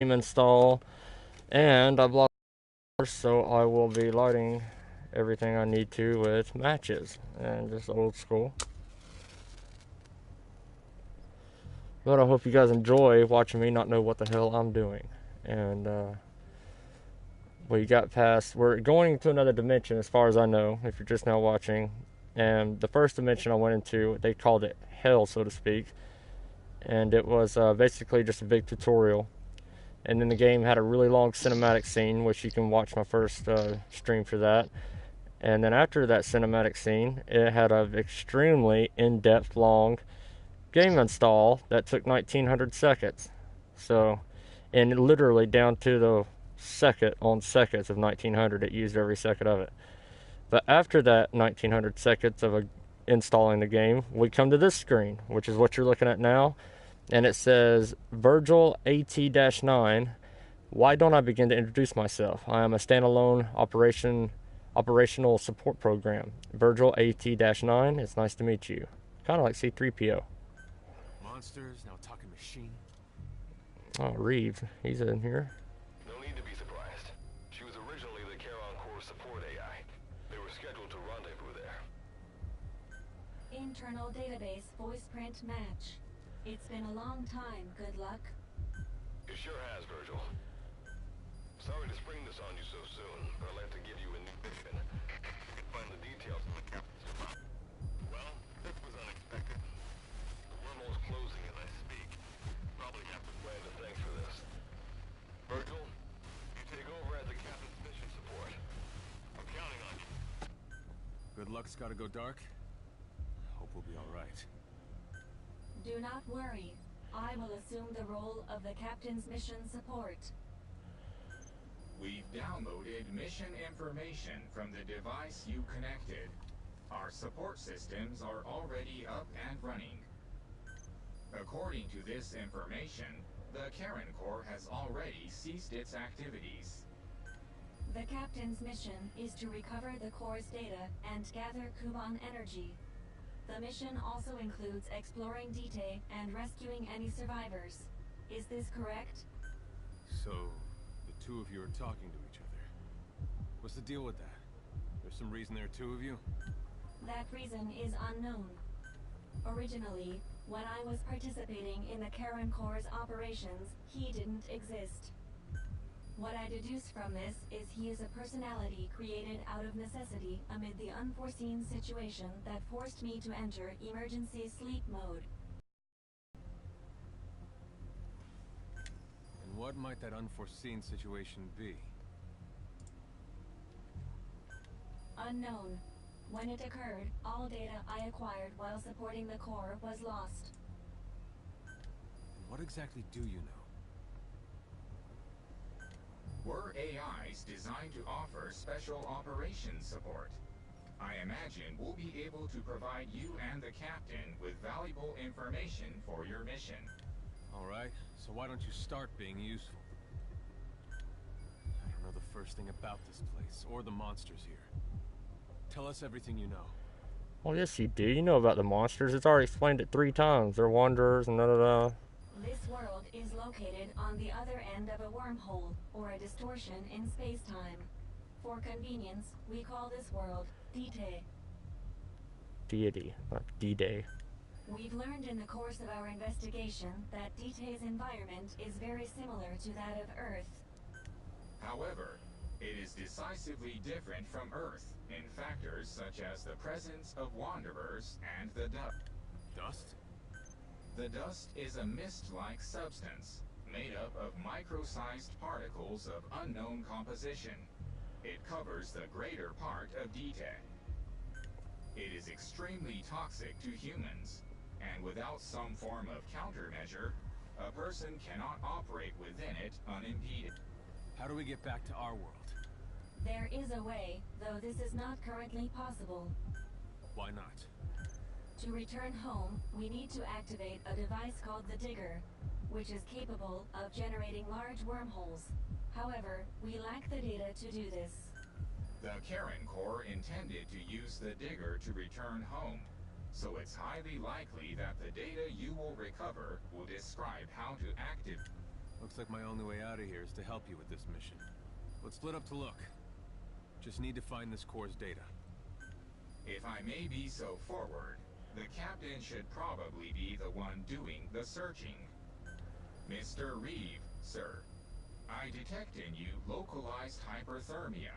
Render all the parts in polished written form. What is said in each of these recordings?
game install, and I've lost, so I will be lighting everything I need to with matches and just old school. But I hope you guys enjoy watching me not know what the hell I'm doing. And we got past, we're going to another dimension as far as I know, if you're just now watching. And the first dimension I went into, they called it hell, so to speak. And it was basically just a big tutorial. And then the game had a really long cinematic scene, which you can watch my first stream for that. And then after that cinematic scene, it had an extremely in-depth, long game install that took 1900 seconds. So, and literally down to the second on seconds of 1900, it used every second of it. But after that 1900 seconds of installing the game, we come to this screen, which is what you're looking at now. And it says, Virgil AT-9, why don't I begin to introduce myself? I am a standalone operational support program. Virgil AT-9, it's nice to meet you. Kind of like C-3PO. Monsters, now talking machine. Oh, Reeves, he's in here. No need to be surprised. She was originally the Charon Core support AI. They were scheduled to rendezvous there. Internal database voice print match. It's been a long time, good luck. It sure has, Virgil. Sorry to spring this on you so soon, but I'd like to give you a new mission. Find the details in the captain's file. Well, this was unexpected. The wormhole's closing as I speak. Probably have to plan to thanks for this. Virgil, you take over as the captain's mission support. I'm counting on you. Good luck's gotta go dark. Hope we'll be alright. Do not worry. I will assume the role of the captain's mission support. We've downloaded mission information from the device you connected. Our support systems are already up and running. According to this information, the Charon Core has already ceased its activities. The captain's mission is to recover the core's data and gather Kuban energy. The mission also includes exploring Dite and rescuing any survivors. Is this correct? So, the two of you are talking to each other. What's the deal with that? There's some reason there are two of you? That reason is unknown. Originally, when I was participating in the Charon Core's operations, he didn't exist. What I deduce from this is he is a personality created out of necessity amid the unforeseen situation that forced me to enter emergency sleep mode. And what might that unforeseen situation be? Unknown. When it occurred, all data I acquired while supporting the core was lost. And what exactly do you know? We're AIs designed to offer special operations support. I imagine we'll be able to provide you and the captain with valuable information for your mission. Alright, so why don't you start being useful? I don't know the first thing about this place, or the monsters here. Tell us everything you know. Well, yes, you do. You know about the monsters. It's already explained it 3 times. They're wanderers and da-da-da. This world is located on the other end of a wormhole, or a distortion in space-time. For convenience, we call this world Dite. Deity, not D-Day. We've learned in the course of our investigation that Dite's environment is very similar to that of Earth. However, it is decisively different from Earth in factors such as the presence of wanderers and the dust. Dust? The dust is a mist-like substance made up of micro-sized particles of unknown composition. It covers the greater part of Dite. It is extremely toxic to humans, and without some form of countermeasure, a person cannot operate within it unimpeded. How do we get back to our world? There is a way, though this is not currently possible. Why not? To return home, we need to activate a device called the Digger, which is capable of generating large wormholes. However, we lack the data to do this. The Charon Core intended to use the Digger to return home, so it's highly likely that the data you will recover will describe how to activate. Looks like my only way out of here is to help you with this mission. Let's split up to look. Just need to find this core's data. If I may be so forward, the captain should probably be the one doing the searching. Mr. Reeve, sir, I detect in you localized hyperthermia,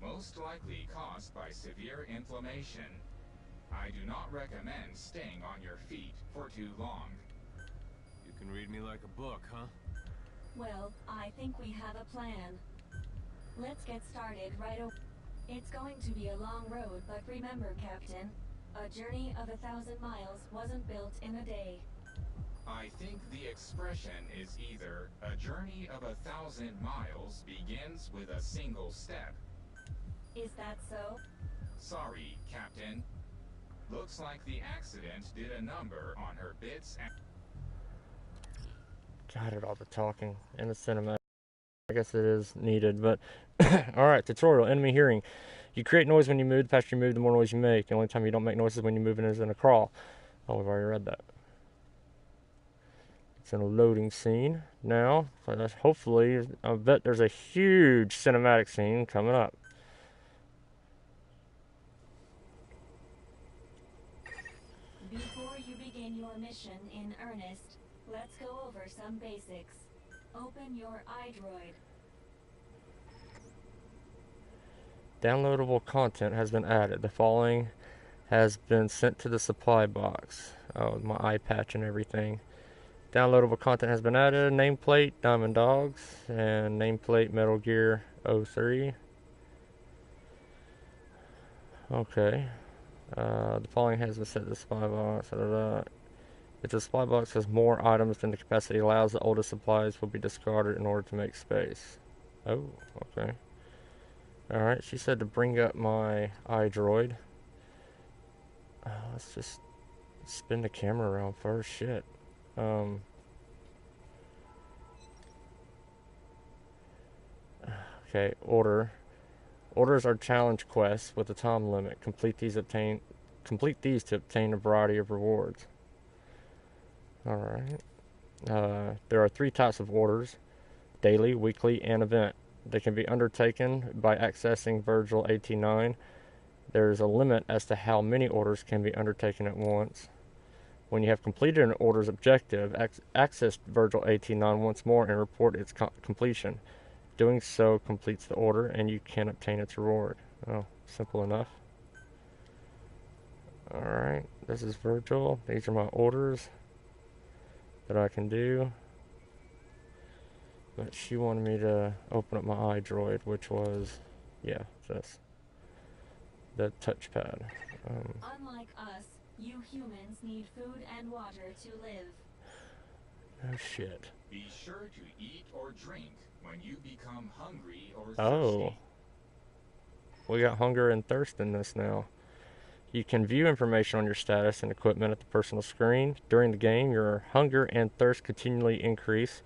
most likely caused by severe inflammation. I do not recommend staying on your feet for too long. You can read me like a book, huh? Well, I think we have a plan. Let's get started right away. It's going to be a long road, but remember, Captain, a journey of 1,000 miles wasn't built in a day. I think the expression is either a journey of 1,000 miles begins with a single step. Is that so? Sorry, Captain. Looks like the accident did a number on her bits and... Got it, all the talking in the cinematic. I guess it is needed, but alright, tutorial, enemy hearing. You create noise when you move. The faster you move, the more noise you make. The only time you don't make noises when you're moving is in a crawl. Oh, we've already read that. It's in a loading scene now. So that's hopefully, I bet there's a huge cinematic scene coming up. Before you begin your mission in earnest, let's go over some basics. Open your iDroid. Downloadable content has been added. The following has been sent to the supply box. Oh, my eye patch and everything. Downloadable content has been added. Nameplate Diamond Dogs and nameplate Metal Gear 03. Okay. The following has been sent to the supply box. If the supply box has more items than the capacity allows, the oldest supplies will be discarded in order to make space. Oh, okay. Alright, she said to bring up my iDroid. Let's just spin the camera around first. Shit. Okay, order. Orders are challenge quests with a time limit. Complete these to obtain a variety of rewards. Alright. There are 3 types of orders: daily, weekly, and event. They can be undertaken by accessing Virgil 89. There is a limit as to how many orders can be undertaken at once. When you have completed an order's objective, access Virgil 89 once more and report its completion. Doing so completes the order and you can obtain its reward. Oh, simple enough. Alright, this is Virgil. These are my orders that I can do. But she wanted me to open up my iDroid, which was, yeah, this. The touchpad. Unlike us, you humans need food and water to live. Oh shit. Be sure to eat or drink when you become hungry or thirsty. Oh. We got hunger and thirst in this now. You can view information on your status and equipment at the personal screen. During the game, your hunger and thirst continually increase,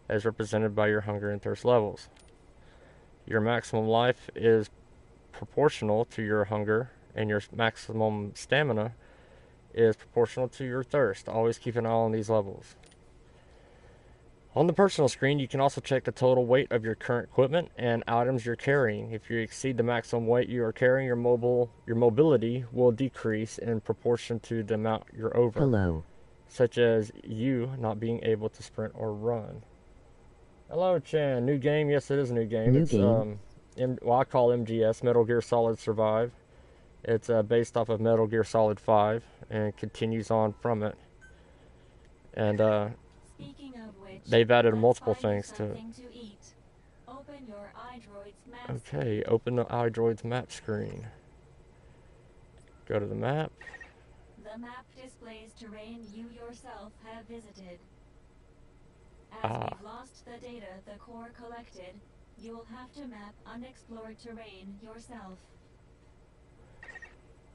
as represented by your hunger and thirst levels. Your maximum life is proportional to your hunger, and your maximum stamina is proportional to your thirst. Always keep an eye on these levels. On the personal screen, you can also check the total weight of your current equipment and items you're carrying. If you exceed the maximum weight you are carrying, your mobility will decrease in proportion to the amount you're over. Hello. Such as you not being able to sprint or run. Hello, Chan. New game? Yes, it is a new game. New It's game. I call MGS, Metal Gear Solid Survive. It's based off of Metal Gear Solid 5 and continues on from it. And Speaking of which, they've added let's multiple find you things to it. something to eat. Open your iDroid's map. Okay, open the iDroid's map screen. Go to the map. The map displays terrain you yourself have visited. As we've lost the data the core collected, you'll have to map unexplored terrain yourself.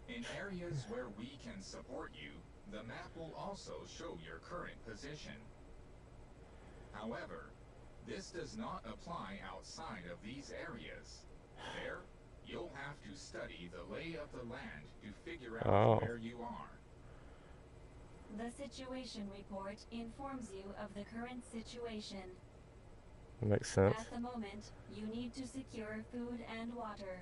In areas where we can support you, the map will also show your current position. However, this does not apply outside of these areas. There, you'll have to study the lay of the land to figure out where you are. The situation report informs you of the current situation. That makes sense. At the moment, you need to secure food and water.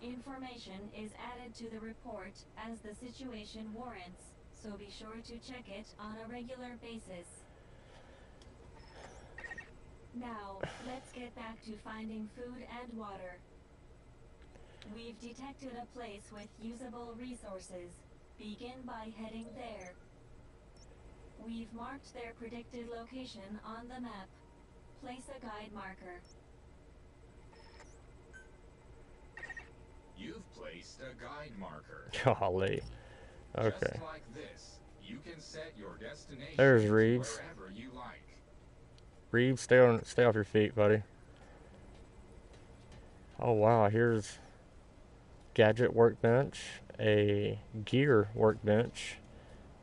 Information is added to the report as the situation warrants, so be sure to check it on a regular basis. Now, let's get back to finding food and water. We've detected a place with usable resources. Begin by heading there. We've marked their predicted location on the map. Place a guide marker. You've placed a guide marker. Golly. Okay. Just like this, you can set your destination There's Reeves. wherever you like. Reeves, stay off your feet, buddy. Oh wow, here's gadget workbench, a gear workbench,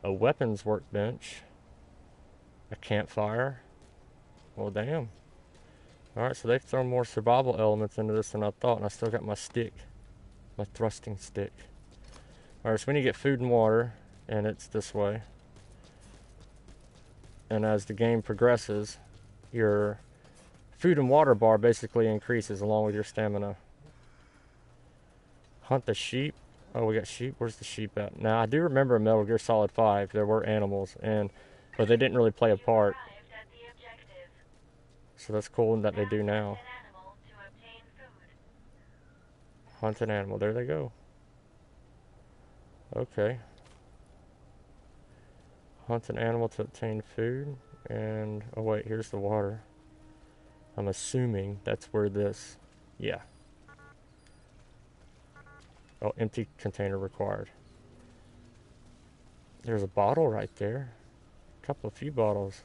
a weapons workbench, a campfire. Well, damn. Alright, so they've thrown more survival elements into this than I thought, and I still got my stick. My thrusting stick. Alright, so we need to get food and water, and it's this way. And as the game progresses, your food and water bar basically increases along with your stamina. Hunt the sheep. Oh, we got sheep. Where's the sheep at? Now, I do remember in Metal Gear Solid 5, there were animals, but they didn't really play a part. So that's cool that they do now. Hunt an animal. There they go. Okay. Hunt an animal to obtain food. And, oh wait, here's the water. I'm assuming that's where this, yeah. Oh, empty container required. There's a bottle right there. A few bottles.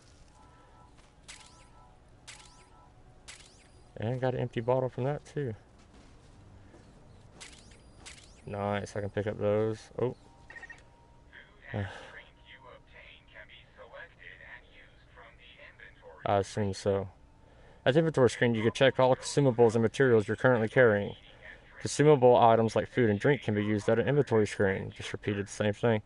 And got an empty bottle from that too. Nice, I can pick up those. Oh. I assume so. At the inventory screen, you can check all consumables and materials you're currently carrying. Consumable items like food and drink can be used at an inventory screen. Just repeated the same thing.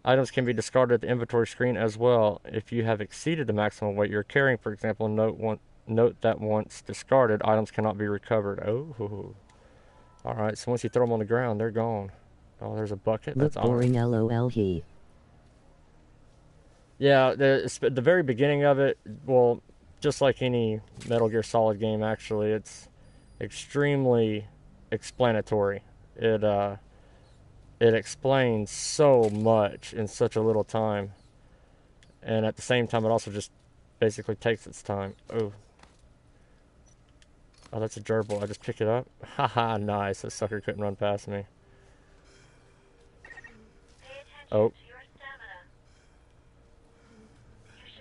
Items can be discarded at the inventory screen as well. If you have exceeded the maximum weight you're carrying, for example, note that once discarded, items cannot be recovered. Oh. Alright, so once you throw them on the ground, they're gone. Oh, there's a bucket. Look That's boring, lol he. Yeah, the very beginning of it, well, just like any Metal Gear Solid game, actually, it's extremely explanatory. It explains so much in such a little time. And at the same time, it also just basically takes its time. Oh, that's a gerbil. I just picked it up. Haha, nice. That sucker couldn't run past me. Oh.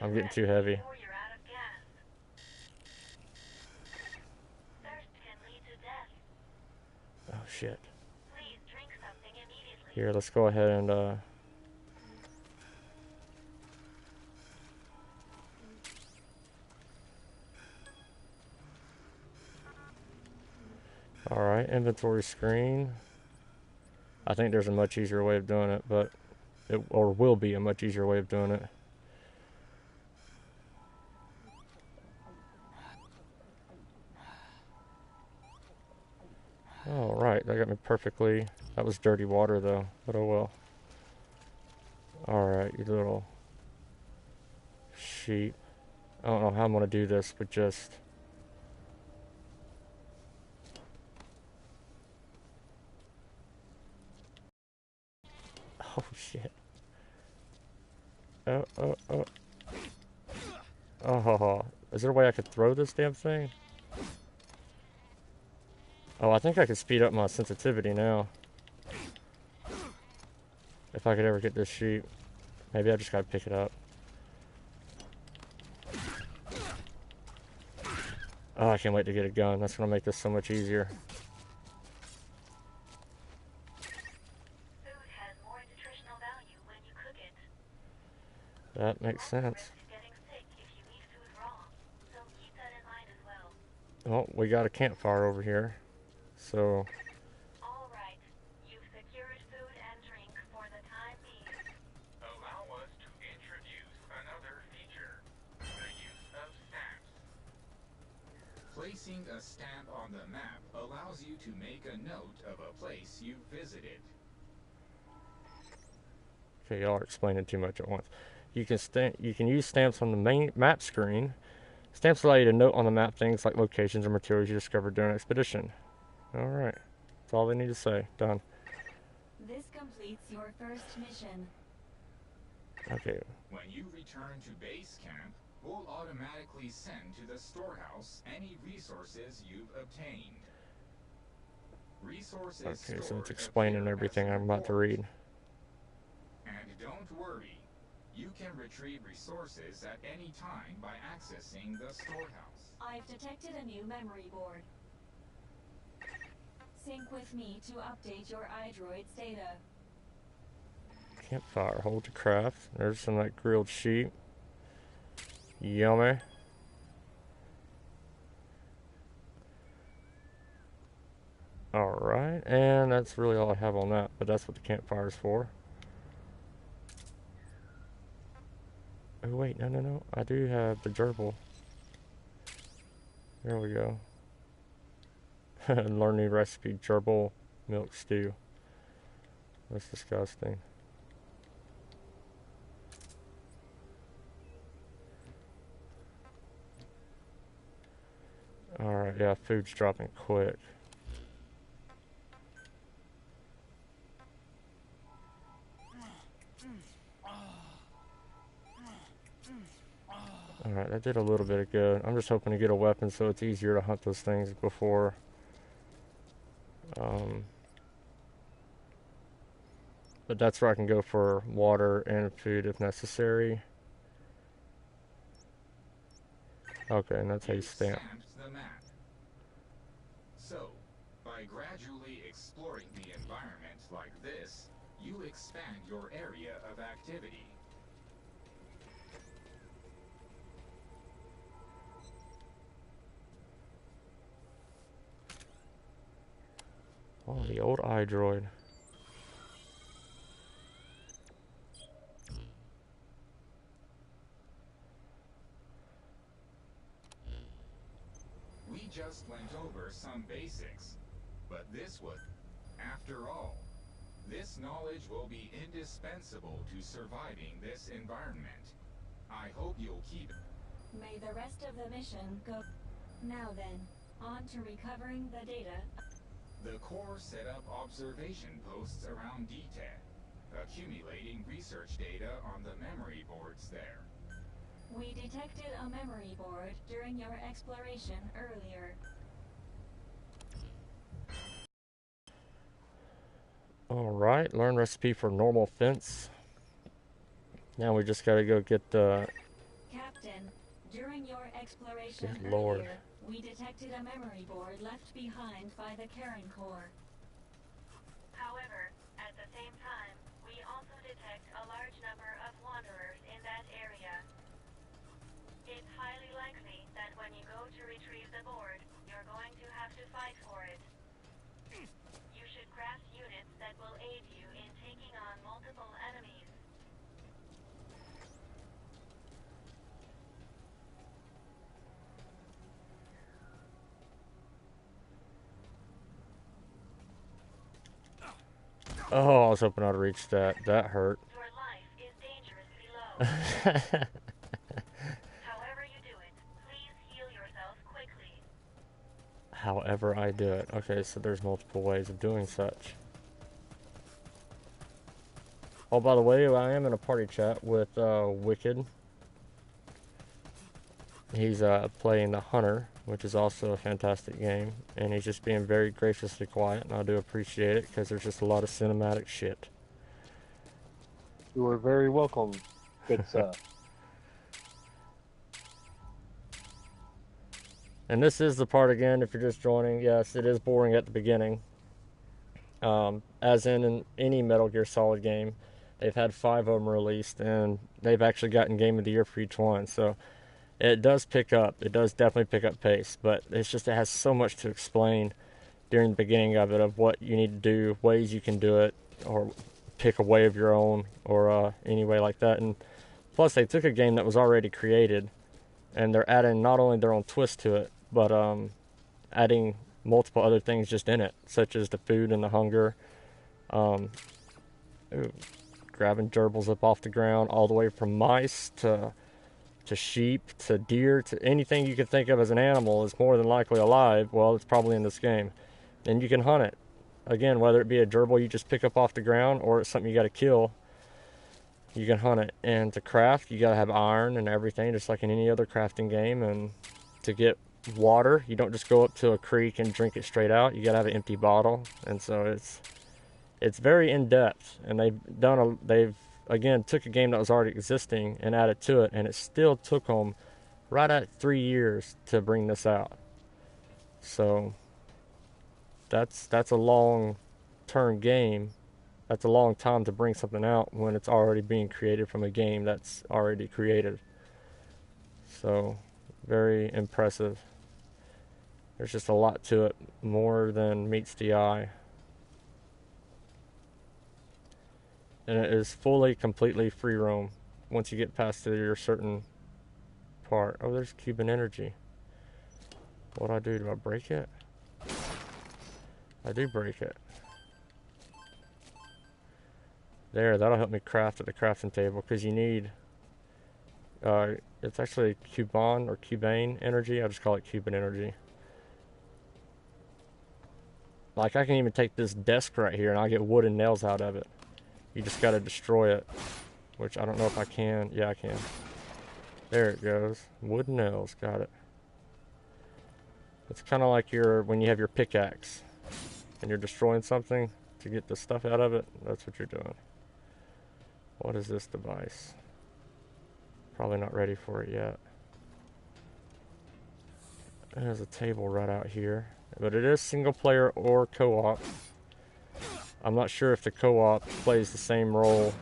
I'm getting too heavy. Oh, shit. Here, let's go ahead and, alright, inventory screen. I think there's a much easier way of doing it, but or will be a much easier way of doing it. Alright, that got me perfectly. That was dirty water though, but oh well. Alright, you little sheep. I don't know how I'm gonna do this, but just... Oh shit. Oh, is there a way I could throw this damn thing? Oh, I think I could speed up my sensitivity now. If I could ever get this sheep. Maybe I just gotta pick it up. Oh, I can't wait to get a gun. That's gonna make this so much easier. Food has more nutritional value when you cook it. That makes sense. Getting sick if you eat food raw, so keep that in mind as well. Oh, we got a campfire over here. So... Alright, you've secured food and drink for the time being. Allow us to introduce another feature, the use of stamps. Placing a stamp on the map allows you to make a note of a place you visited. Okay, y'all are explaining too much at once. You can use stamps on the main map screen. Stamps allow you to note on the map things like locations or materials you discovered during an expedition. Alright. That's all they need to say. Done. This completes your first mission. Okay. When you return to base camp, we'll automatically send to the storehouse any resources you've obtained. Resources Okay, so stored it's explaining appear everything as I'm about to read. And don't worry, you can retrieve resources at any time by accessing the storehouse. I've detected a new memory board. Sync with me to update your iDroid's data. Campfire, hold to craft. There's some like grilled sheep. Yummy. Alright, and that's really all I have on that, but that's what the campfire is for. Oh wait, no. I do have the gerbil. There we go. Learn new recipe, gerbil milk stew. That's disgusting. Alright, yeah, food's dropping quick. Alright, that did a little bit of good. I'm just hoping to get a weapon so it's easier to hunt those things before. But that's where I can go for water and food if necessary. Okay, and that's how you stamp. The map. So, by gradually exploring the environment like this, you expand your area of activity. Oh, the old iDroid. We just went over some basics, but this would, after all, this knowledge will be indispensable to surviving this environment. I hope you'll keep it. May the rest of the mission go. Now then, on to recovering the data. The Corps set up observation posts around DTED, accumulating research data on the memory boards there. We detected a memory board during your exploration earlier. Alright, learn recipe for normal fence. Now we just gotta go get the... Captain, during your exploration Good Lord. earlier, we detected a memory board left behind by the Karen Corps. However, at the same time, we also detect a large number of wanderers in that area. It's highly likely that when you go to retrieve the board, you're going to have to fight for it. You should craft units that will aid you in taking on multiple enemies. Oh, I was hoping I'd reach that. That hurt. Your life is dangerously low. However you do it, please heal yourself quickly. However I do it. Okay, so there's multiple ways of doing such. Oh, by the way, I am in a party chat with Wicked. He's playing the Hunter, which is also a fantastic game, and he's just being very graciously quiet, and I do appreciate it because there's just a lot of cinematic shit. You are very welcome, good sir. And this is the part again, if you're just joining, yes, it is boring at the beginning. As in any Metal Gear Solid game, they've had 5 of them released, and they've actually gotten Game of the Year for each one, so it does pick up. It does definitely pick up pace, but it's just it has so much to explain during the beginning of it, of what you need to do, ways you can do it, or pick a way of your own, or any way like that. And plus, they took a game that was already created, and they're adding not only their own twist to it, but adding multiple other things just in it, such as the food and the hunger. Ooh, grabbing gerbils up off the ground, all the way from mice to sheep to deer to anything you could think of as an animal is more than likely alive. Well, it's probably in this game. And you can hunt it. Again, whether it be a gerbil you just pick up off the ground or it's something you got to kill, you can hunt it. And to craft, you got to have iron and everything, just like in any other crafting game. And to get water, you don't just go up to a creek and drink it straight out. You got to have an empty bottle. And so it's very in-depth. And they've again took a game that was already existing and added to it, and it still took them right at 3 years to bring this out. So that's a long-term game. That's a long time to bring something out when it's already being created from a game that's already created. So very impressive. There's just a lot to it, more than meets the eye. And it is fully, completely free roam once you get past to your certain part. Oh, there's Cuban energy. What do I do? Do I break it? I do break it. There, that'll help me craft at the crafting table, because you need, it's actually Cuban or Cubane energy. I just call it Cuban energy. Like, I can even take this desk right here and I'll get wooden nails out of it. You just got to destroy it, which I don't know if I can. Yeah, I can. There it goes. Wooden nails. Got it. It's kind of like when you have your pickaxe and you're destroying something to get the stuff out of it. That's what you're doing. What is this device? Probably not ready for it yet. There's a table right out here. But it is single player or co-op. I'm not sure if the co-op plays the same role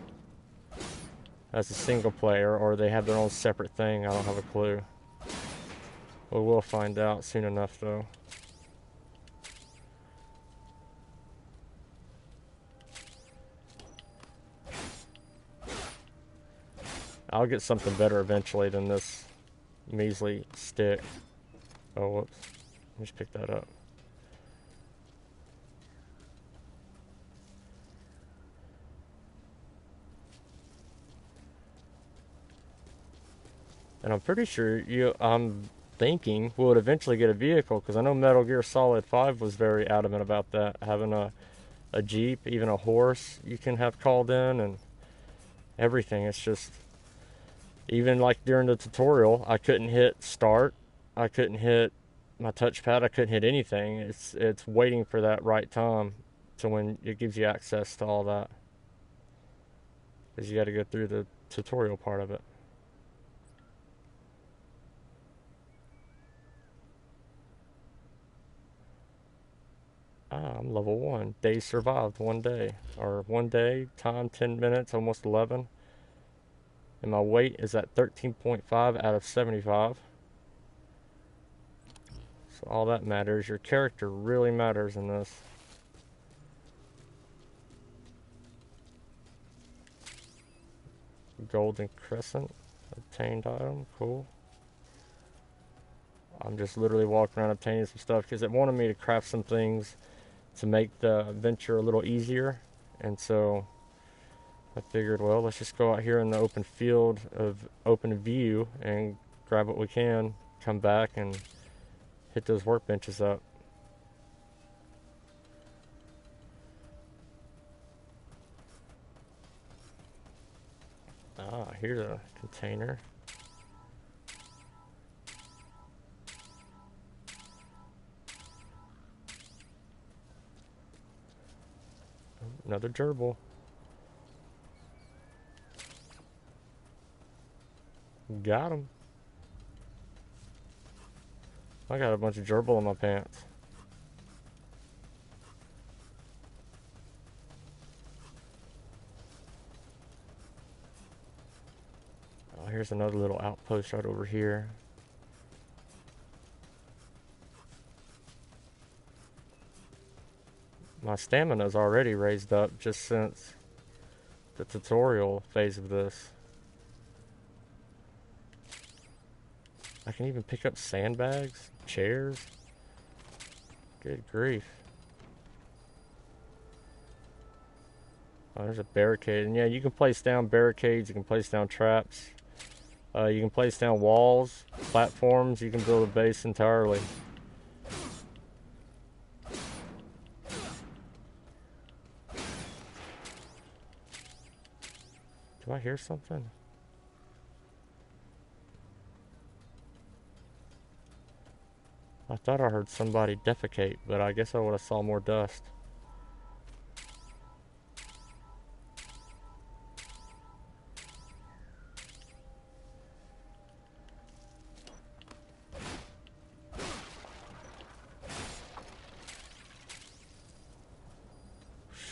as the single player, or they have their own separate thing. I don't have a clue. But we'll find out soon enough, though. I'll get something better eventually than this measly stick. Oh, whoops. Let me just pick that up. And I'm pretty sure I'm thinking we'll eventually get a vehicle, because I know Metal Gear Solid 5 was very adamant about that. Having a Jeep, even a horse you can have called in, and everything. It's just, even like during the tutorial, I couldn't hit start. I couldn't hit my touchpad. I couldn't hit anything. It's waiting for that right time to when it gives you access to all that. Because you got to go through the tutorial part of it. I'm level 1. Days survived 1 day. Or 1 day, time 10 minutes, almost 11. And my weight is at 13.5 out of 75. So all that matters. Your character really matters in this. Golden Crescent. Obtained item. Cool. I'm just literally walking around obtaining some stuff, because it wanted me to craft some things to make the adventure a little easier. And so I figured, well, let's just go out here in the open field of open view and grab what we can, come back and hit those workbenches up. Here's a container. Another gerbil. Got him. I got a bunch of gerbil in my pants. Oh, here's another little outpost right over here. My stamina's already raised up just since the tutorial phase of this. I can even pick up sandbags, chairs. Good grief. Oh, there's a barricade. And yeah, you can place down barricades, you can place down traps, you can place down walls, platforms, you can build a base entirely. Do I hear something? I thought I heard somebody defecate, but I guess I would have saw more dust.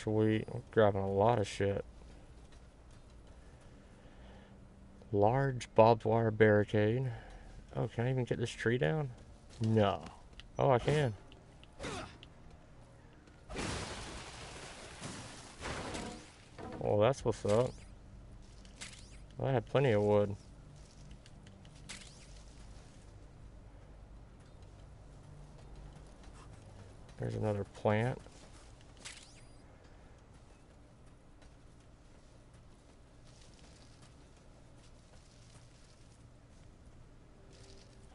Sweet, I'm grabbing a lot of shit. Large barbed wire barricade. Oh, can I even get this tree down? No. Oh, I can. Well, that's what's up. I had plenty of wood. There's another plant.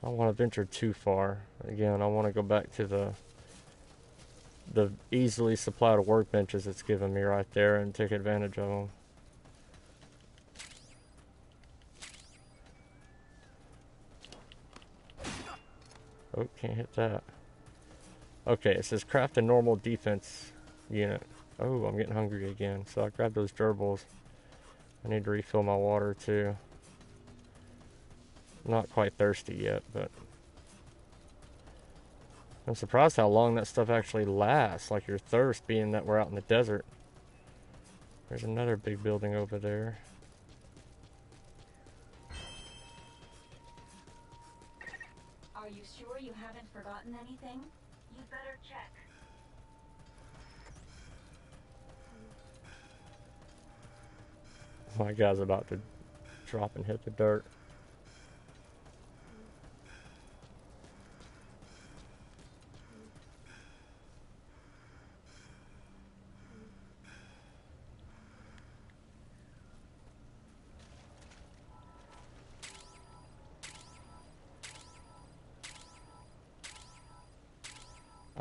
I don't want to venture too far. Again, I want to go back to the easily supplied workbenches it's given me right there and take advantage of them. Oh, can't hit that. Okay, it says craft a normal defense unit. Oh, I'm getting hungry again. So I grabbed those gerbils. I need to refill my water too. Not quite thirsty yet, but I'm surprised how long that stuff actually lasts, like your thirst, being that we're out in the desert. There's another big building over there. Are you sure you haven't forgotten anything? You'd better check. My guy's about to drop and hit the dirt.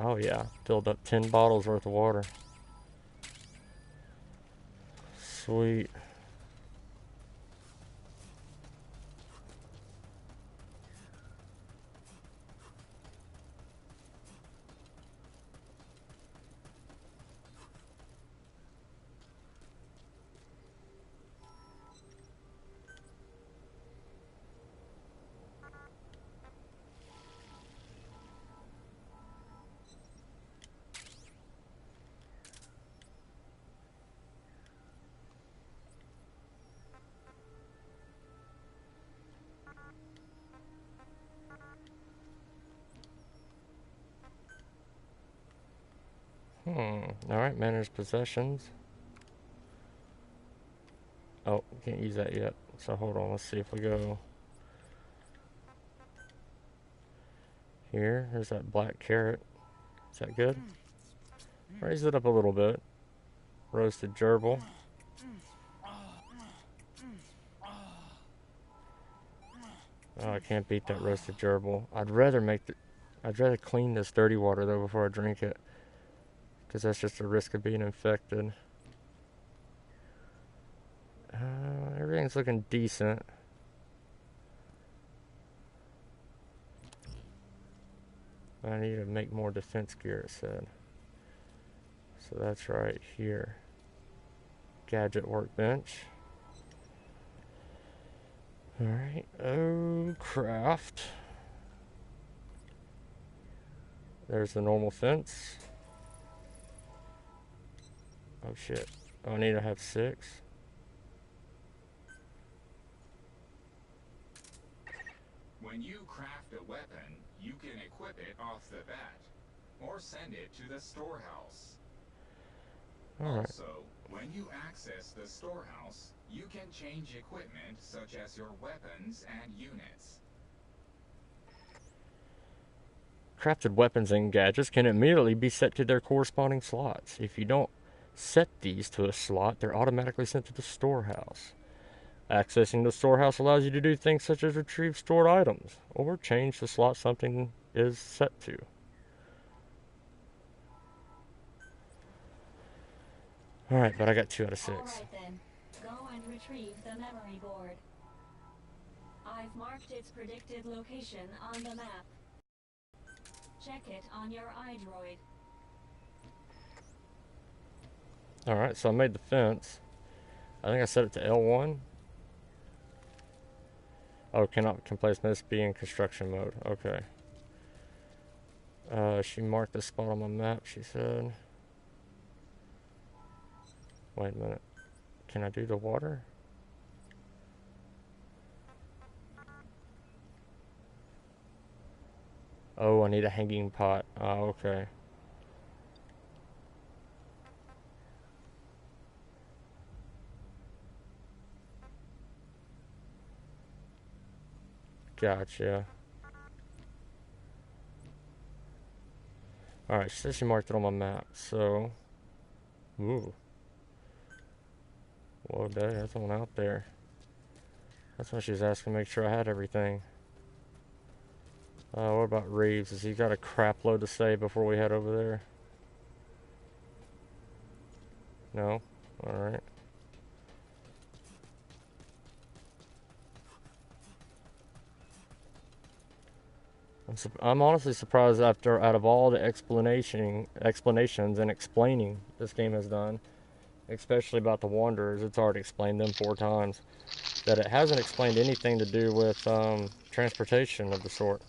Oh yeah, filled up 10 bottles worth of water. Sweet. Alright, manage possessions. Oh, can't use that yet. So hold on, let's see if we go here. There's that black carrot. Is that good? Raise it up a little bit. Roasted gerbil. Oh, I can't beat that roasted gerbil. I'd rather clean this dirty water though before I drink it, because that's just a risk of being infected. Everything's looking decent. I need to make more defense gear, it said. So that's right here. Gadget workbench. Alright, oh, craft. There's the normal fence. Oh shit. Oh, I need to have 6. When you craft a weapon, you can equip it off the bat, or send it to the storehouse. Alright. Also, when you access the storehouse, you can change equipment such as your weapons and units. crafted weapons and gadgets can immediately be set to their corresponding slots. If you don't set these to a slot, they're automatically sent to the storehouse. Accessing the storehouse allows you to do things such as retrieve stored items, or change the slot something is set to. Alright, but I got 2 out of 6. Alright then, go and retrieve the memory board. I've marked its predicted location on the map. Check it on your iDroid. Alright, so I made the fence. I think I set it to L1. Oh, can place this be in construction mode. Okay. She marked the spot on my map, she said. Wait a minute. Can I do the water? Oh, I need a hanging pot. Oh, okay. Gotcha. Alright, she said she marked it on my map, so... Ooh. Whoa, dang, that's one out there. That's why she was asking to make sure I had everything. What about Reeves? Has he got a crap load to say before we head over there? No? Alright. I'm honestly surprised out of all the explanations and explaining this game has done, especially about the Wanderers, it's already explained them 4 times, that it hasn't explained anything to do with transportation of the sort.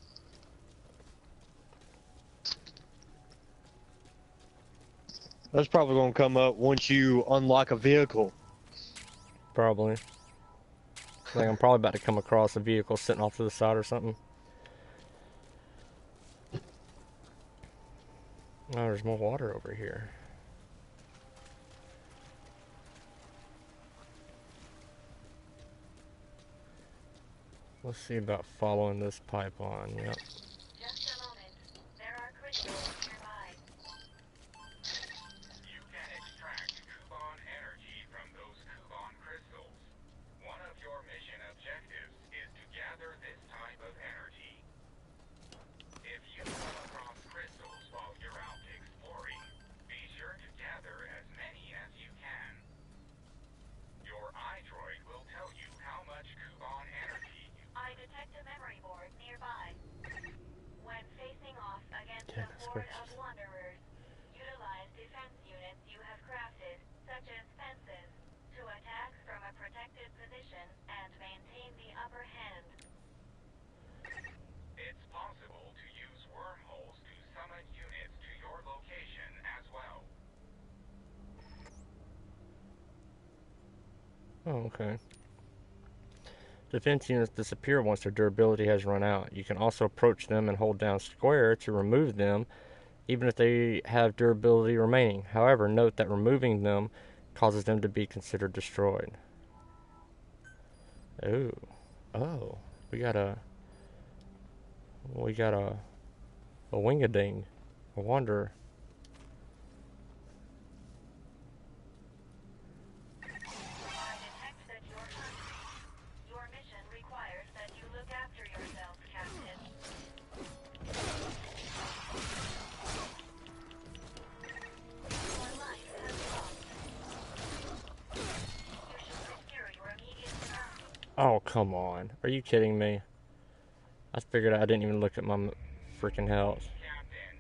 That's probably going to come up once you unlock a vehicle. Probably. Like I'm probably about to come across a vehicle sitting off to the side or something. Oh, there's more water over here. Let's see about following this pipeline. Yep. Just a moment. There are crystals nearby. You can extract Kubon energy from those Kubon crystals. One of your mission objectives is to gather this type of energy. If you come across crystals while you're out exploring, be sure to gather as many as you can. Your iDroid will tell you how much Kubon energy you... I detect a memory board nearby. When facing off against a horde of wanderers, utilize defense units you have crafted, such as fences, to attack from a protected position and maintain the upper hand. It's possible to use wormholes to summon units to your location as well. Oh, okay. Defense units disappear once their durability has run out. You can also approach them and hold down square to remove them, even if they have durability remaining. However, note that removing them causes them to be considered destroyed. Ooh. Oh. We got a wing-a-ding. A wanderer. I detect that you're hungry. Your mission requires that you look after yourself, Captain. Your life has lost. You should secure your immediate surroundings. Oh, come on. Are you kidding me? I figured I didn't even look at my freaking health. Captain,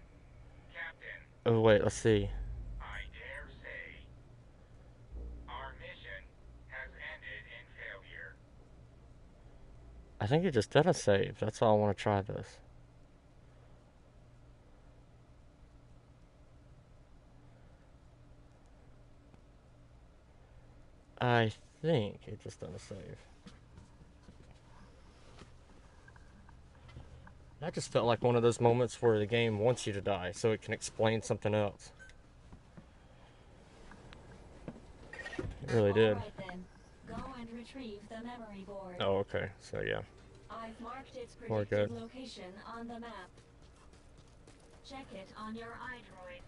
Oh, wait, let's see. I dare say, our mission has ended in failure. I think it just did a save. That's why I want to try this. I think it just done a save. That just felt like one of those moments where the game wants you to die so it can explain something else. It really did. Alright then, go and retrieve the memory board. Oh, okay. So, yeah. I've marked its More predicted good. location on the map. Check it on your iDroid.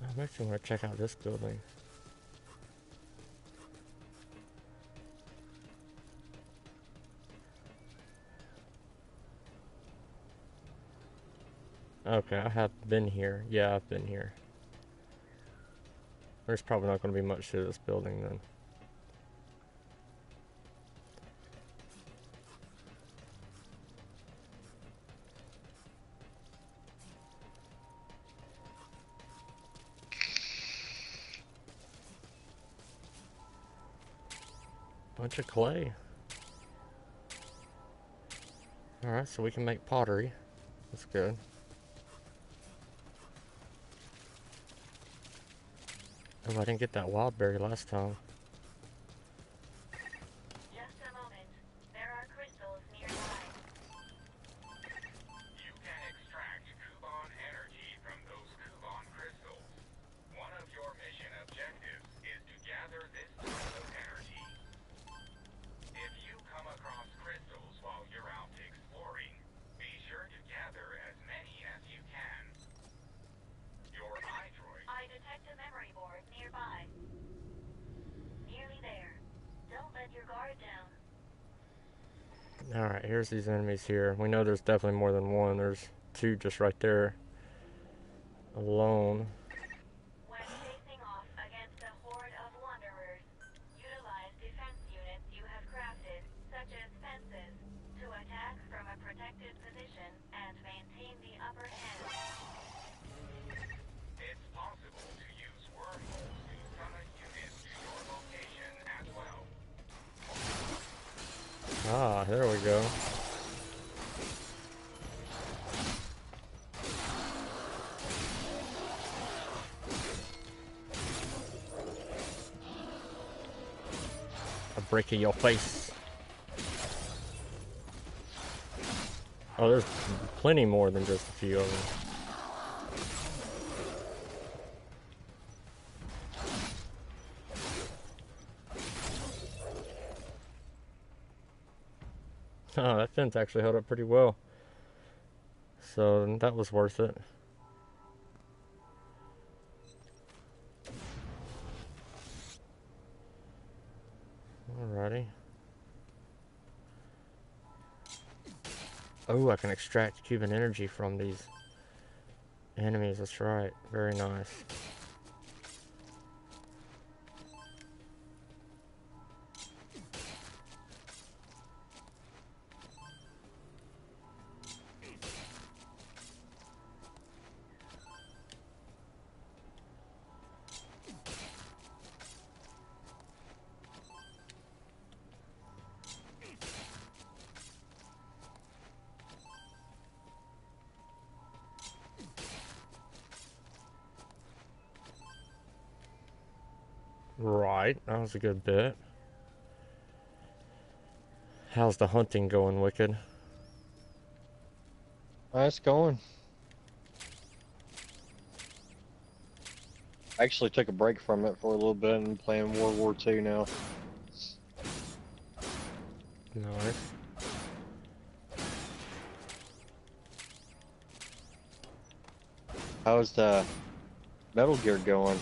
I'm actually going to check out this building. Okay, I have been here. Yeah, I've been here. There's probably not going to be much to this building then. Bunch of clay. Alright, so we can make pottery. That's good. Oh, I didn't get that wild berry last time. Just a moment. There are crystals nearby. You can extract Kuban energy from those Kuban crystals. One of your mission objectives is to gather this type of energy. If you come across crystals while you're out exploring, be sure to gather as many as you can. Your iDroid. I detect a memory board nearby. Nearly there. Don't let your guard down. Alright, here's these enemies here. We know there's definitely more than one. There's two just right there. Alone. When facing off against a horde of wanderers, utilize defense units you have crafted, such as fences, to attack from a protected position and maintain the upper hand. It's possible to use wormholes to summon units to your location as well. Ah, there we go. A brick in your face. Oh, there's plenty more than just a few of them. Oh, that fence actually held up pretty well. So that was worth it. Alrighty. Oh, I can extract Cuban energy from these enemies. That's right. Very nice. Right, that was a good bit. How's the hunting going, Wicked? Nice going. I actually took a break from it for a little bit and playing World War II now. Nice. How's the Metal Gear going?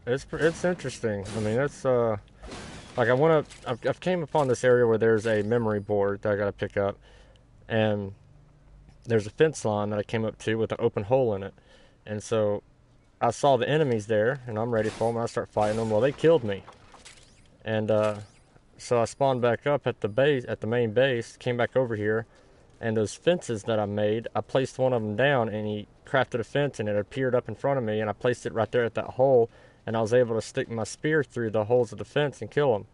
It's interesting. I mean, it's like I've came upon this area where there's a memory board that I gotta pick up, and there's a fence line that I came up to with an open hole in it, and so I saw the enemies there, and I'm ready for them. And I start fighting them. Well, they killed me, and so I spawned back up at the base, at the main base, came back over here, and those fences that I made, I placed one of them down, and he crafted a fence, and it appeared up in front of me, and I placed it right there at that hole, and I was able to stick my spear through the holes of the fence and kill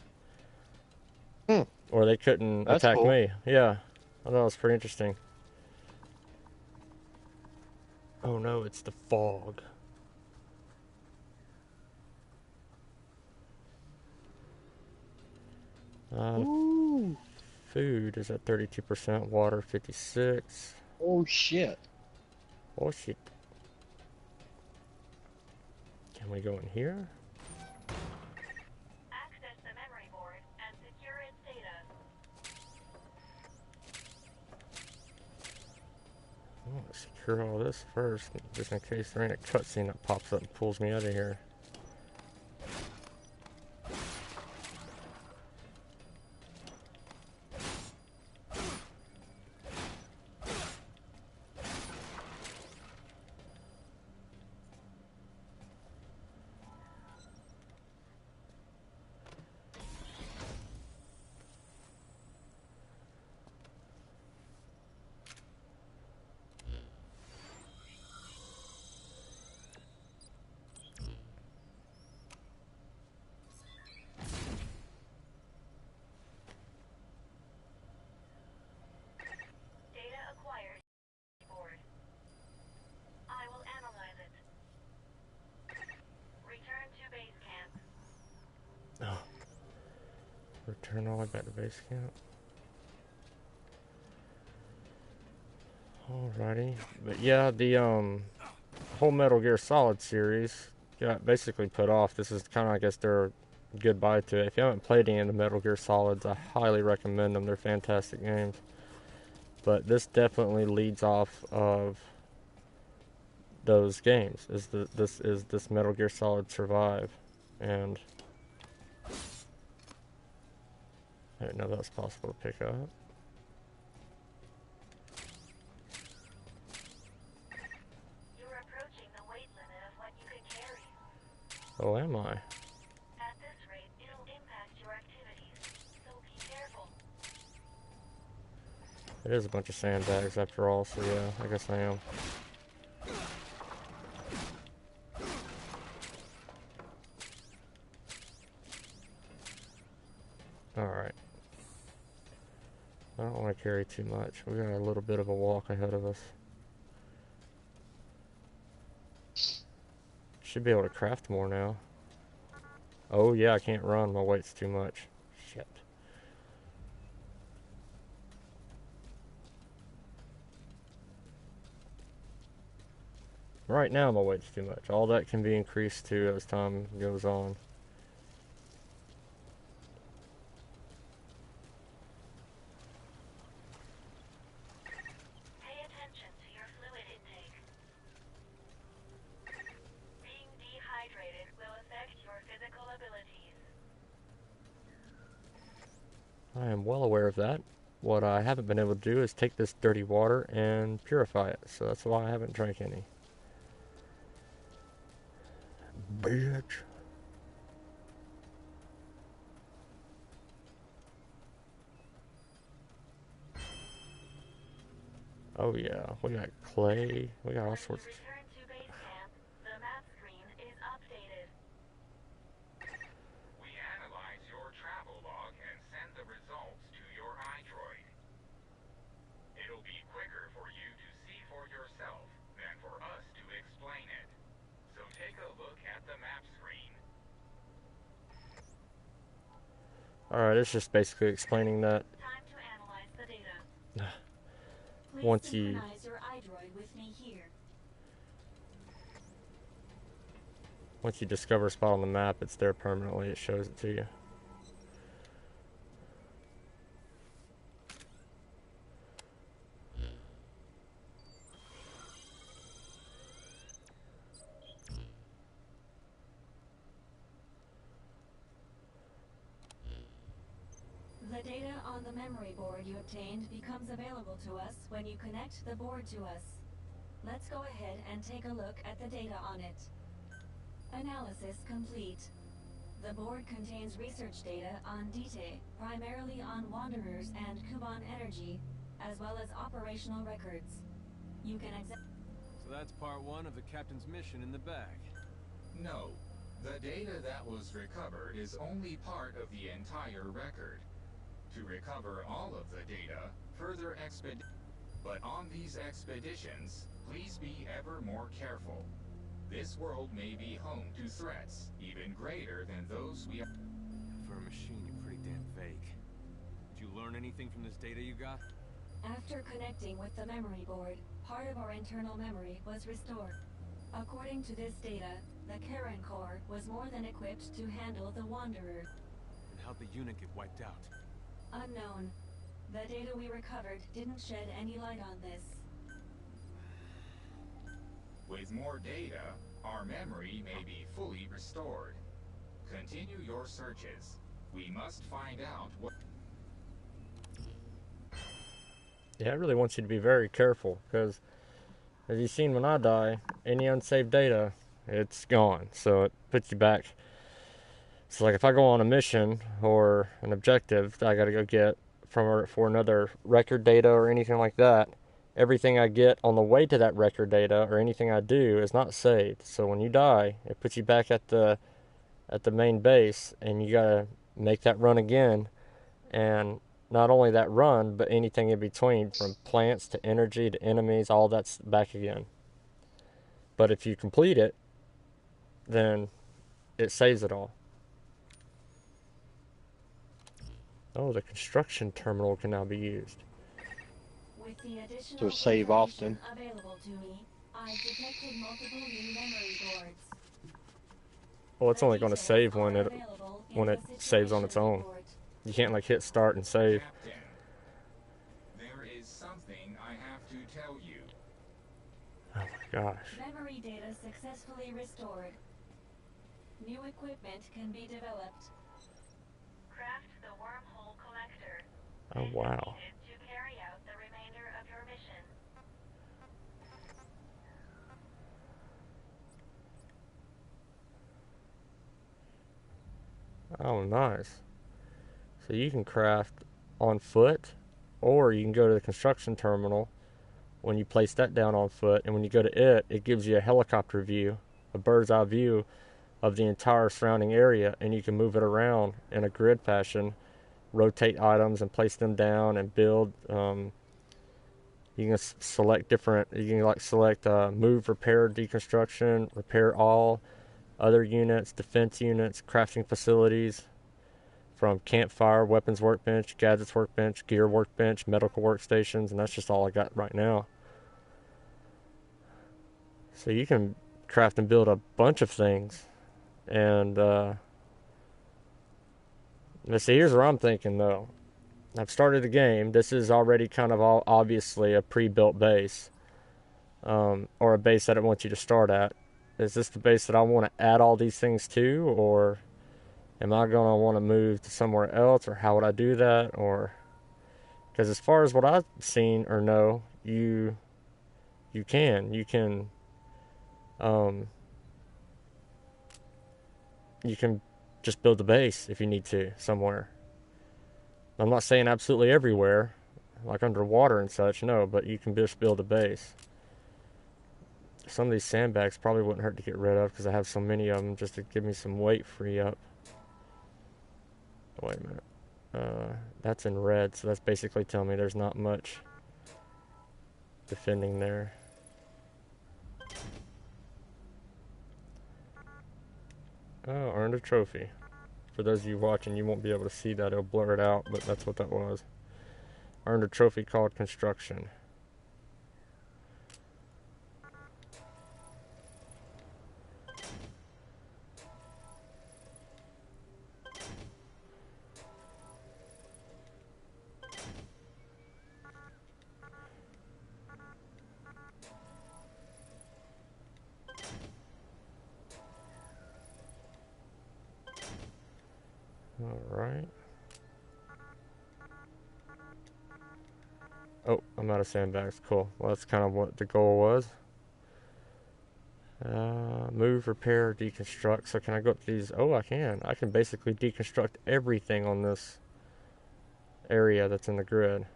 them. Or they couldn't That's attack cool. me. Yeah, I thought it was pretty interesting. Oh no, it's the fog. Ooh. Food is at 32%, water 56. Oh shit. Oh shit. Can we go in here? Access the memory board and secure its data. secure all this first, just in case there ain't a cutscene that pops up and pulls me out of here. Data acquired. Board. I will analyze it. Return to base camp. Oh. Return all the way back to base camp. Alrighty. But yeah, the whole Metal Gear Solid series got basically put off. This is kind of, I guess, their goodbye to it. If you haven't played any of the Metal Gear Solids, I highly recommend them. They're fantastic games. But this definitely leads off of those games. This is this Metal Gear Solid Survive, and I didn't know that was possible to pick up. You're approaching the weight limit of what you can carry. Oh, am I? At this rate, it'll impact your activities, so be careful. It is a bunch of sandbags after all, so yeah, I guess I am. Alright. I don't want to carry too much. We got a little bit of a walk ahead of us. Should be able to craft more now. Oh yeah, I can't run. My weight's too much. Shit. Right now my weight's too much. All that can be increased too as time goes on. Pay attention to your fluid intake. Being dehydrated will affect your physical abilities. I am well aware of that. What I haven't been able to do is take this dirty water and purify it, so that's why I haven't drank any. Bitch. Oh yeah, we got clay, we got all sorts of... Return to base camp. The map screen is updated. We analyze your travel log and send the results to your iDroid. It'll be quicker for you to see for yourself than for us to explain it. So take a look at the map screen. Alright, it's just basically explaining that Time to analyze the data. Please once you... synchronize your iDroid with me here. Once you discover a spot on the map, it's there permanently. It shows it to you. The data on the memory board you obtained becomes available to us when you connect the board to us. Let's go ahead and take a look at the data on it. Analysis complete. The board contains research data on DT, primarily on Wanderers and Kuban Energy, as well as operational records. You can So that's part one of the captain's mission in the bag. No. The data that was recovered is only part of the entire record. To recover all of the data, further But on these expeditions, please be ever more careful. This world may be home to threats even greater than those we... For a machine, you're pretty damn vague. Did you learn anything from this data you got? After connecting with the memory board, part of our internal memory was restored. According to this data, the Karen core was more than equipped to handle the Wanderer. And how'd the unit get wiped out? Unknown. The data we recovered didn't shed any light on this. With more data, our memory may be fully restored. Continue your searches. We must find out what... Yeah, it really wants you to be very careful, because as you've seen when I die, any unsaved data, it's gone. So it puts you back. So like if I go on a mission or an objective that I gotta go get for another record data or anything like that, everything I get on the way to that record data or anything I do is not saved. So when you die, it puts you back at the main base, and you gotta make that run again. And not only that run, but anything in between, from plants to energy to enemies, all that's back again. But if you complete it, then it saves it all. Oh, the construction terminal can now be used. With the additional So save often. available to me, I've detected multiple new memory boards. Well, it's The only going to details save are when it available in the saves on situation its own. report. You can't like hit start and save. Captain, there is something I have to tell you. Oh my gosh. Memory data successfully restored. New equipment can be developed. Craft the wormhole collector. Oh wow. To carry out the remainder of your mission. Oh, nice. So you can craft on foot, or you can go to the construction terminal. When you place that down on foot, and when you go to it, it gives you a helicopter view, a bird's eye view of the entire surrounding area, and you can move it around in a grid fashion, rotate items and place them down and build. You can select different. You can like select move, repair, deconstruction, repair all, other units, defense units, crafting facilities, from campfire, weapons workbench, gadgets workbench, gear workbench, medical workstations, and that's just all I got right now. So you can craft and build a bunch of things. And let's see, here's where I'm thinking though. I've started the game. This is already kind of all obviously a pre-built base, or a base that it wants you to start at. Is this the base that I want to add all these things to, or am I going to want to move to somewhere else, or how would I do that? Or because as far as what I've seen or know, you can just build the base if you need to somewhere. I'm not saying absolutely everywhere, like underwater and such, no, but you can just build a base. Some of these sandbags probably wouldn't hurt to get rid of because I have so many of them, just to give me some weight free up. Wait a minute. That's in red, so that's basically telling me there's not much defending there. Oh, earned a trophy. For those of you watching, you won't be able to see that. It'll blur it out, but that's what that was. Earned a trophy called Construction. Alright. Oh, I'm out of sandbags. Cool. Well, that's kind of what the goal was. Move, repair, deconstruct. So can I go up these? Oh, I can. I can basically deconstruct everything on this area that's in the grid.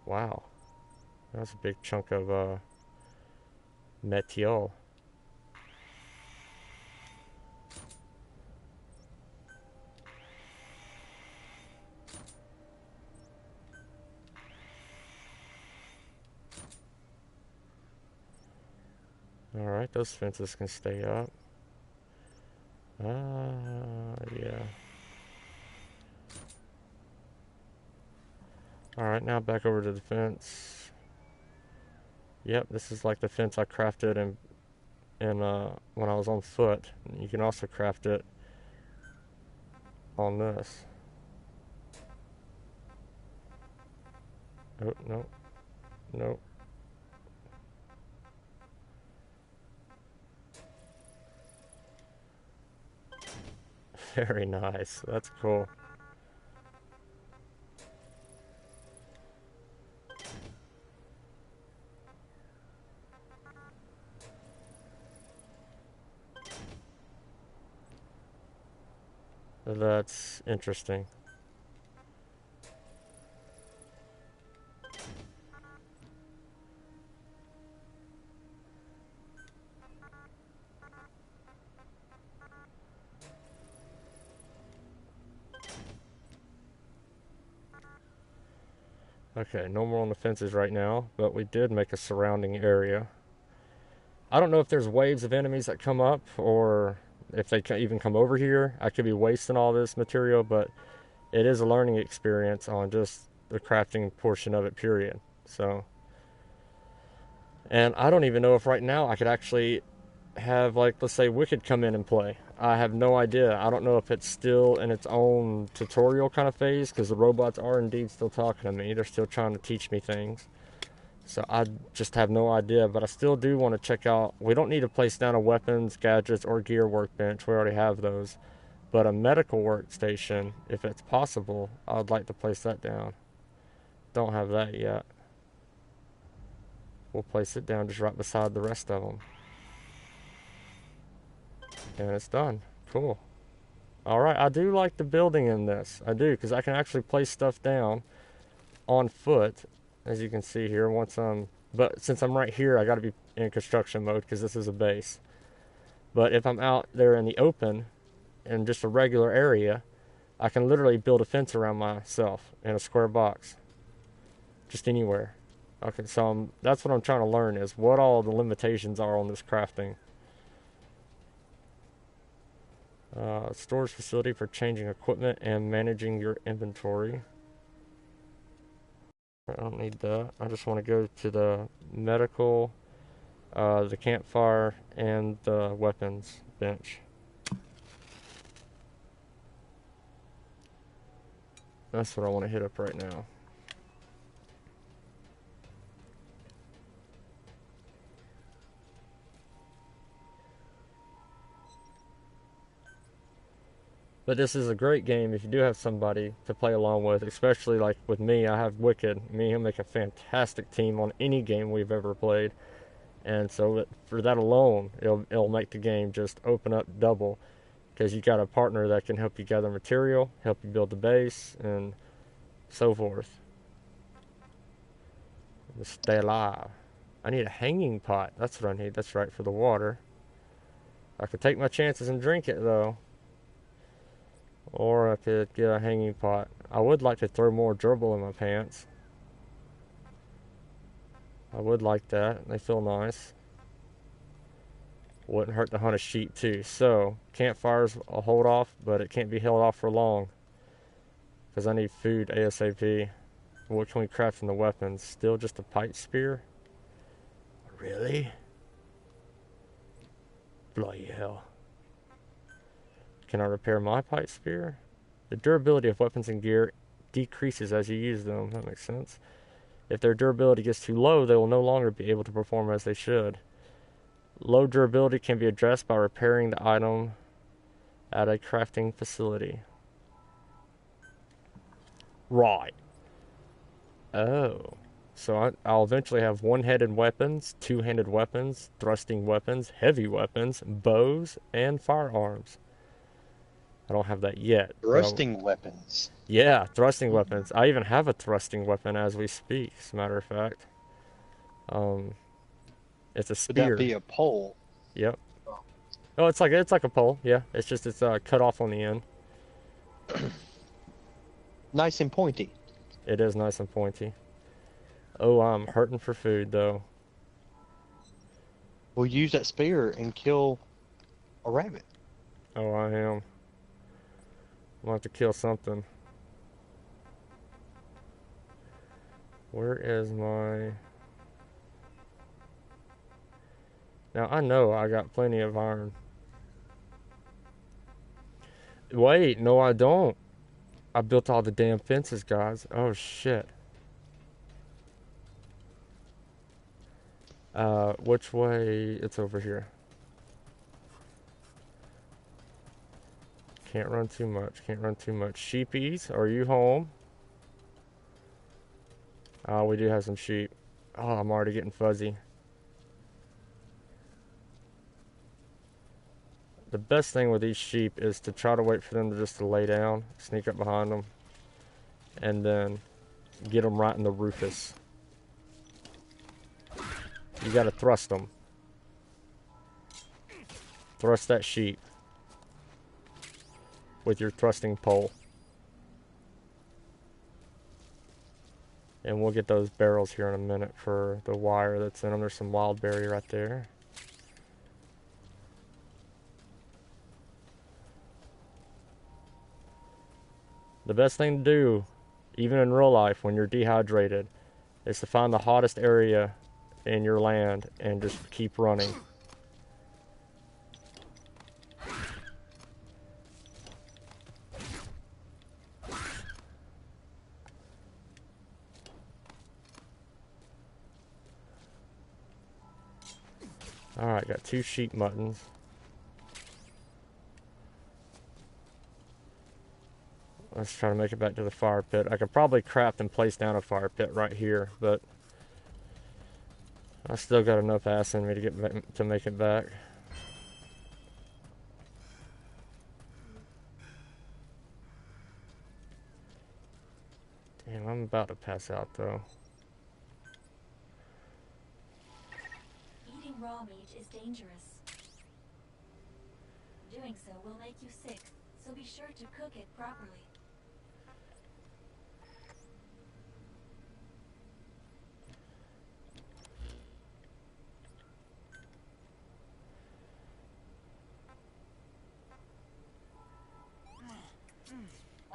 Wow. That's a big chunk of metal. Alright, those fences can stay up. Yeah. Alright, now back over to the fence. Yep, this is like the fence I crafted in when I was on foot. You can also craft it on this. Oh, no. No. Very nice. That's cool. That's interesting. Okay, no more on the fences right now, but we did make a surrounding area. I don't know if there's waves of enemies that come up or if they can even come over here. I could be wasting all this material, but it is a learning experience on just the crafting portion of it, period. So, and I don't even know if right now I could actually have, like, let's say Wicked come in and play. I have no idea. I don't know if it's still in its own tutorial kind of phase, because the robots are indeed still talking to me. They're still trying to teach me things. So I just have no idea, but I still do want to check out. We don't need to place down a weapons, gadgets, or gear workbench. We already have those. But a medical workstation, if it's possible, I would like to place that down. Don't have that yet. We'll place it down just right beside the rest of them. And it's done. Cool. Alright, I do like the building in this. I do, because I can actually place stuff down on foot, as you can see here, but since I'm right here, I got to be in construction mode, because this is a base. But if I'm out there in the open, in just a regular area, I can literally build a fence around myself in a square box. Just anywhere. Okay, so that's what I'm trying to learn, is what all the limitations are on this crafting. Storage facility for changing equipment and managing your inventory. I don't need that. I just want to go to the medical, the campfire, and the weapons bench. That's what I want to hit up right now. But this is a great game if you do have somebody to play along with, especially like with me. I have Wicked. Me and him make a fantastic team on any game we've ever played. And so for that alone, it'll make the game just open up double, because you got a partner that can help you gather material, help you build the base, and so forth. Just stay alive. I need a hanging pot. That's what I need. That's right, for the water. I could take my chances and drink it, though. Or I could get a hanging pot. I would like to throw more gerbil in my pants. I would like that. They feel nice. Wouldn't hurt to hunt a sheep too. So, campfire's a hold off, but it can't be held off for long, because I need food ASAP. What can we craft from the weapons? Still just a pipe spear? Really? Bloody hell. Can I repair my pipe spear? The durability of weapons and gear decreases as you use them. That makes sense. If their durability gets too low, they will no longer be able to perform as they should. Low durability can be addressed by repairing the item at a crafting facility. Right. Oh. So I'll eventually have one-handed weapons, two-handed weapons, thrusting weapons, heavy weapons, bows, and firearms. I don't have that yet. Thrusting weapons. Yeah, thrusting weapons. I even have a thrusting weapon as we speak, as a matter of fact. It's a spear. Would that be a pole? Yep. Oh, it's like a pole. Yeah, it's cut off on the end. Nice and pointy. It is nice and pointy. Oh, I'm hurting for food though. We'll use that spear and kill a rabbit. Oh, I am. I'm gonna have to kill something. Where is my... Now, I know I got plenty of iron. Wait, no I don't. I built all the damn fences, guys. Oh, shit. Which way? It's over here. Can't run too much. Can't run too much. Sheepies, are you home? Oh, we do have some sheep. Oh, I'm already getting fuzzy. The best thing with these sheep is to try to wait for them to just to lay down, sneak up behind them, and then get them right in the rufus. You gotta thrust them. Thrust that sheep with your thrusting pole. And we'll get those barrels here in a minute for the wire that's in them. There's some wild berry right there. The best thing to do, even in real life when you're dehydrated, is to find the hottest area in your land and just keep running. Alright, got 2 sheep muttons. Let's try to make it back to the fire pit. I could probably craft and place down a fire pit right here, but I still got enough ass in me to get back, to make it back. Damn, I'm about to pass out though. Eating raw meat is dangerous. Doing so will make you sick, so be sure to cook it properly.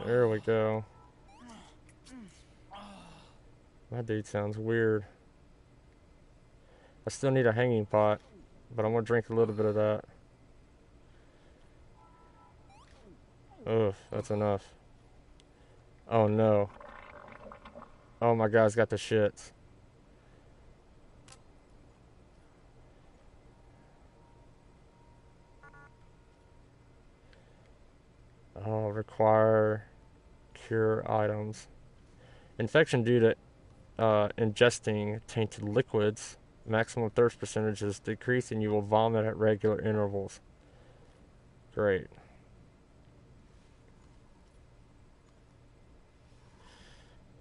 There we go. My dude sounds weird. I still need a hanging pot, but I'm gonna drink a little bit of that. Ugh, that's enough. Oh no. Oh my guy's got the shits. Oh, require cure items. Infection due to ingesting tainted liquids. Maximum thirst percentage is decreased and you will vomit at regular intervals. Great.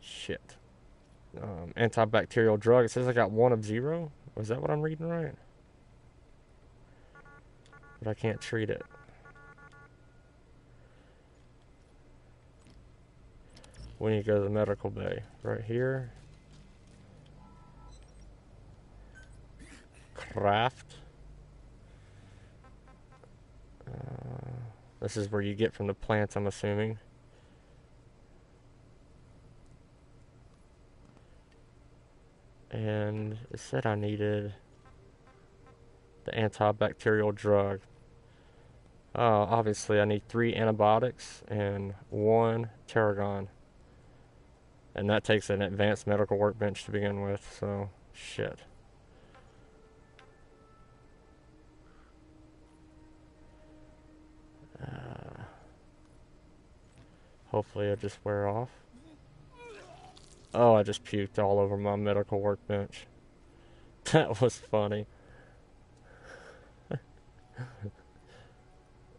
Shit. Antibacterial drug. It says I got 1 of 0. Was that what I'm reading right? But I can't treat it. We need to go to the medical bay. Right here. Craft. This is where you get from the plants, I'm assuming. And it said I needed the antibacterial drug. Obviously I need 3 antibiotics and 1 tarragon. And that takes an advanced medical workbench to begin with, so shit. Hopefully it'll just wear off. Oh, I just puked all over my medical workbench. That was funny.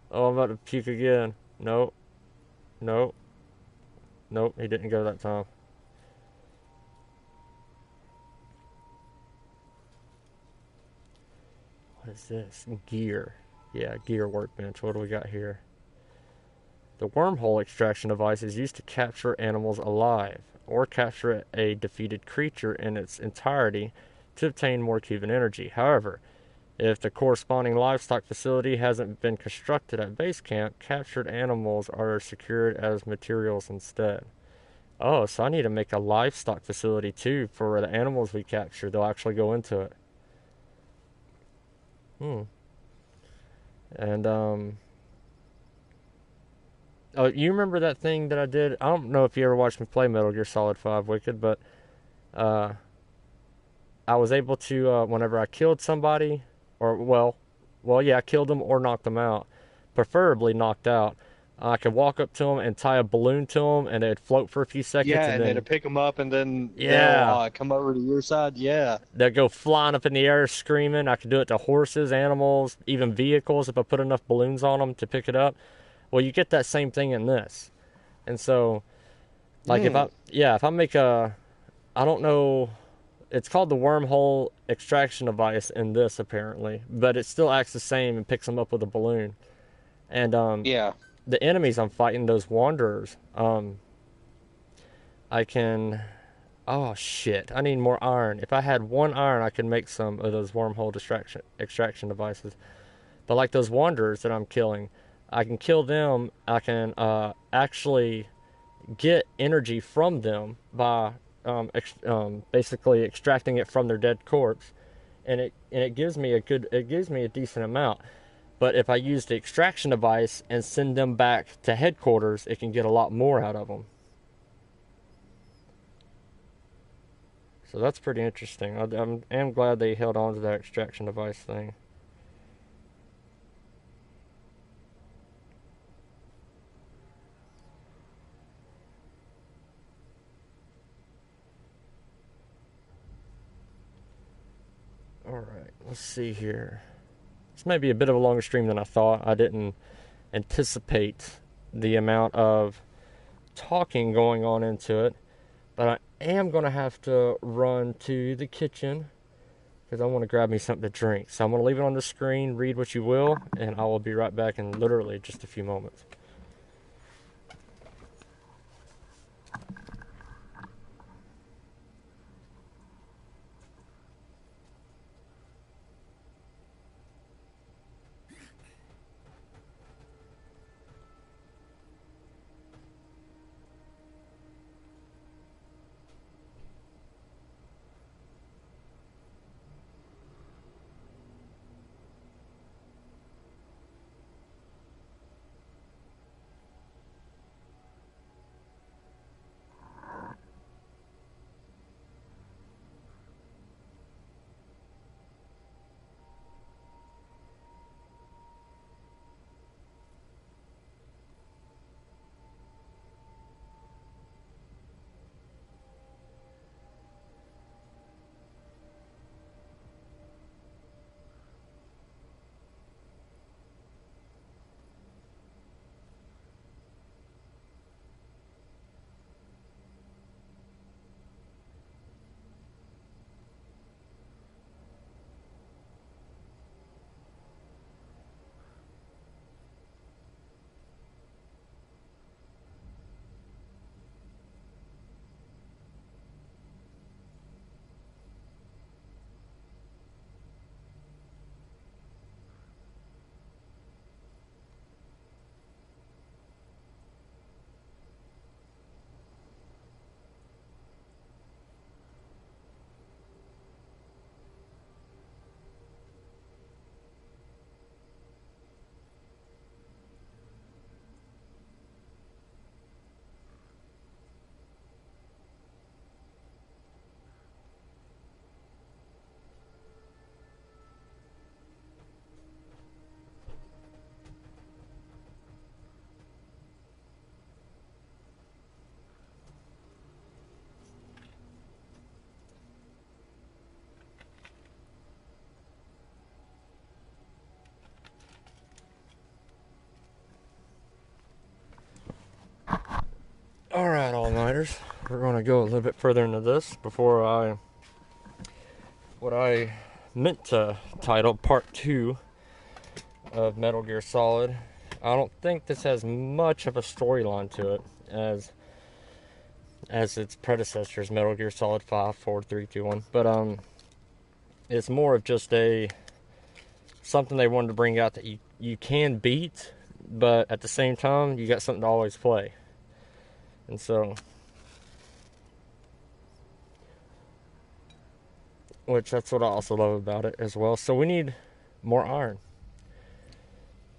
Oh, I'm about to puke again. Nope. Nope. Nope, he didn't go that time. What is this? Gear. Yeah, gear workbench. What do we got here? The wormhole extraction device is used to capture animals alive, or capture a defeated creature in its entirety to obtain more Cuban energy. However, if the corresponding livestock facility hasn't been constructed at base camp, captured animals are secured as materials instead. Oh, so I need to make a livestock facility too for the animals we capture. They'll actually go into it. And, oh, you remember that thing that I did? I don't know if you ever watched me play Metal Gear Solid 5 Wicked, but, I was able to, whenever I killed somebody, or yeah, I killed them or knocked them out, preferably knocked out. I could walk up to them and tie a balloon to them, and they'd float for a few seconds, Yeah, and and then to then pick them up, and then they'll yeah, come over to your side. Yeah. they'd go flying up in the air screaming. I could do it to horses, animals, even vehicles if I put enough balloons on them to pick it up. Well, you get that same thing in this, and so like if I make a, I don't know, it's called the wormhole extraction device in this apparently, but it still acts the same and picks them up with a balloon. And Yeah. the enemies I'm fighting, those wanderers, I can, oh shit, I need more iron. If I had one iron, I could make some of those wormhole extraction devices. But like those wanderers that I'm killing, I can kill them. I can actually get energy from them by basically extracting it from their dead corpse, and it gives me a decent amount. But if I use the extraction device and send them back to headquarters, it can get a lot more out of them. So that's pretty interesting. I am glad they held on to that extraction device thing. Alright, let's see here. This may be a bit of a longer stream than I thought. I didn't anticipate the amount of talking going on into it. But I am going to have to run to the kitchen because I want to grab me something to drink. So I'm going to leave it on the screen, read what you will, and I will be right back in literally just a few moments. Alright, all-nighters. We're going to go a little bit further into this before what I meant to title Part 2 of Metal Gear Solid. I don't think this has much of a storyline to it as its predecessors, Metal Gear Solid 5, 4, 3, 2, 1. But it's more of just something they wanted to bring out that you can beat, but at the same time, you got something to always play. And so, which that's what I also love about it as well. So we need more iron.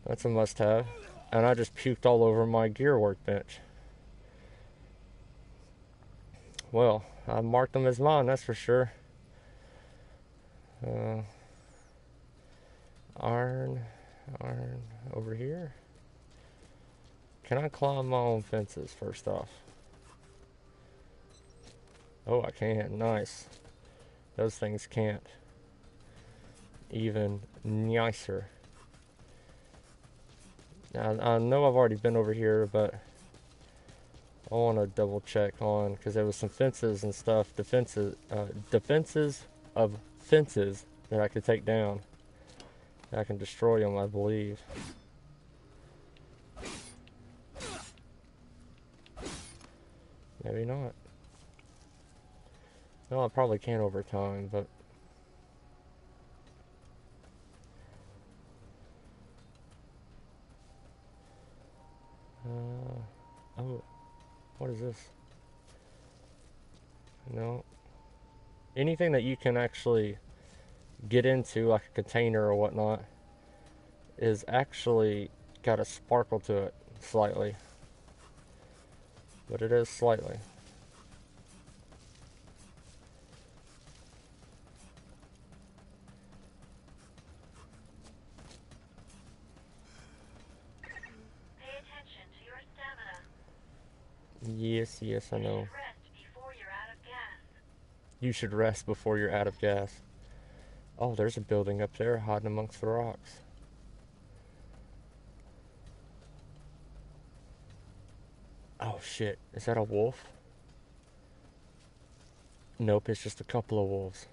That's a must-have. And I just puked all over my gear workbench. Well, I marked them as mine, that's for sure. Uh, iron over here. Can I climb my own fences first off? Oh, I can. Nice. Those things can't. Even nicer. Now, I know I've already been over here, but I want to double check on, because there was some fences and stuff, defenses of fences that I could take down. I can destroy them, I believe. Maybe not. No, I probably can over time, but... oh, what is this? No. Anything that you can actually get into, like a container or whatnot, is actually got a sparkle to it, slightly. But it is slightly. Pay attention to your stamina. Yes, I know. Rest before you're out of gas. You should rest before you're out of gas. Oh, there's a building up there hiding amongst the rocks. Oh shit, is that a wolf? Nope, it's just a couple of wolves.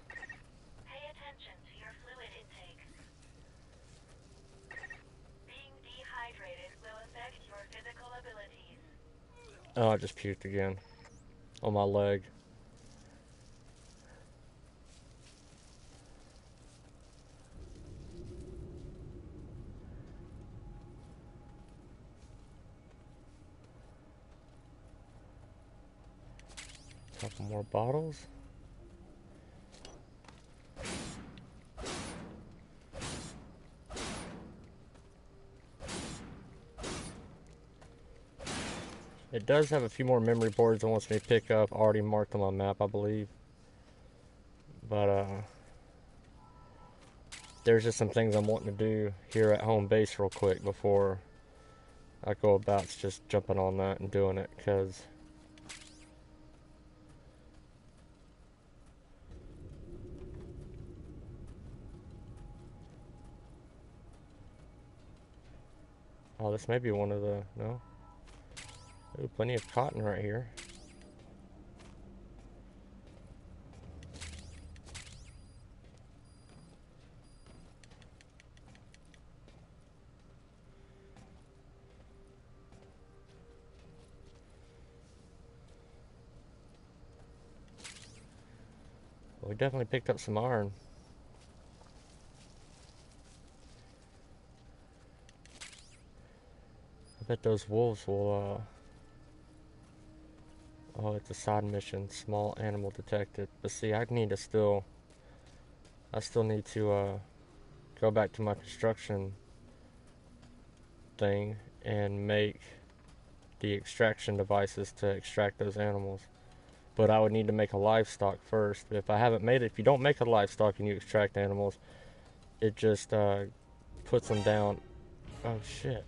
Pay attention to your fluid intake. Being dehydrated will affect your physical abilities. Oh, I just puked again. On my leg. Couple more bottles. It does have a few more memory boards it wants me to pick up, already marked on my map, I believe. But, there's just some things I'm wanting to do here at home base real quick before I go about just jumping on that and doing it, because... oh, this may be one of the... no? Ooh, plenty of cotton right here. We definitely picked up some iron. I bet those wolves will, oh, it's a side mission. Small animal detected. But see, I still need to, go back to my construction thing and make the extraction devices to extract those animals. But I would need to make a livestock first. If you don't make a livestock and you extract animals, it just puts them down. Oh shit.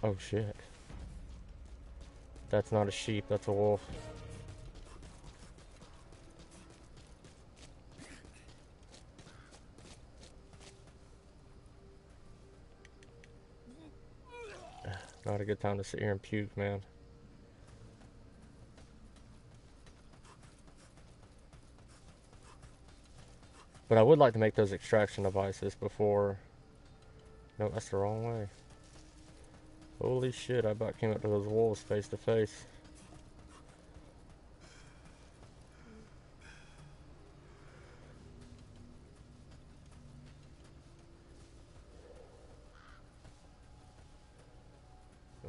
Oh shit. That's not a sheep, that's a wolf. Not a good time to sit here and puke, man. But I would like to make those extraction devices before... no, that's the wrong way. Holy shit, I about came up to those wolves face to face.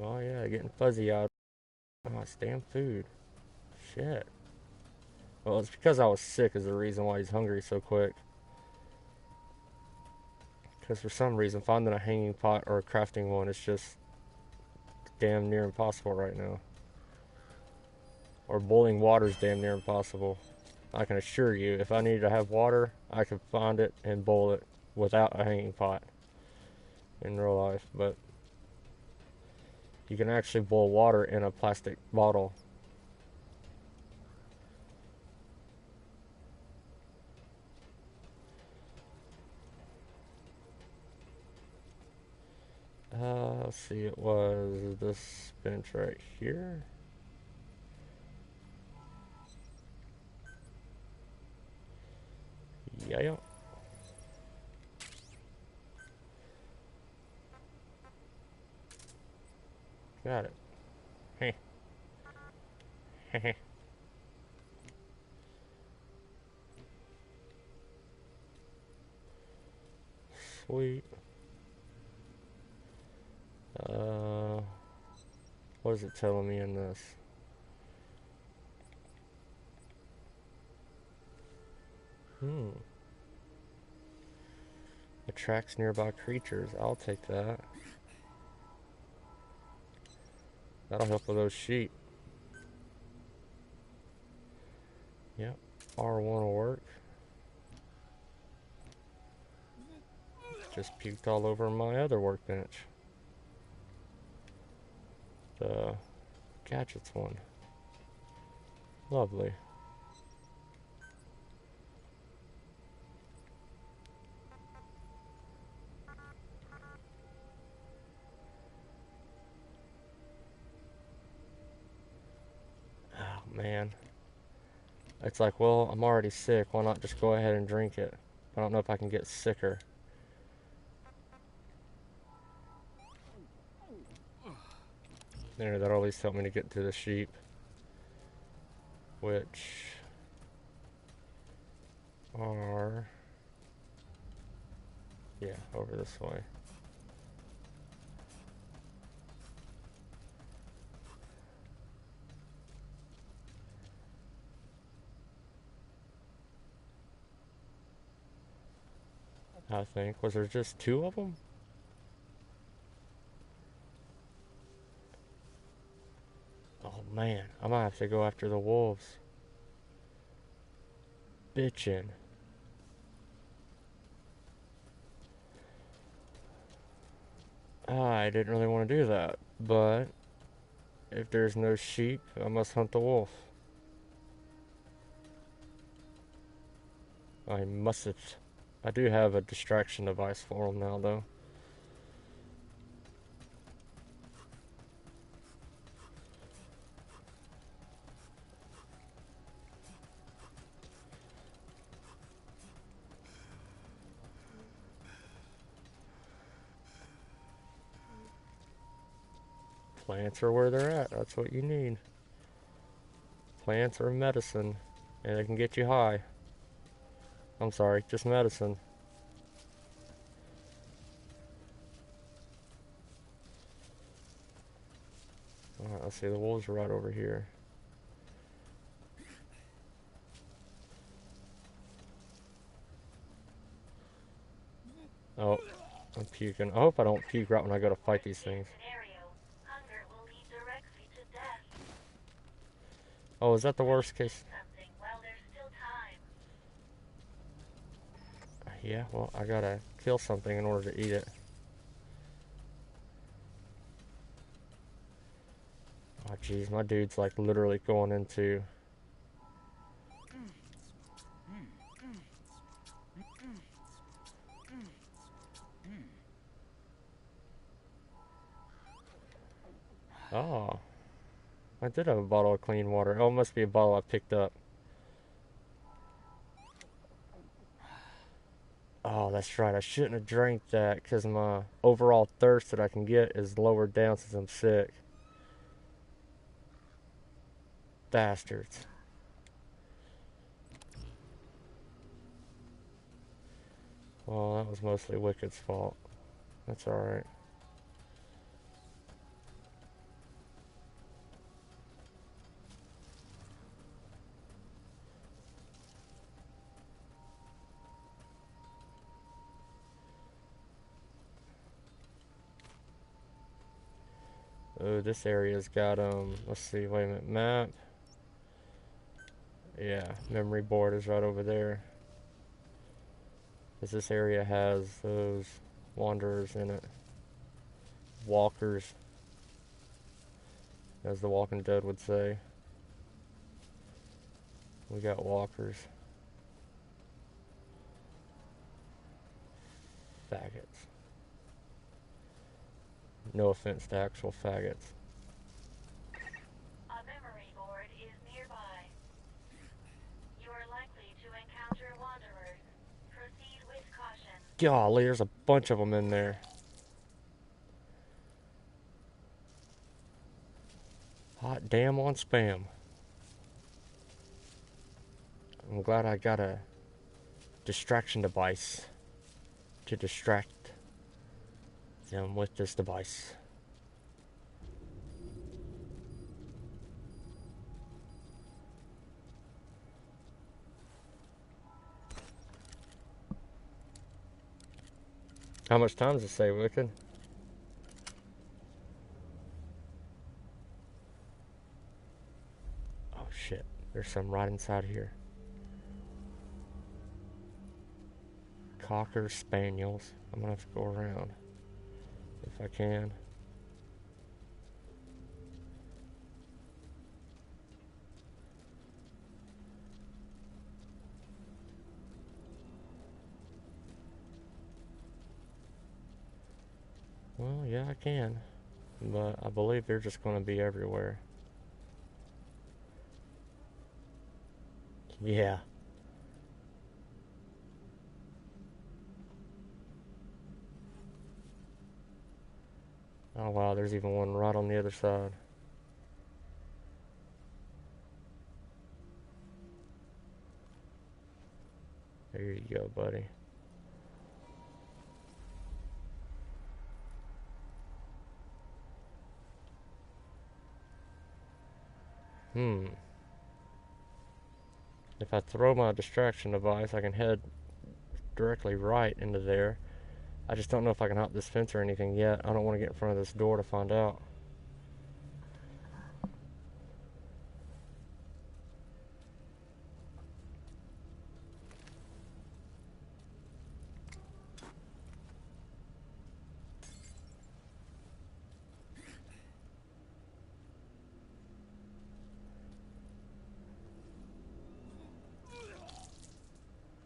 Oh yeah, getting fuzzy out. Oh, it's damn food. Shit. Well, it's because I was sick is the reason why he's hungry so quick. Because for some reason, finding a hanging pot or a crafting one is just damn near impossible right now. Or boiling water is damn near impossible. I can assure you, if I needed to have water, I could find it and boil it without a hanging pot in real life. But you can actually boil water in a plastic bottle. Let's see, it was this bench right here. Yeah. Got it. Hey. Sweet. What is it telling me in this? Attracts nearby creatures. I'll take that. That'll help with those sheep. Yep. R1 will work. Just puked all over my other workbench. The gadgets one. Lovely. Oh man. It's like, well, I'm already sick. Why not just go ahead and drink it? I don't know if I can get sicker. There, that'll at least help me to get to the sheep. Which are, yeah, over this way. I think. Was there just 2 of them? Oh man, I might have to go after the wolves. Bitchin'. I didn't really want to do that, but if there's no sheep, I must hunt the wolf. I mustn't. I do have a distraction device for him now, though. Plants are where they're at. That's what you need. Plants are medicine, and they can get you high. I'm sorry, just medicine. Alright, let's see, the wolves are right over here. Oh, I'm puking. I hope I don't puke right when I go to fight these things. Oh, is that the worst case? Yeah, well, I gotta kill something in order to eat it. Oh, jeez, my dude's like literally going into... Oh, I did have a bottle of clean water. Oh, it must be a bottle I picked up. Oh, that's right. I shouldn't have drank that because my overall thirst that I can get is lowered down since I'm sick. Bastards. Well, that was mostly Wicked's fault. That's alright. Oh, this area's got, let's see, wait a minute, map. Yeah, memory board is right over there. Because this area has those wanderers in it. Walkers, as the Walking Dead would say. We got walkers. Faggots. No offense to actual faggots. A memory board is nearby. You are likely to encounter wanderers. Proceed with caution. Golly, there's a bunch of them in there. Hot damn on spam. I'm glad I got a distraction device to distract them with this device. How much time does it say, Wicked? Oh shit, there's some right inside here. Cocker spaniels. I'm gonna have to go around if I can. Well, yeah, I can, but I believe they're just going to be everywhere. Yeah. Oh wow, there's even one right on the other side. There you go, buddy. If I throw my distraction device, I can head directly right into there. I just don't know if I can hop this fence or anything yet. I don't want to get in front of this door to find out.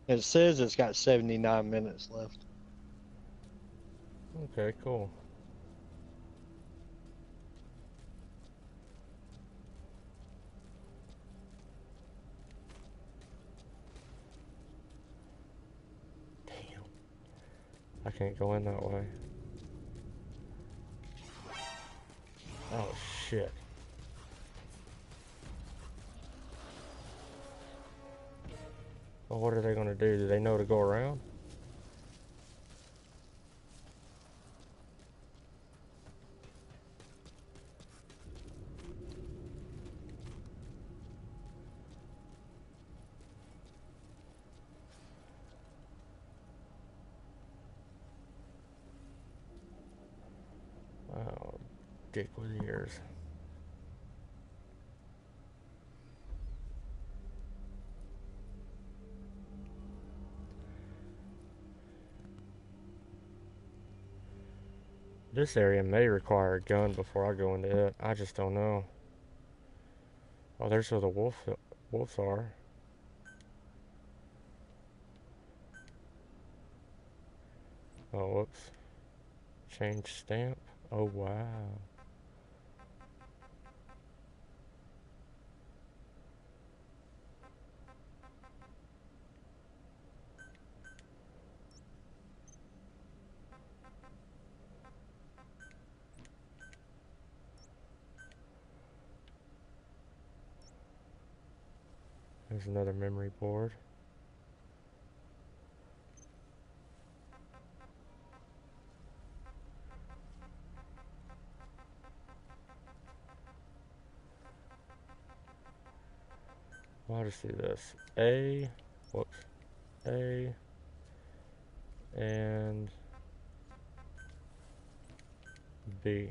It says it's got 79 minutes left. Okay, cool. Damn. I can't go in that way. Oh, shit. Well, what are they going to do? Do they know to go around? Oh, dick with ears. This area may require a gun before I go into it. I just don't know. Oh, there's where the wolves are. Oh, whoops. Change stamp. Oh, wow. There's another memory board. Well, I'll just do this. A, whoops. A, and B.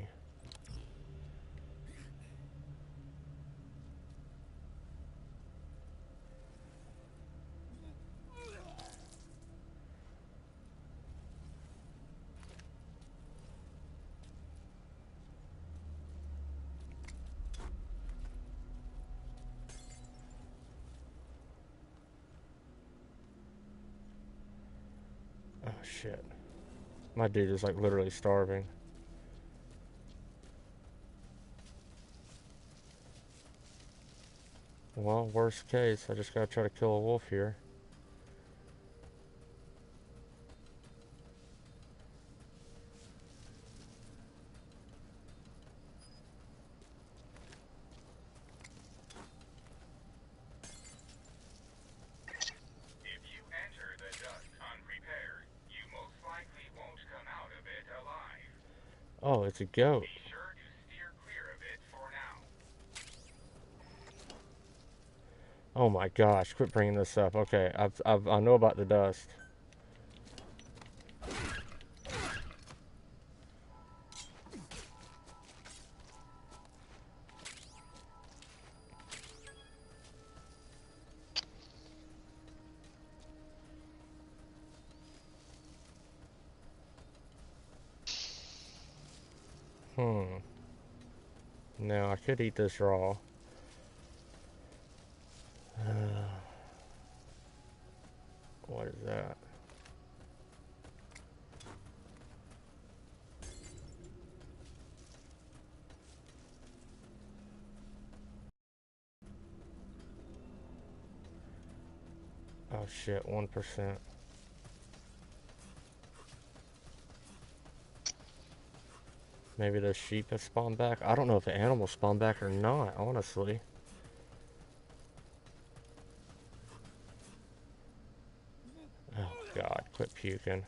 shit. My dude is like literally starving. Well, worst case, I just gotta try to kill a wolf here. If you enter the dust unprepared, you most likely won't come out of it alive. Oh, it's a goat. Be sure to steer clear of it for now. Oh my gosh, quit bringing this up. Okay, I know about the dust. Now, I could eat this raw. What is that? Oh shit, 1%. Maybe the sheep have spawned back. I don't know if the animals spawn back or not, honestly. Oh god, quit puking.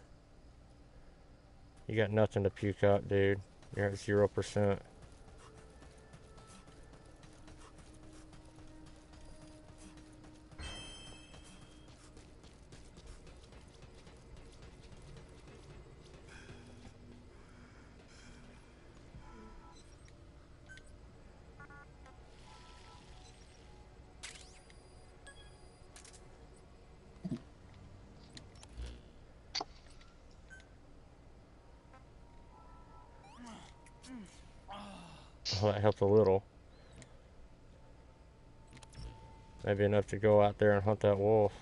You got nothing to puke up, dude. You're at 0%. Oh, that helped a little. Maybe enough to go out there and hunt that wolf.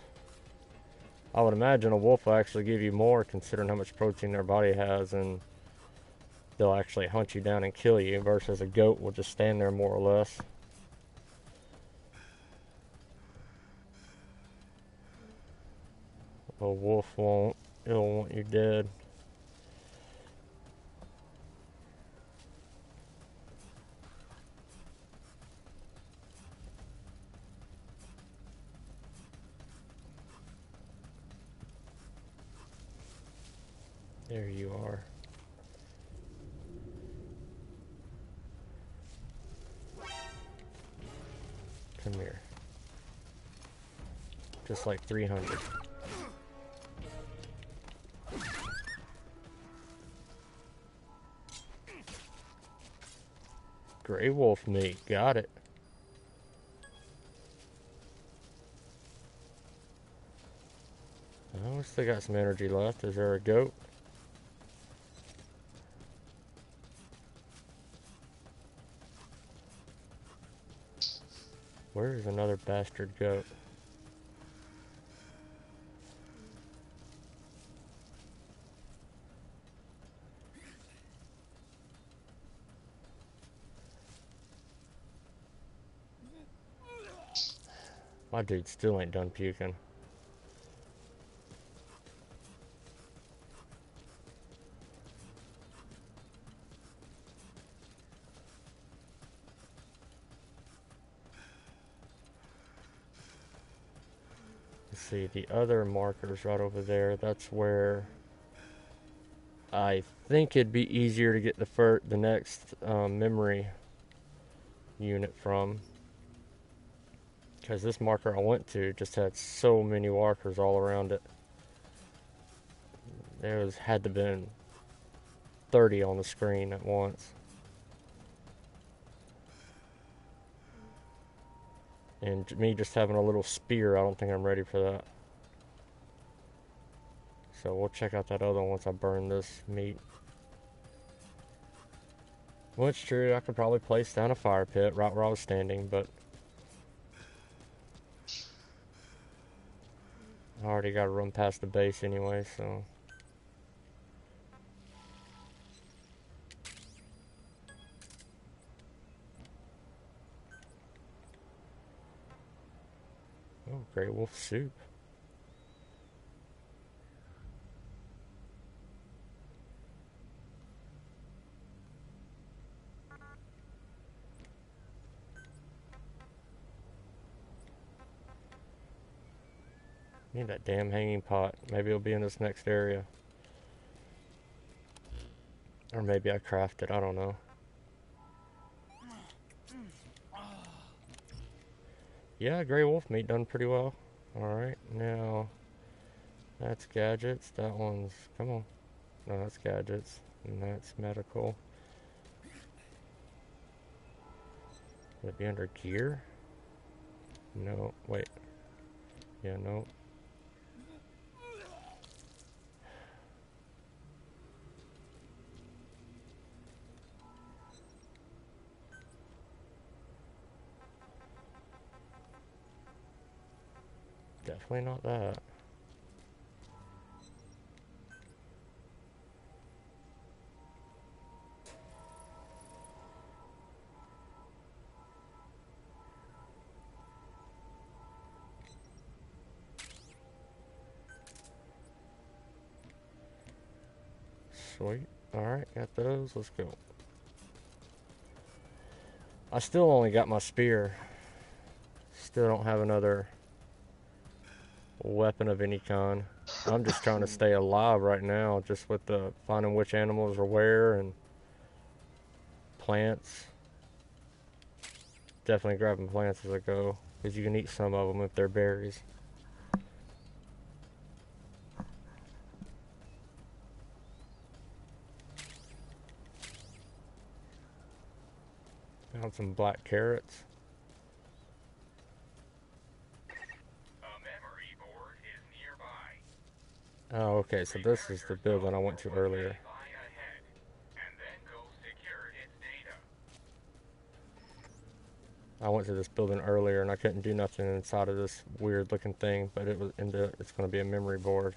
I would imagine a wolf will actually give you more considering how much protein their body has, and they'll actually hunt you down and kill you, versus a goat will just stand there more or less. A wolf won't. It'll want you dead. There you are. Come here. Just like 300. Gray wolf meat. Got it. Oh, we still got some energy left. Is there a goat? Where is another bastard goat? My dude still ain't done puking. Let's see, the other markers right over there, that's where I think it'd be easier to get the next memory unit from. Because this marker I went to just had so many walkers all around it. Had to been 30 on the screen at once. And me just having a little spear, I don't think I'm ready for that. So we'll check out that other one once I burn this meat. Well, it's true, I could probably place down a fire pit right where I was standing, but I already got to run past the base anyway, so Oh, Grey Wolf soup. Need that damn hanging pot. Maybe it'll be in this next area. Or maybe I craft it, I don't know. Yeah, Grey Wolf meat done pretty well. Alright, now that's gadgets. That one's, come on. No, that's gadgets. And that's medical. Would it be under gear? No, wait. Yeah, no. Definitely not that. Sweet. Alright, got those. Let's go. I still only got my spear. Still don't have another weapon of any kind. I'm just trying to stay alive right now, just with the finding which animals are where and plants. Definitely grabbing plants as I go, because you can eat some of them if they're berries. Found some black carrots. Oh, okay, so this is the building I went to earlier. I went to this building earlier and I couldn't do nothing inside of this weird looking thing, but it's going to be a memory board.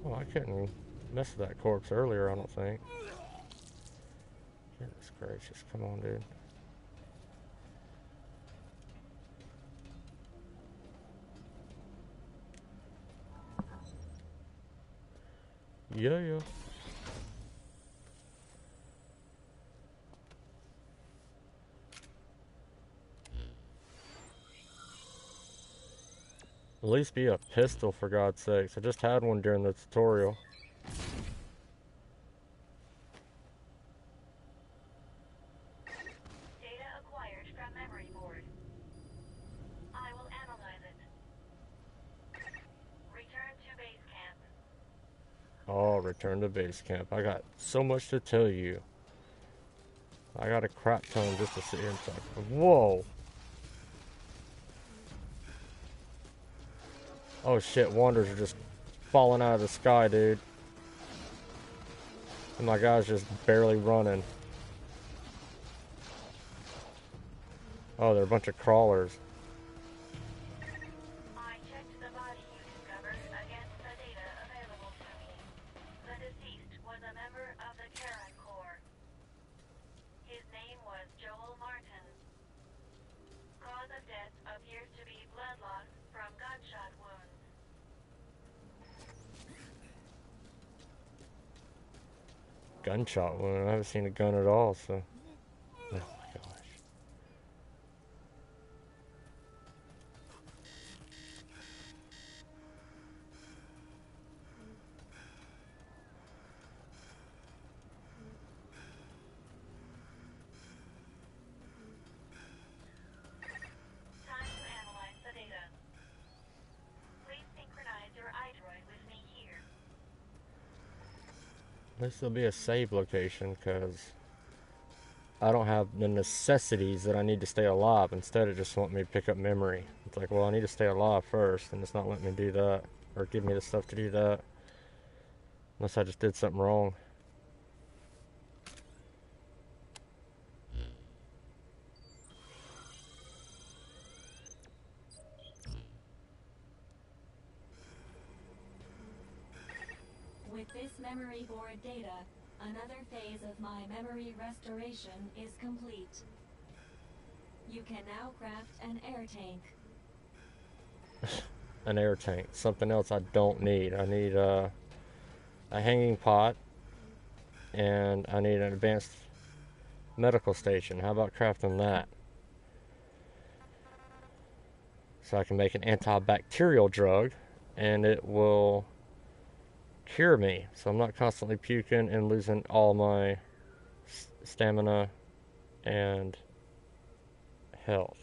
Oh, I couldn't mess with that corpse earlier, I don't think. Goodness gracious, come on, dude. Yeah. At least be a pistol, for God's sakes. I just had one during the tutorial. Data acquired from memory board. I will analyze it. Return to base camp. Oh, return to base camp. I got so much to tell you. I got a crap ton just to sit here and talk. Whoa! Oh shit, wanders are just falling out of the sky, dude. And my guy's just barely running. Oh, they're a bunch of crawlers. I checked the body you discovered against the data available to me. The deceased was a member of the Karen Corps. His name was Joel Martin. Cause of death appears to be blood loss from gunshot wounds. Gunshot wound. I haven't seen a gun at all, so. Oh my gosh. Time to analyze the data. Please synchronize your iDroid with me here. This will be a save location, because I don't have the necessities that I need to stay alive. Instead, it just wants me to pick up memory. It's like, well, I need to stay alive first, and it's not letting me do that, or give me the stuff to do that. Unless I just did something wrong. With this memory board data, another phase of my memory restoration is complete. You can now craft an air tank. An air tank. Something else I don't need. I need a hanging pot, and I need an advanced medical station. How about crafting that? So I can make an antibacterial drug, and it will cure me. So I'm not constantly puking and losing all my stamina and health.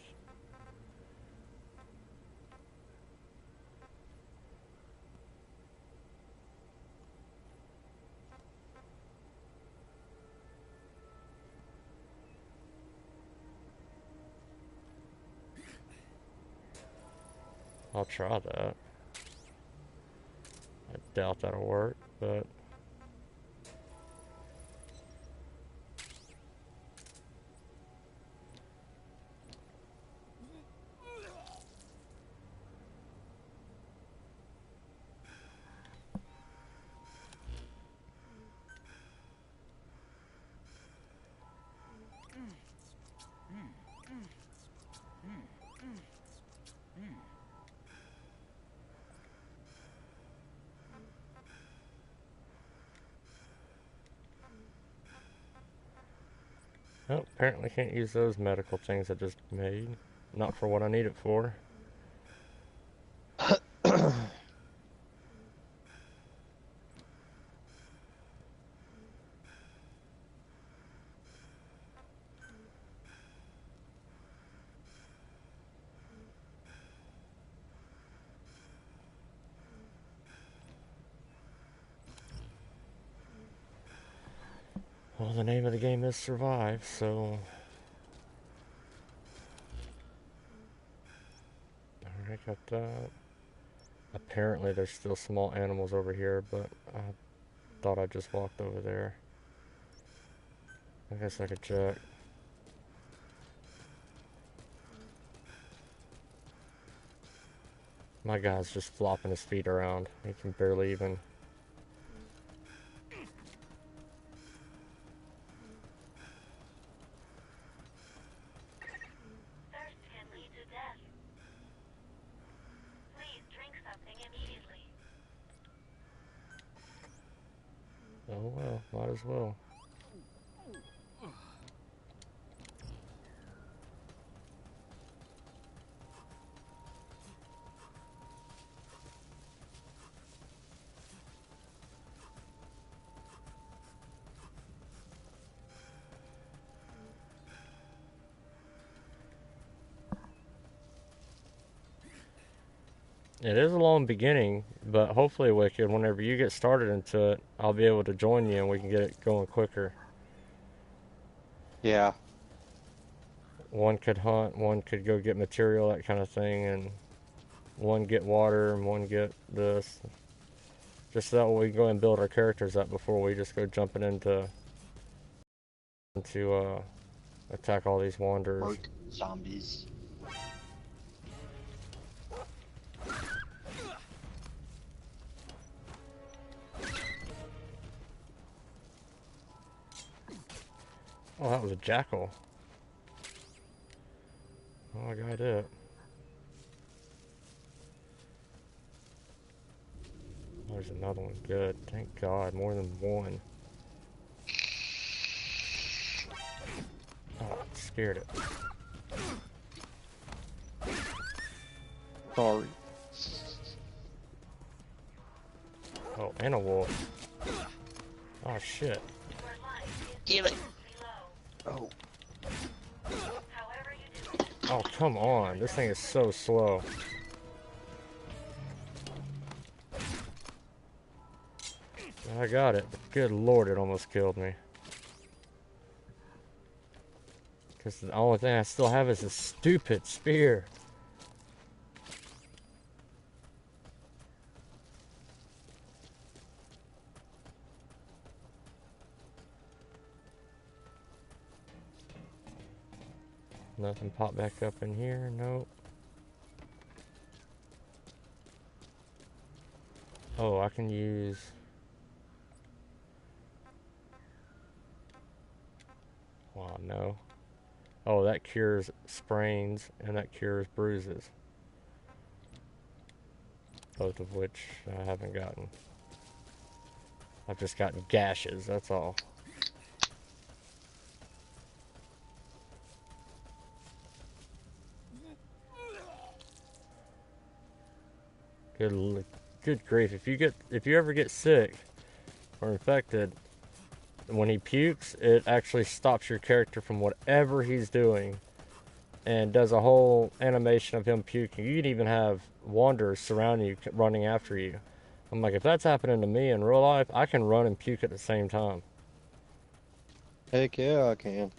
I'll try that. I doubt that'll work, but oh, apparently can't use those medical things I just made. Not for what I need it for. Well, the name of the game is Survive, so... Alright, got that. Apparently there's still small animals over here, but I thought I just walked over there. I guess I could check. My guy's just flopping his feet around. He can barely even... Thirst can lead to death. Please drink something immediately. Oh well, might as well. It is a long beginning, but hopefully, Wicked, whenever you get started into it, I'll be able to join you and we can get it going quicker. Yeah. One could hunt, one could go get material, that kind of thing, and one get water and one get this. Just so that way we can go and build our characters up before we just go jumping into attack all these wanderers. Work zombies. Oh, that was a jackal. Oh, I got it. Oh, there's another one. Good. Thank God. More than one. Oh, scared it. Sorry. Oh, and a wolf. Oh, shit. Damn it. Oh. Oh, come on. This thing is so slow. I got it. Good lord, it almost killed me. Because the only thing I still have is this stupid spear. Nothing popped back up in here. Nope. Oh, I can use... Oh, no. Oh, that cures sprains and that cures bruises. Both of which I haven't gotten. I've just gotten gashes, that's all. Good grief! If you ever get sick or infected, when he pukes, it actually stops your character from whatever he's doing, and does a whole animation of him puking. You can even have wanderers surrounding you, running after you. I'm like, if that's happening to me in real life, I can run and puke at the same time. Heck yeah, I can.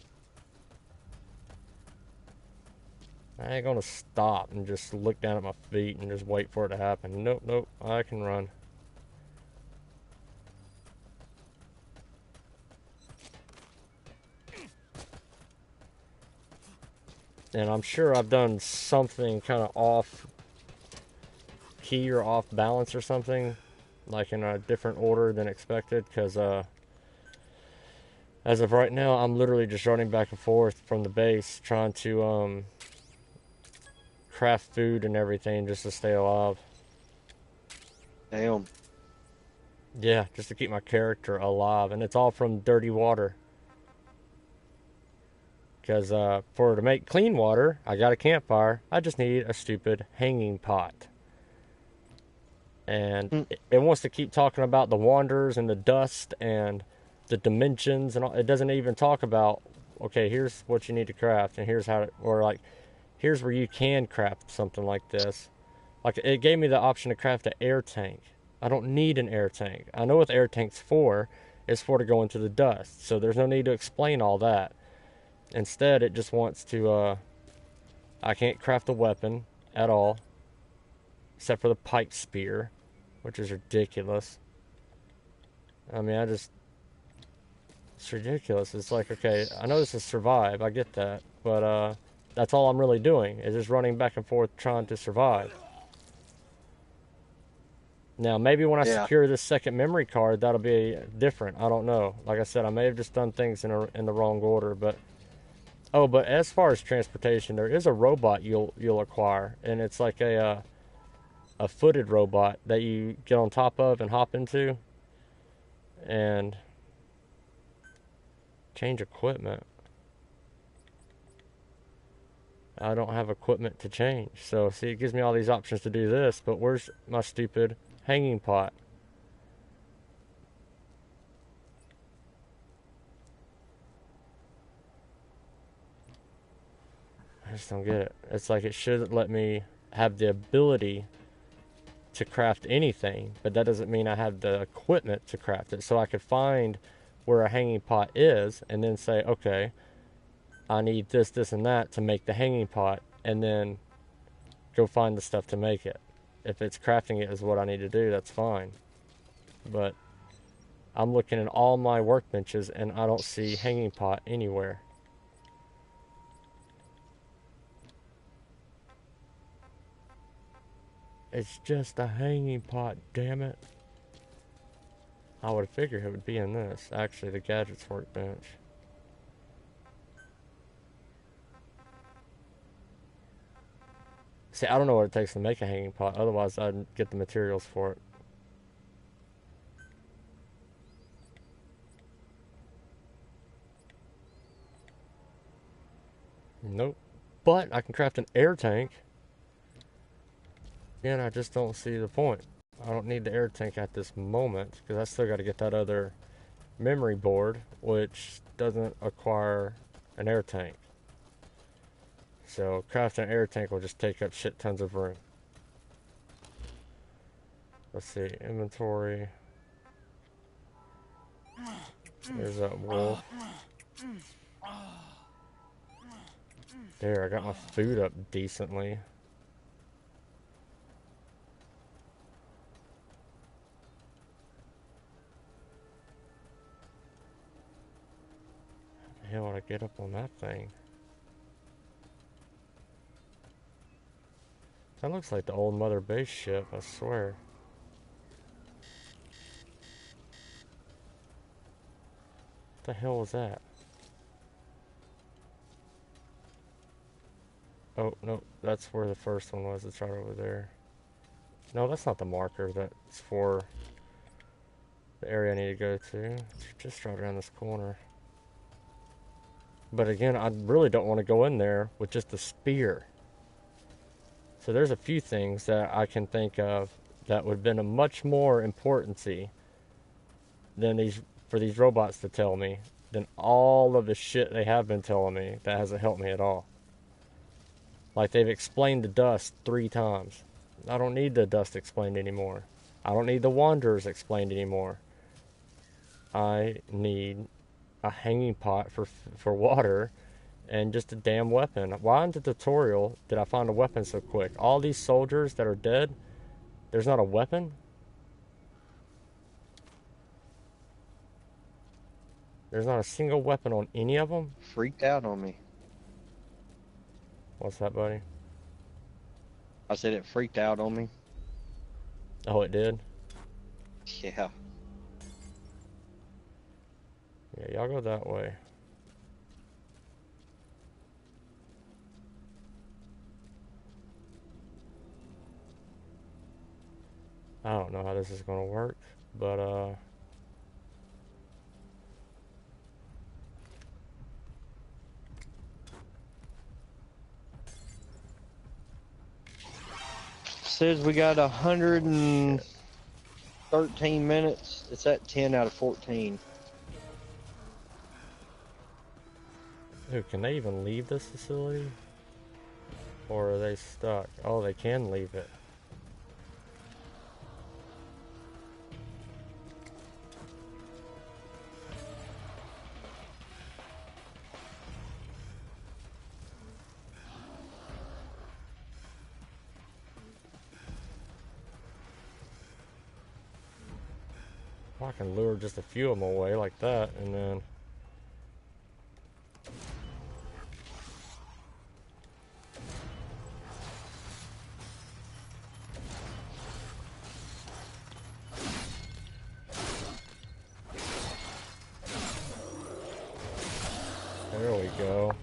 I ain't gonna stop and just look down at my feet and just wait for it to happen. Nope, nope, I can run. And I'm sure I've done something kind of off key or off balance or something, like in a different order than expected, because as of right now, I'm literally just running back and forth from the base trying to craft food and everything just to stay alive. Damn. Yeah, just to keep my character alive, and it's all from dirty water. Because to make clean water, I got a campfire. I just need a stupid hanging pot. And it wants to keep talking about the wanderers and the dust and the dimensions, and all. It doesn't even talk about, okay, here's what you need to craft, and here's how to, or like, here's where you can craft something like this. Like, it gave me the option to craft an air tank. I don't need an air tank. I know what the air tank's for. It's for to go into the dust. So there's no need to explain all that. Instead, it just wants to, I can't craft a weapon at all. Except for the pipe spear, which is ridiculous. I mean, it's ridiculous. It's like, okay, I know this is survive. I get that. But, that's all I'm really doing, is just running back and forth trying to survive. Now, maybe when I secure this second memory card, that'll be different. I don't know. Like I said, I may have just done things in the wrong order, but... Oh, but as far as transportation, there is a robot you'll acquire, and it's like a footed robot that you get on top of and hop into, and change equipment. I don't have equipment to change, so see, it gives me all these options to do this, but where's my stupid hanging pot? I just don't get it. It's like it should let me have the ability to craft anything, but that doesn't mean I have the equipment to craft it. So I could find where a hanging pot is and then say, okay, I need this, this, and that to make the hanging pot, and then go find the stuff to make it. If it's crafting it is what I need to do, that's fine. But I'm looking at all my workbenches and I don't see hanging pot anywhere. It's just a hanging pot, damn it. I would figure it would be in this. Actually, the gadgets workbench. See, I don't know what it takes to make a hanging pot. Otherwise, I'd get the materials for it. Nope. But I can craft an air tank. Again, I just don't see the point. I don't need the air tank at this moment, because I still got to get that other memory board, which doesn't acquire an air tank. So crafting an air tank will just take up shit tons of room. Let's see, inventory. There's that wolf. There, I got my food up decently. How the hell would I get up on that thing? That looks like the old Mother Base ship, I swear. What the hell was that? Oh, no, that's where the first one was. It's right over there. No, that's not the marker. That's for the area I need to go to. It's just right around this corner. But again, I really don't want to go in there with just a spear. So there's a few things that I can think of that would have been a much more importancy than for these robots to tell me than all of the shit they have been telling me that hasn't helped me at all. Like, they've explained the dust 3 times. I don't need the dust explained anymore. I don't need the wanderers explained anymore. I need a hanging pot for water and just a damn weapon. Why in the tutorial did I find a weapon so quick? All these soldiers that are dead, there's not a weapon? There's not a single weapon on any of them? Freaked out on me. What's that, buddy? I said it freaked out on me. Oh, it did? Yeah. Yeah, y'all go that way. I don't know how this is gonna work, but Says we got 113 minutes. It's at 10 out of 14. Dude, can they even leave this facility? Or are they stuck? Oh, they can leave it. I can lure just a few of them away like that, and then... There we go.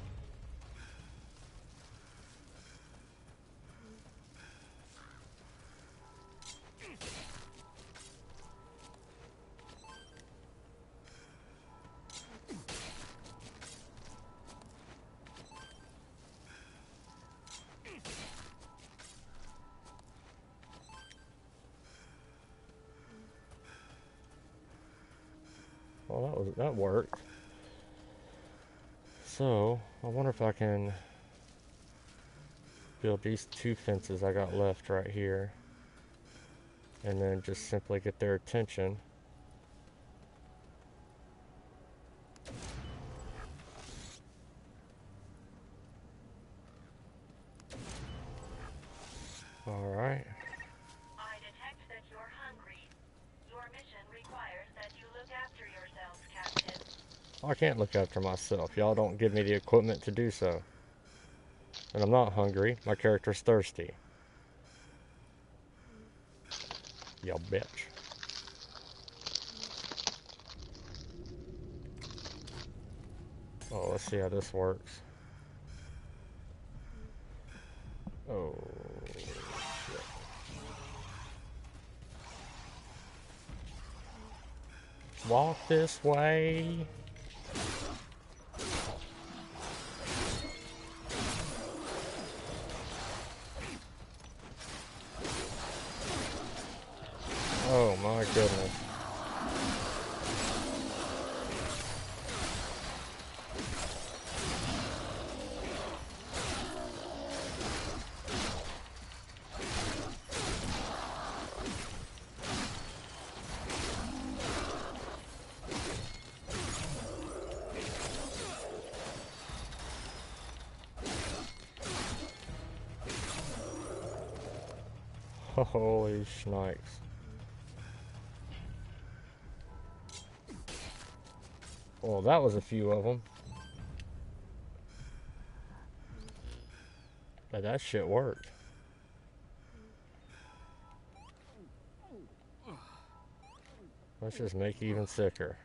Well, that worked. So, I wonder if I can build these 2 fences I got left right here. And then just simply get their attention. Alright. I detect that you're hungry. Your mission requires that you look after yourselves, Captain. I can't look after myself. Y'all don't give me the equipment to do so. And I'm not hungry. My character's thirsty. Y'all bitch. Oh, let's see how this works. Oh, shit. Walk this way. Oh my goodness. Holy shnikes. Well, that was a few of them. But that shit worked. Let's just make you even sicker.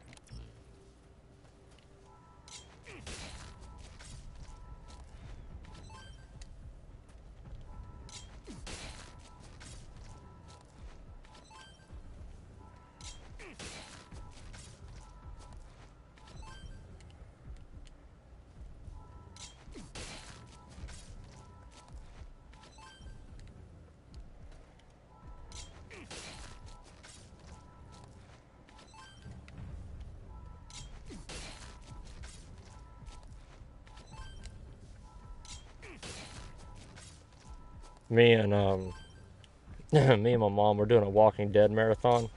Me and me and my mom were doing a Walking Dead marathon,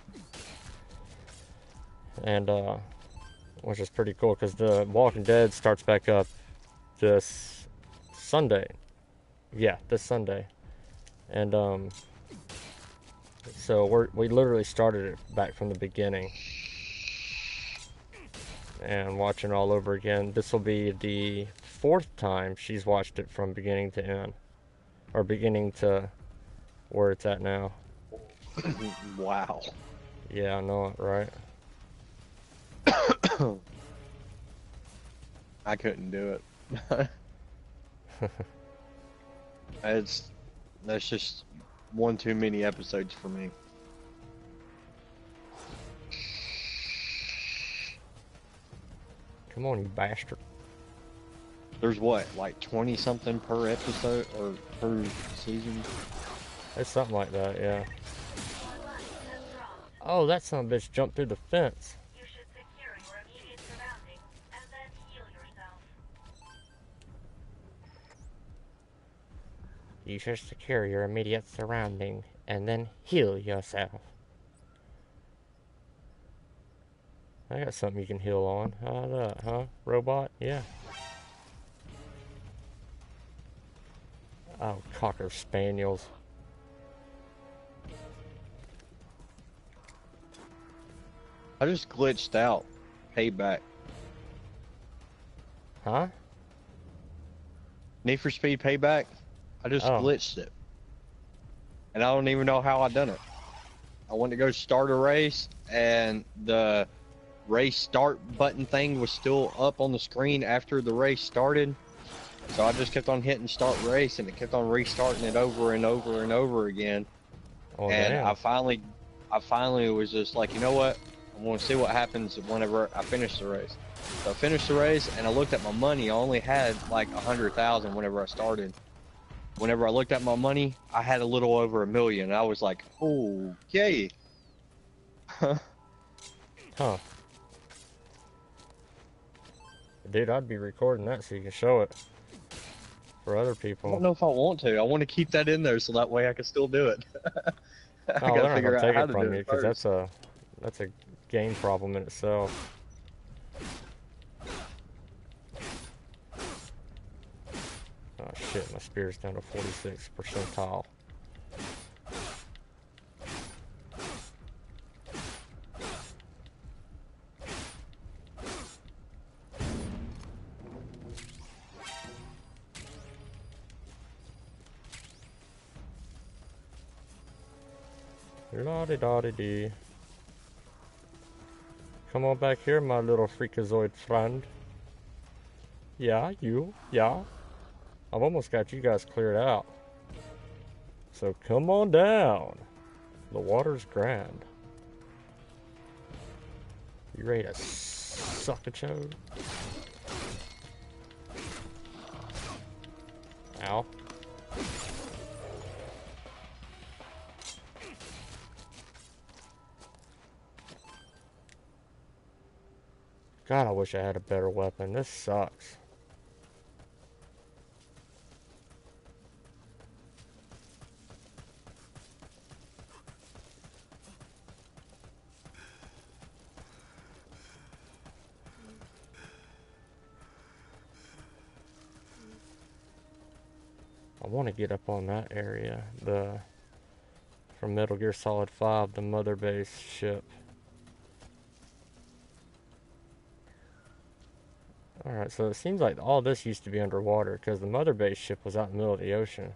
and which is pretty cool because the Walking Dead starts back up this Sunday. Yeah, this Sunday, and so we literally started it back from the beginning and watching all over again. This will be the 4th time she's watched it from beginning to end, or beginning to where it's at now. Wow. Yeah, I know it, right? I couldn't do it. That's just one too many episodes for me. Come on, you bastard. There's what, like 20 something per episode or per season? It's something like that, yeah. Oh, that son of a bitch jumped through the fence. You should secure your immediate surroundings and then heal yourself. You should secure your immediate surrounding and then heal yourself. I got something you can heal on. How that, huh? Robot? Yeah. Oh, cocker spaniels. I just glitched out. Payback. Huh? Need for Speed Payback? I just Oh. glitched it. And I don't even know how I done it. I went to go start a race, and the race start button thing was still up on the screen after the race started. So I just kept on hitting start race, and it kept on restarting it over and over and over again. Oh, And damn. I finally was just like, you know what? I want to see what happens whenever I finish the race. So I finished the race, and I looked at my money. I only had like 100,000 whenever I started. Whenever I looked at my money, I had a little over 1 million. I was like, okay. Huh. Dude, I'd be recording that so you can show it for other I people. don't know if I want to. I want to keep that in there so that way I can still do it. I Oh, gotta they're not figure gonna out take how it to from do you it because first. that's a game problem in itself. Oh shit, my spear's down to 46 percentile. La-di-da-di-dee. Come on back here, my little freakazoid friend. Yeah, you. Yeah. I've almost got you guys cleared out. So come on down. The water's grand. You ready to suck a chode? Ow. God, I wish I had a better weapon. This sucks. I want to get up on that area. From Metal Gear Solid 5, the mother base ship. Alright, so it seems like all this used to be underwater because the mother base ship was out in the middle of the ocean.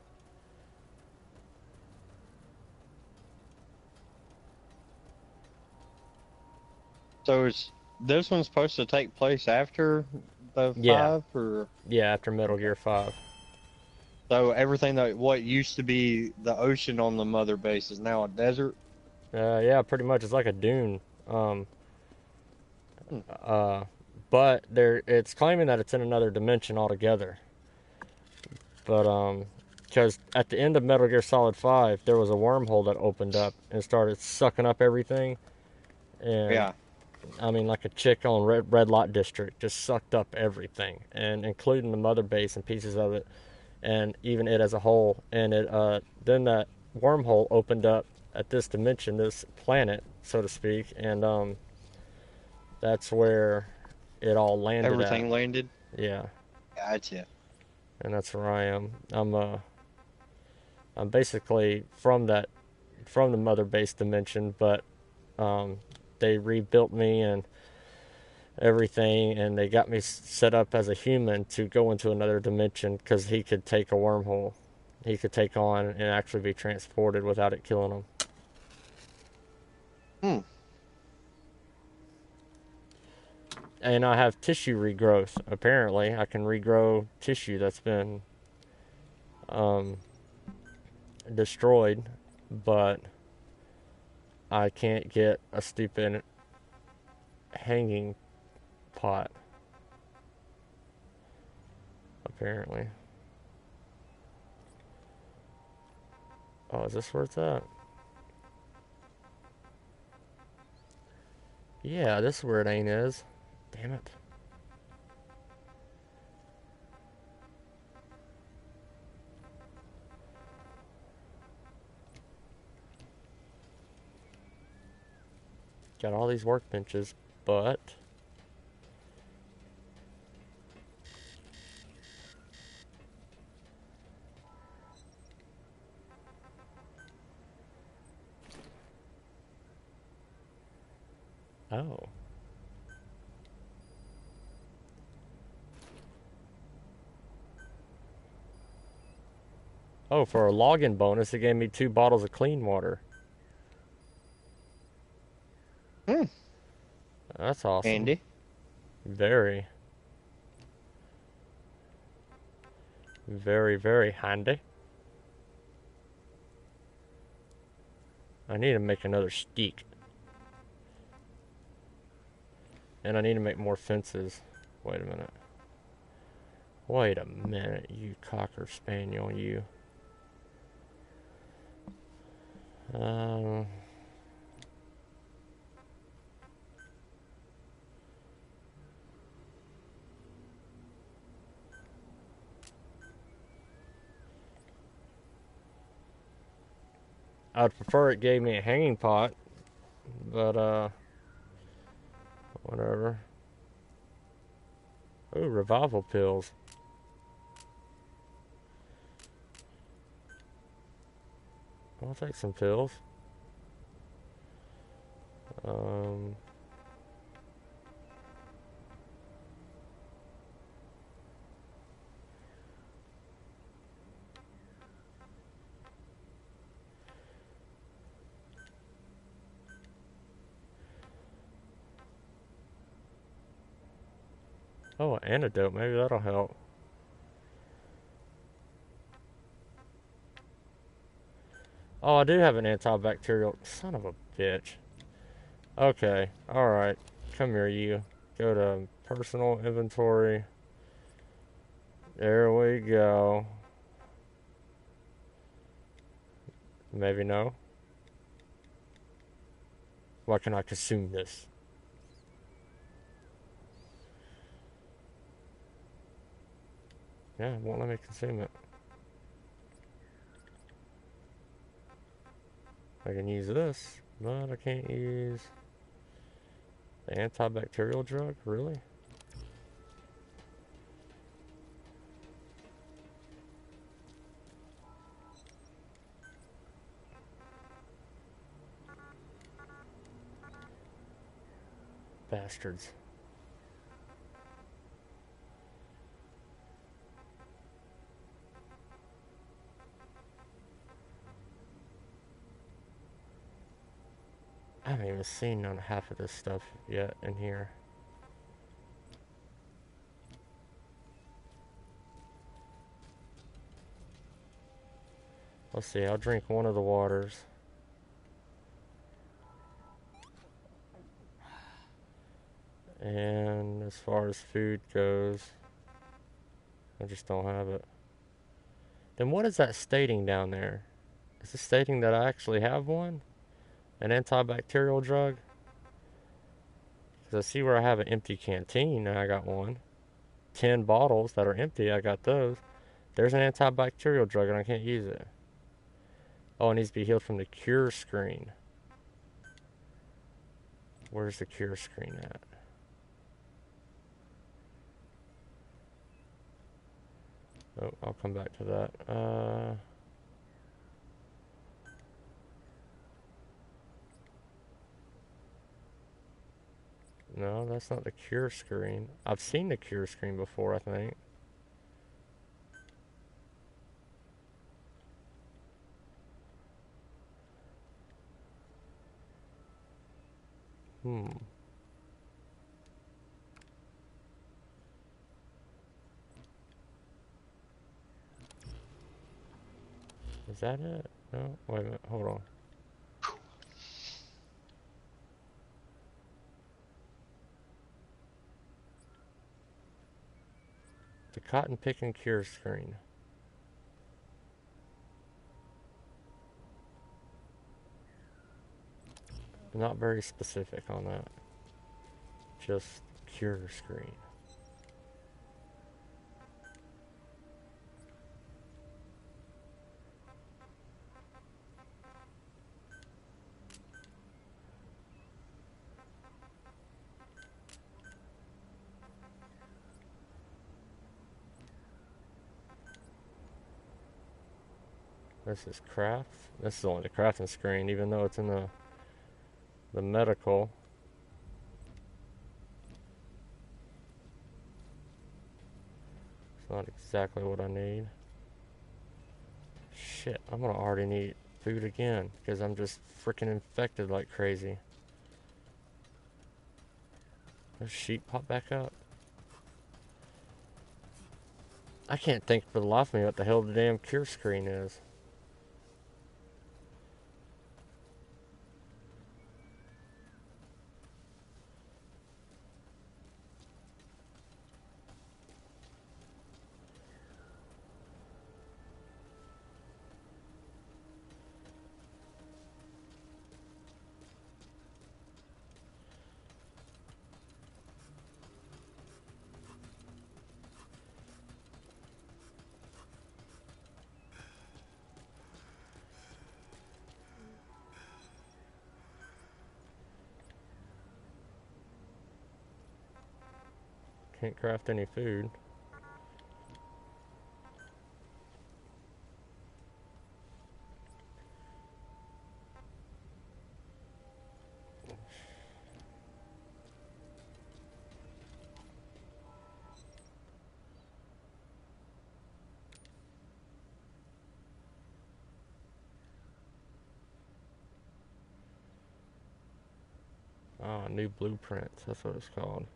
So is this one supposed to take place after the Yeah, 5, or yeah, after Metal Gear 5. so everything that what used to be the ocean on the mother base is now a desert? Yeah, pretty much. It's like a dune. Um, Hmm. uh, but it's claiming that it's in another dimension altogether. But because at the end of Metal Gear Solid 5, there was a wormhole that opened up and started sucking up everything. And Yeah, I mean, like a chick on Red Lot District, just sucked up everything, and including the mother base and pieces of it, and even it as a whole. And it then that wormhole opened up at this dimension, this planet, so to speak, and that's where it all landed at. everything landed. Yeah, Gotcha. and that's where I am. I'm basically from the mother base dimension, but um, they rebuilt me and everything, and they got me set up as a human to go into another dimension because he could take a wormhole. He could take on and actually be transported without it killing him. Hmm. And I have tissue regrowth. Apparently, I can regrow tissue that's been um, destroyed, but I can't get a stupid hanging pot. Apparently. Oh, is this where it's at? Yeah, this is where it ain't is. Damn it. Got all these workbenches, but oh. Oh, for a login bonus, it gave me 2 bottles of clean water. Hmm. That's awesome. Handy. Very, very, very handy. I need to make another steak. And I need to make more fences. Wait a minute. Wait a minute, you cocker spaniel, you. Um, I'd prefer it gave me a hanging pot, but whatever. Ooh, revival pills. I'll take some pills. Um, oh, an antidote. Maybe that'll help. Oh, I do have an antibacterial. Son of a bitch. Okay, alright. Come here, you. Go to personal inventory. There we go. Maybe no. Why can I consume this? Yeah, it won't let me consume it. I can use this, but I can't use the antibacterial drug? Really? Bastards. I haven't even seen none half of this stuff yet in here. Let's see, I'll drink one of the waters. And as far as food goes, I just don't have it. Then what is that stating down there? Is it stating that I actually have one? An antibacterial drug? Because I see where I have an empty canteen, and I got one. 10 bottles that are empty, I got those. There's an antibacterial drug, and I can't use it. Oh, it needs to be healed from the cure screen. Where's the cure screen at? Oh, I'll come back to that. No, that's not the cure screen. I've seen the cure screen before, I think. Is that it? No? Wait a minute, hold on. The cotton picking cure screen. Not very specific on that. Just cure screen. This is craft. This is only the crafting screen, even though it's in the medical. It's not exactly what I need. Shit, I'm gonna already need food again because I'm just freaking infected like crazy. Those sheep pop back up. I can't think for the life of me what the hell the damn cure screen is. Can't craft any food. Ah, new blueprints. That's what it's called.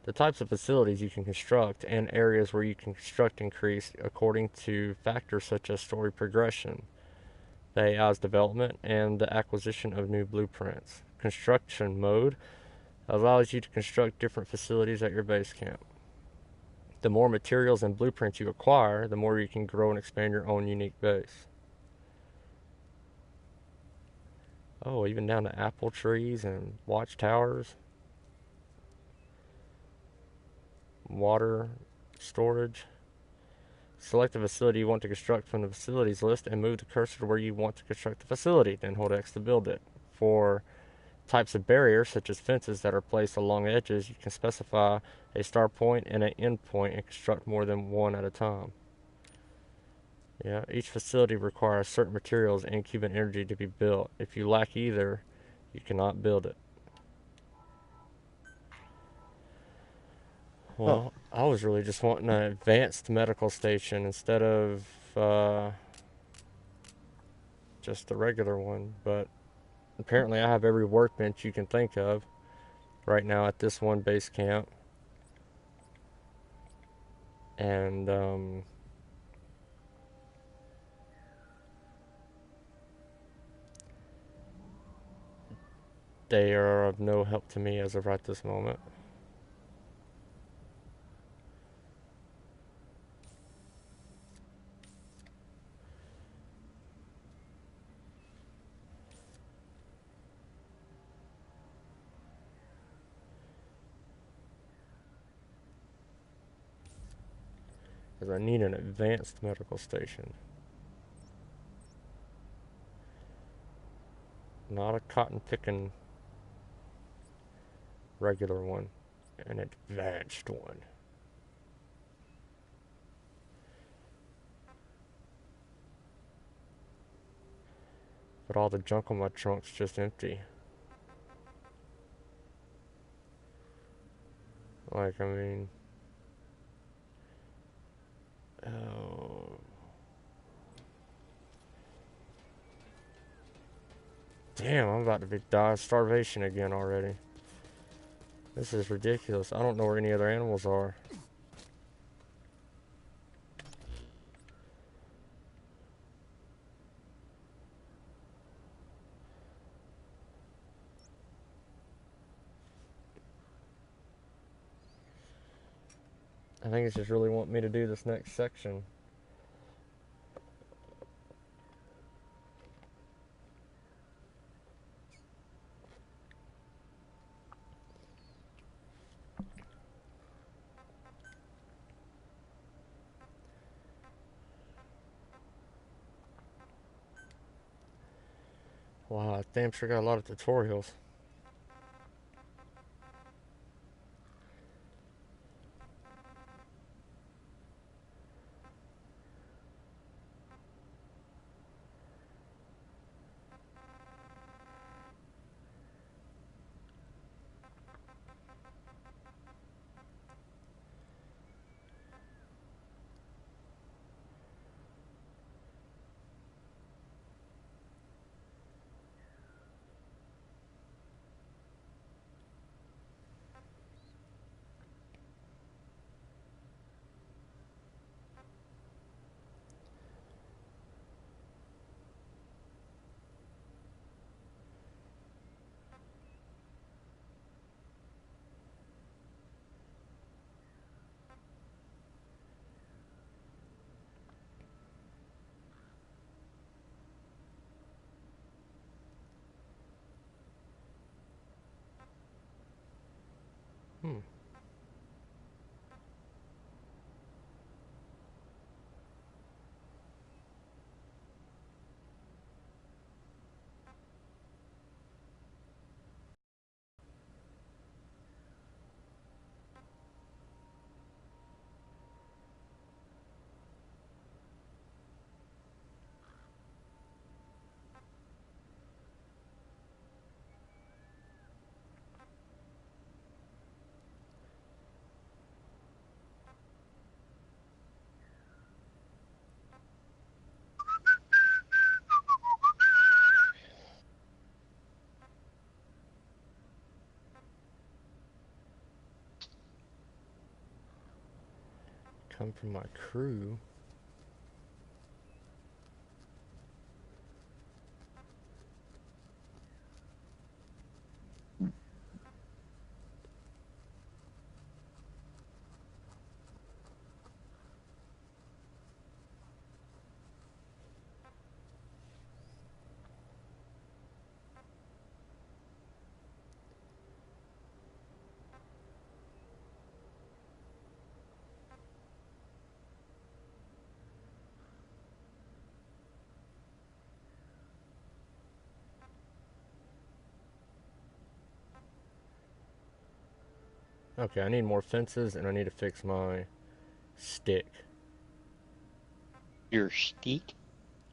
The types of facilities you can construct and areas where you can construct increase according to factors such as story progression, the AI's development, and the acquisition of new blueprints. Construction mode allows you to construct different facilities at your base camp. The more materials and blueprints you acquire, the more you can grow and expand your own unique base. Oh, even down to apple trees and watchtowers. Water storage. Select the facility you want to construct from the facilities list and move the cursor to where you want to construct the facility. Then hold X to build it. For types of barriers, such as fences that are placed along edges, you can specify a start point and an end point and construct more than one at a time. Yeah, each facility requires certain materials and Cuban energy to be built. If you lack either, you cannot build it. Well, I was really just wanting an advanced medical station instead of just the regular one, but Apparently I have every workbench you can think of right now at this one base camp. And they are of no help to me as of right this moment. Because I need an advanced medical station. Not a cotton picking regular one. An advanced one. But all the junk on my trunk's just empty. Like, I mean... Oh... Damn, I'm about to die of starvation again already. This is ridiculous. I don't know where any other animals are. I think it's just really want me to do this next section. Wow, I damn sure got a lot of tutorials. Hmm. Come from my crew. Okay, I need more fences and I need to fix my stick. Your steak?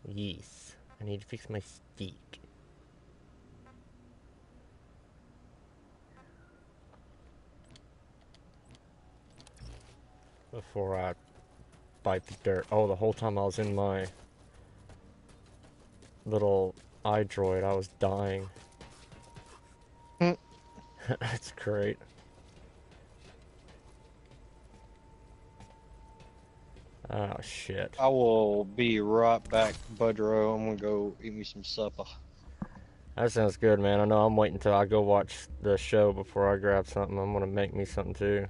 Yes, I need to fix my stick. Before I bite the dirt. Oh, the whole time I was in my little iDroid, I was dying. That's great. Oh shit. I will be right back, Budro. I'm gonna go eat me some supper. That sounds good, man. I know I'm waiting until I go watch the show before I grab something. I'm gonna make me something too.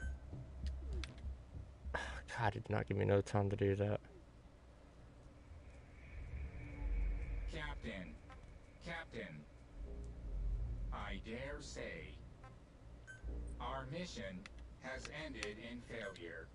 God, did not give me no time to do that. Captain, I dare say, our mission has ended in failure.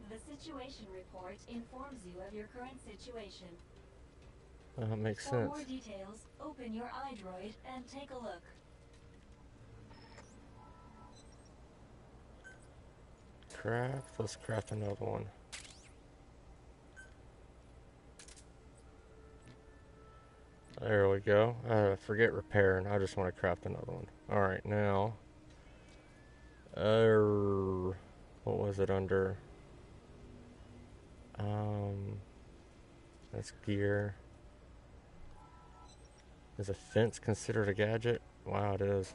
The situation report informs you of your current situation. That makes For sense. more details, open your iDroid and take a look. Craft. Let's craft another one. There we go. Forget repairing. I just want to craft another one. Alright, now. What was it under? That's gear. Is a fence considered a gadget? Wow, it is.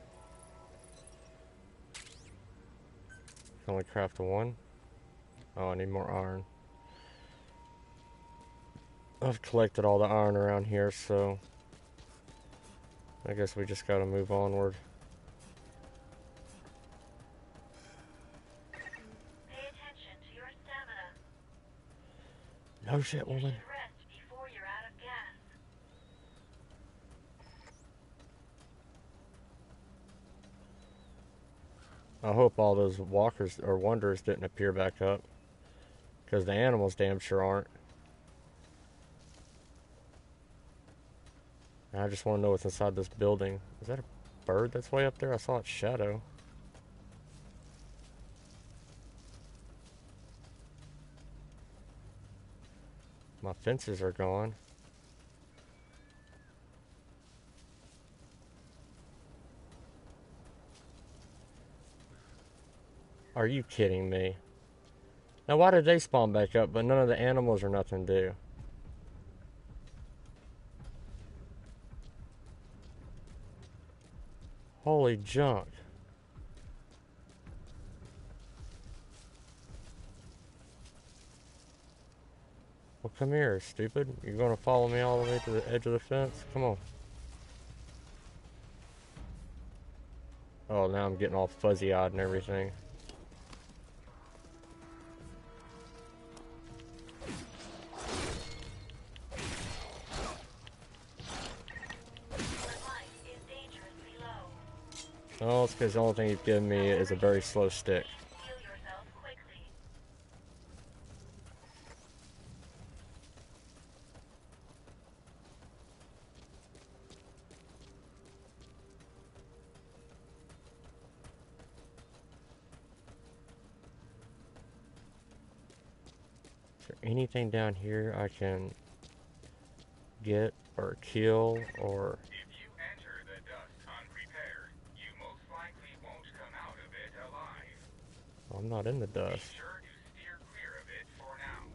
Can only craft one. Oh, I need more iron. I've collected all the iron around here, so I guess we just gotta move onward. Pay attention to your stamina. No shit, You woman. should rest before you're out of gas. I hope all those walkers or wanderers didn't appear back up, because the animals damn sure aren't. And I just want to know what's inside this building. Is that a bird that's way up there? I saw its shadow. My fences are gone. Are you kidding me? Now why did they spawn back up, but none of the animals or nothing do? Holy junk. Well, come here, stupid. You're gonna follow me all the way to the edge of the fence? Come on. Oh, now I'm getting all fuzzy-eyed and everything. Oh, it's because the only thing you've given me is a very slow stick. Heal yourself quickly. Is there anything down here I can get or kill or... If you enter the dust unprepared, you most likely won't come out of it alive. I'm not in the Be dust. sure to steer clear of it for now.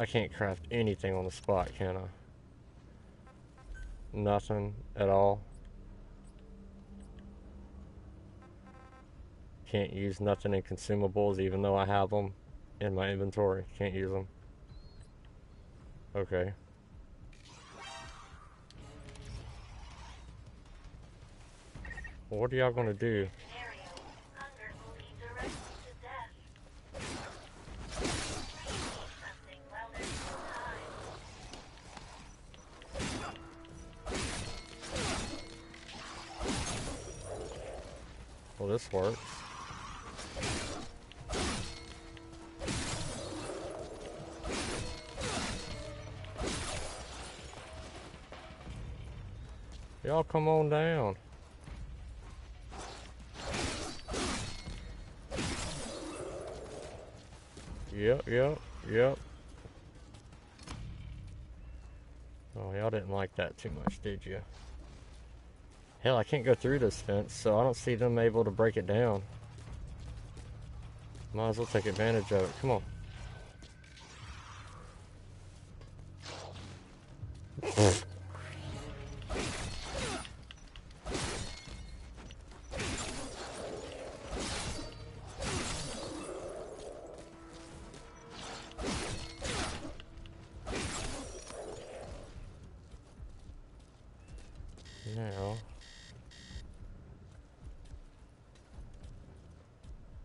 I can't craft anything on the spot, can I? Nothing at all. Can't use nothing in consumables, even though I have them in my inventory. Can't use them. Okay. Well, what are y'all gonna do? Well, this works. Y'all come on down. Yep. Oh, y'all didn't like that too much, did you? Hell, I can't go through this fence, so I don't see them able to break it down. Might as well take advantage of it. Come on. Now.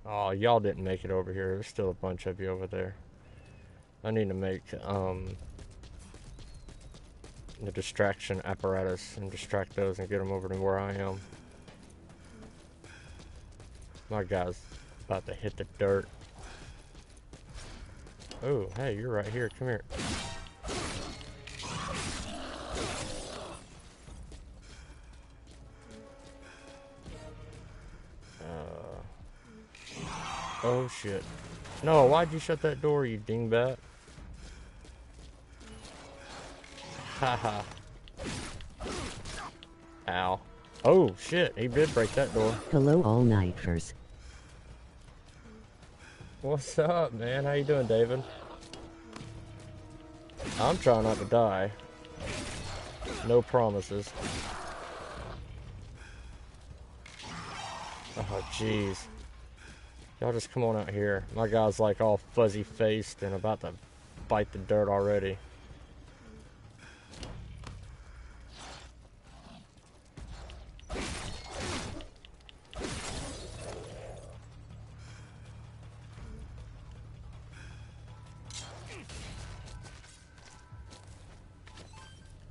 Oh, y'all didn't make it over here. There's still a bunch of you over there. I need to make the distraction apparatus and distract those and get them over to where I am. My guy's about to hit the dirt. Oh, hey, you're right here. Come here. Oh shit. No, why'd you shut that door, you dingbat? Haha. Ow. Oh shit, he did break that door. Hello all nighters. What's up, man? How you doing, David? I'm trying not to die. No promises. Oh jeez. Y'all just come on out here. My guy's like all fuzzy faced and about to bite the dirt already.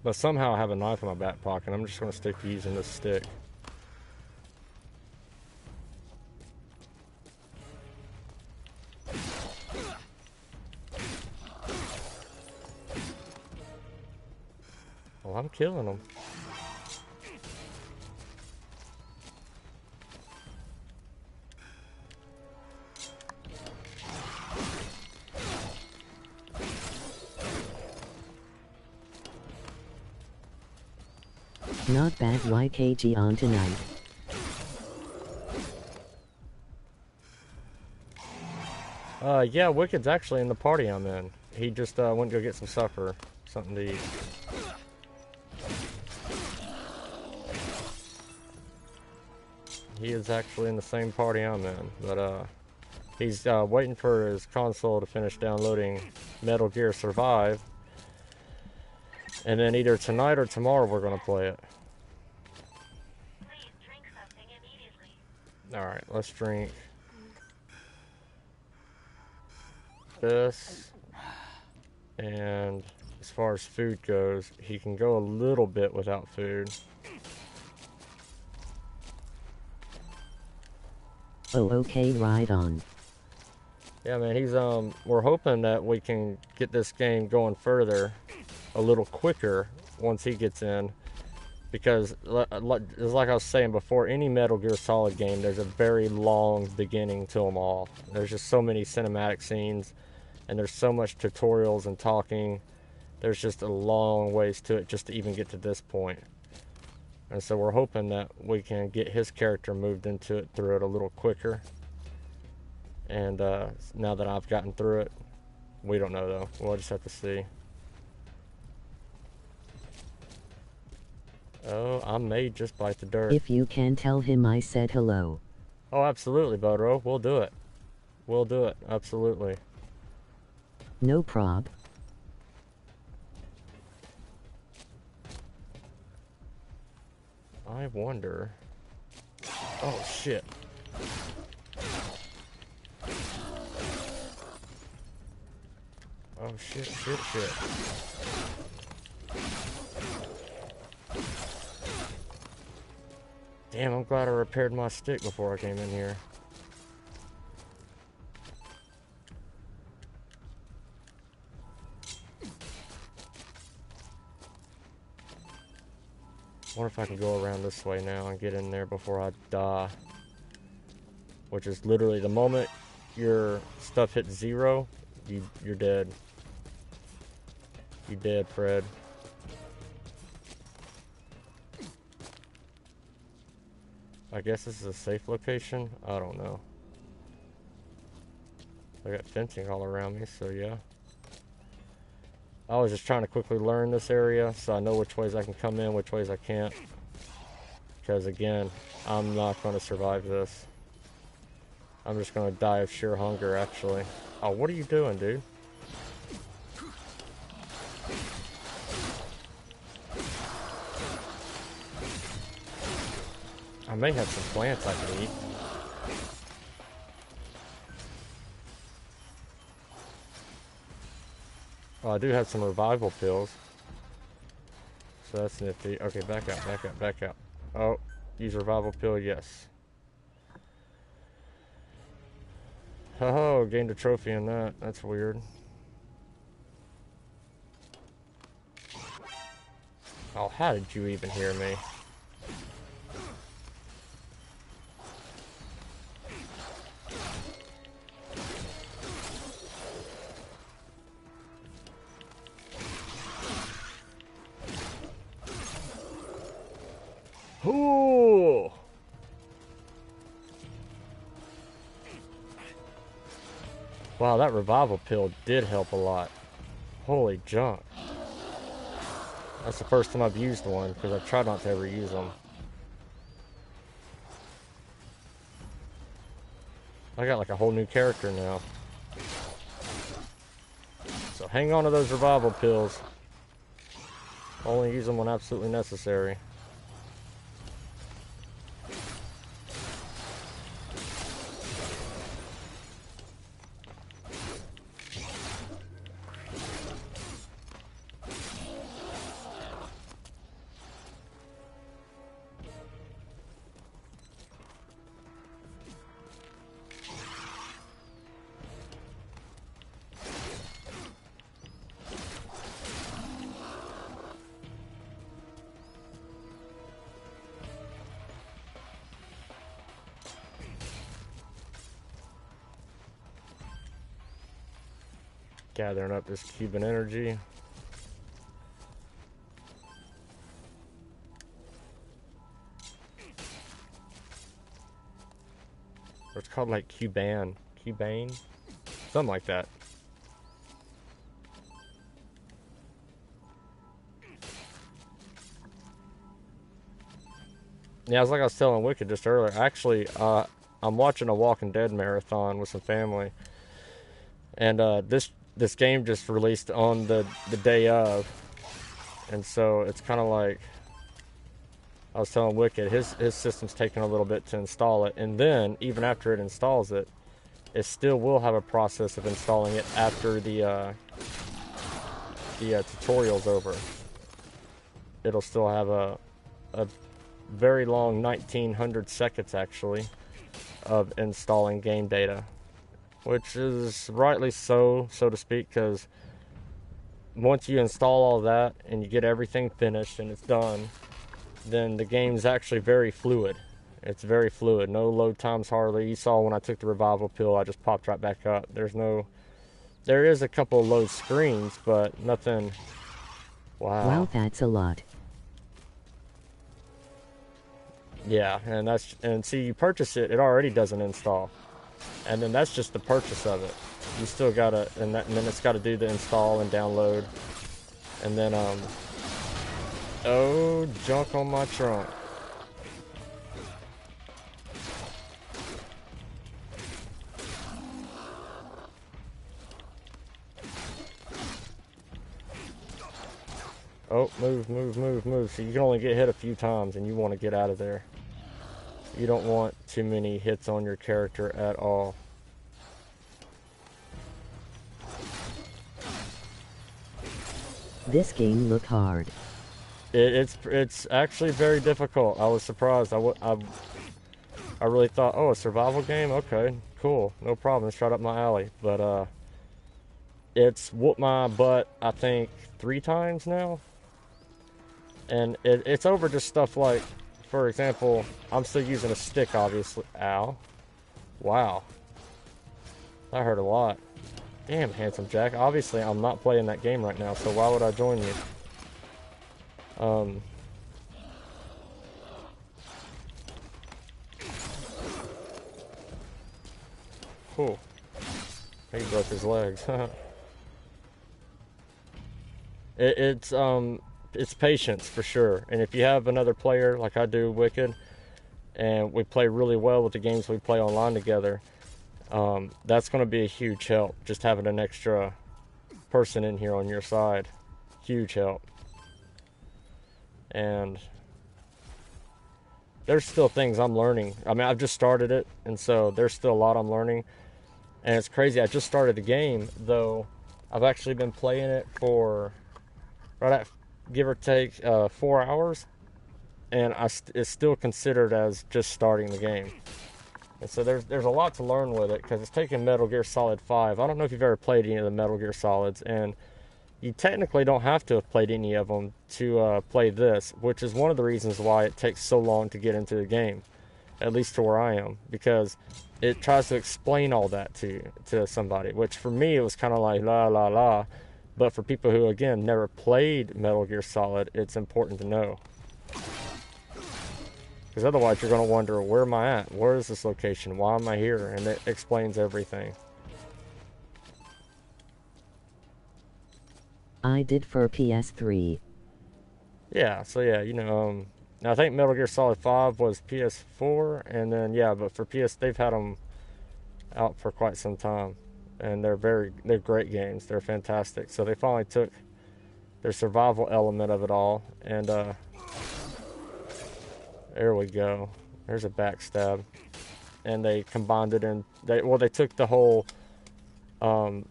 But somehow I have a knife in my back pocket. I'm just going to stick to using this stick. Well, I'm killing them. Not bad YKG on tonight. Yeah, Wicked's actually in the party I'm in. He just went to go get some supper, something to eat. He is actually in the same party I'm in, but he's waiting for his console to finish downloading Metal Gear Survive, and then either tonight or tomorrow we're gonna play it. Please drink something immediately. Alright, let's drink this, and as far as food goes, he can go a little bit without food. Oh, okay, right on. Yeah, man, he's we're hoping that we can get this game going further a little quicker once he gets in, because like I was saying before, any Metal Gear Solid game, there's a very long beginning to them all. There's just so many cinematic scenes, and there's so much tutorials and talking. There's just a long ways to it just to even get to this point. And so we're hoping that we can get his character moved into it through it a little quicker. And now that I've gotten through it, We don't know though. We'll just have to see. Oh, I may just bite the dirt. If you can tell him I said hello. Oh, absolutely, Bodro. We'll do it. We'll do it. Absolutely. No prob. I wonder. Oh, shit. Oh, shit, shit, shit. Damn, I'm glad I repaired my stick before I came in here. Wonder if I can go around this way now and get in there before I die. Which is literally the moment your stuff hits 0, you're dead. You dead, Fred. I guess this is a safe location? I don't know. I got fencing all around me, so yeah. I was just trying to quickly learn this area so I know which ways I can come in, which ways I can't. Because again, I'm not going to survive this. I'm just going to die of sheer hunger, actually. Oh, what are you doing, dude? I may have some plants I can eat. Oh, I do have some revival pills. So that's nifty. Okay, back out, back out, back out. Oh, use revival pill, yes. Oh, gained a trophy in that. That's weird. Oh, how did you even hear me? Ooh! Wow, that revival pill did help a lot. Holy junk. That's the first time I've used one, because I've tried not to ever use them. I got like a whole new character now. So hang on to those revival pills. Only use them when absolutely necessary. Gathering up this Cuban energy. Or it's called like Cubane, something like that. Yeah, it's like I was telling Wicked just earlier. Actually, I'm watching a Walking Dead marathon with some family, and this game just released on the day of, and so it's kind of like I was telling Wicked, his system's taking a little bit to install it, and then even after it installs it, it still will have a process of installing it after the tutorial's over. It'll still have a very long 1900 seconds actually of installing game data, which is rightly so to speak, because once you install all that and you get everything finished and it's done, then the game's actually very fluid. It's very fluid. No load times hardly. You saw when I took the revival pill, I just popped right back up. There is a couple of load screens, but nothing. Wow. Wow, that's a lot. Yeah, and see, you purchase it, it already doesn't install. And then that's just the purchase of it. you still gotta, and then it's gotta do the install and download. And then, oh, junk on my trunk. Oh, move, move, move, move. So you can only get hit a few times and you want to get out of there. You don't want too many hits on your character at all. This game look hard. It's actually very difficult. I was surprised. I really thought, oh, a survival game? Okay, cool. No problem. It's right up my alley. But it's whooped my butt, I think, 3 times now. And it's over just stuff like, for example, I'm still using a stick, obviously. Ow. Wow. That hurt a lot. Damn, Handsome Jack. Obviously, I'm not playing that game right now, so why would I join you? Cool. He broke his legs. It's patience for sure. And if you have another player like I do, Wicked, and we play really well with the games we play online together, that's going to be a huge help. Just having an extra person in here on your side, huge help. And there's still things I'm learning. I mean, I've just started it, and so there's still a lot I'm learning. And it's crazy. I just started the game, though. I've actually been playing it for right at, give or take, 4 hours, and it's still considered as just starting the game. And so there's a lot to learn with it, because it's taking Metal Gear Solid 5. I don't know if you've ever played any of the Metal Gear Solids, and you technically don't have to have played any of them to play this, which is one of the reasons why it takes so long to get into the game, at least to where I am, because it tries to explain all that to somebody, which for me it was kind of like la la la, but for people who, again, never played Metal Gear Solid, it's important to know. Because otherwise you're going to wonder, where am I at? Where is this location? Why am I here? And it explains everything. I did for PS3. Yeah, so yeah, you know, I think Metal Gear Solid 5 was PS4, and then, yeah, but for PS, they've had them out for quite some time. And they're great games. They're fantastic. So they finally took their survival element of it all, and there we go. There's a backstab. And they combined it in, they took the whole, how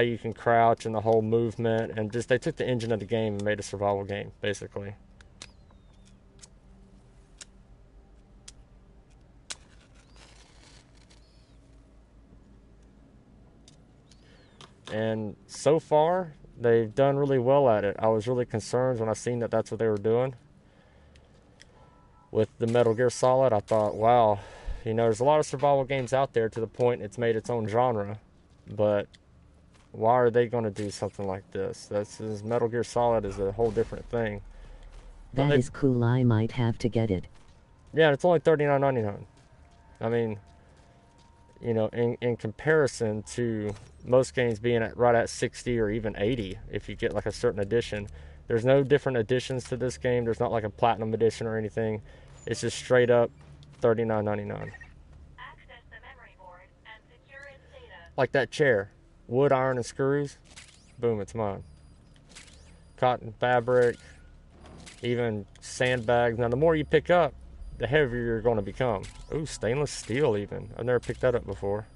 you can crouch and the whole movement, and just, they took the engine of the game and made a survival game, basically. And so far, they've done really well at it. I was really concerned when I seen that that's what they were doing with the Metal Gear Solid. I thought, wow, you know, there's a lot of survival games out there to the point it's made its own genre, but why are they going to do something like this? This Metal Gear Solid is a whole different thing. That is cool. I might have to get it. Yeah, it's only $39.99. I mean, you know, in comparison to most games being right at 60 or even 80, if you get like a certain edition. There's no different editions to this game. There's not like a platinum edition or anything. It's just straight up $39.99. Access the memory board and secure its data. Like that chair. Wood, iron, and screws. Boom, it's mine. Cotton fabric. Even sandbags. Now, the more you pick up, the heavier you're going to become. Ooh, stainless steel even. I've never picked that up before.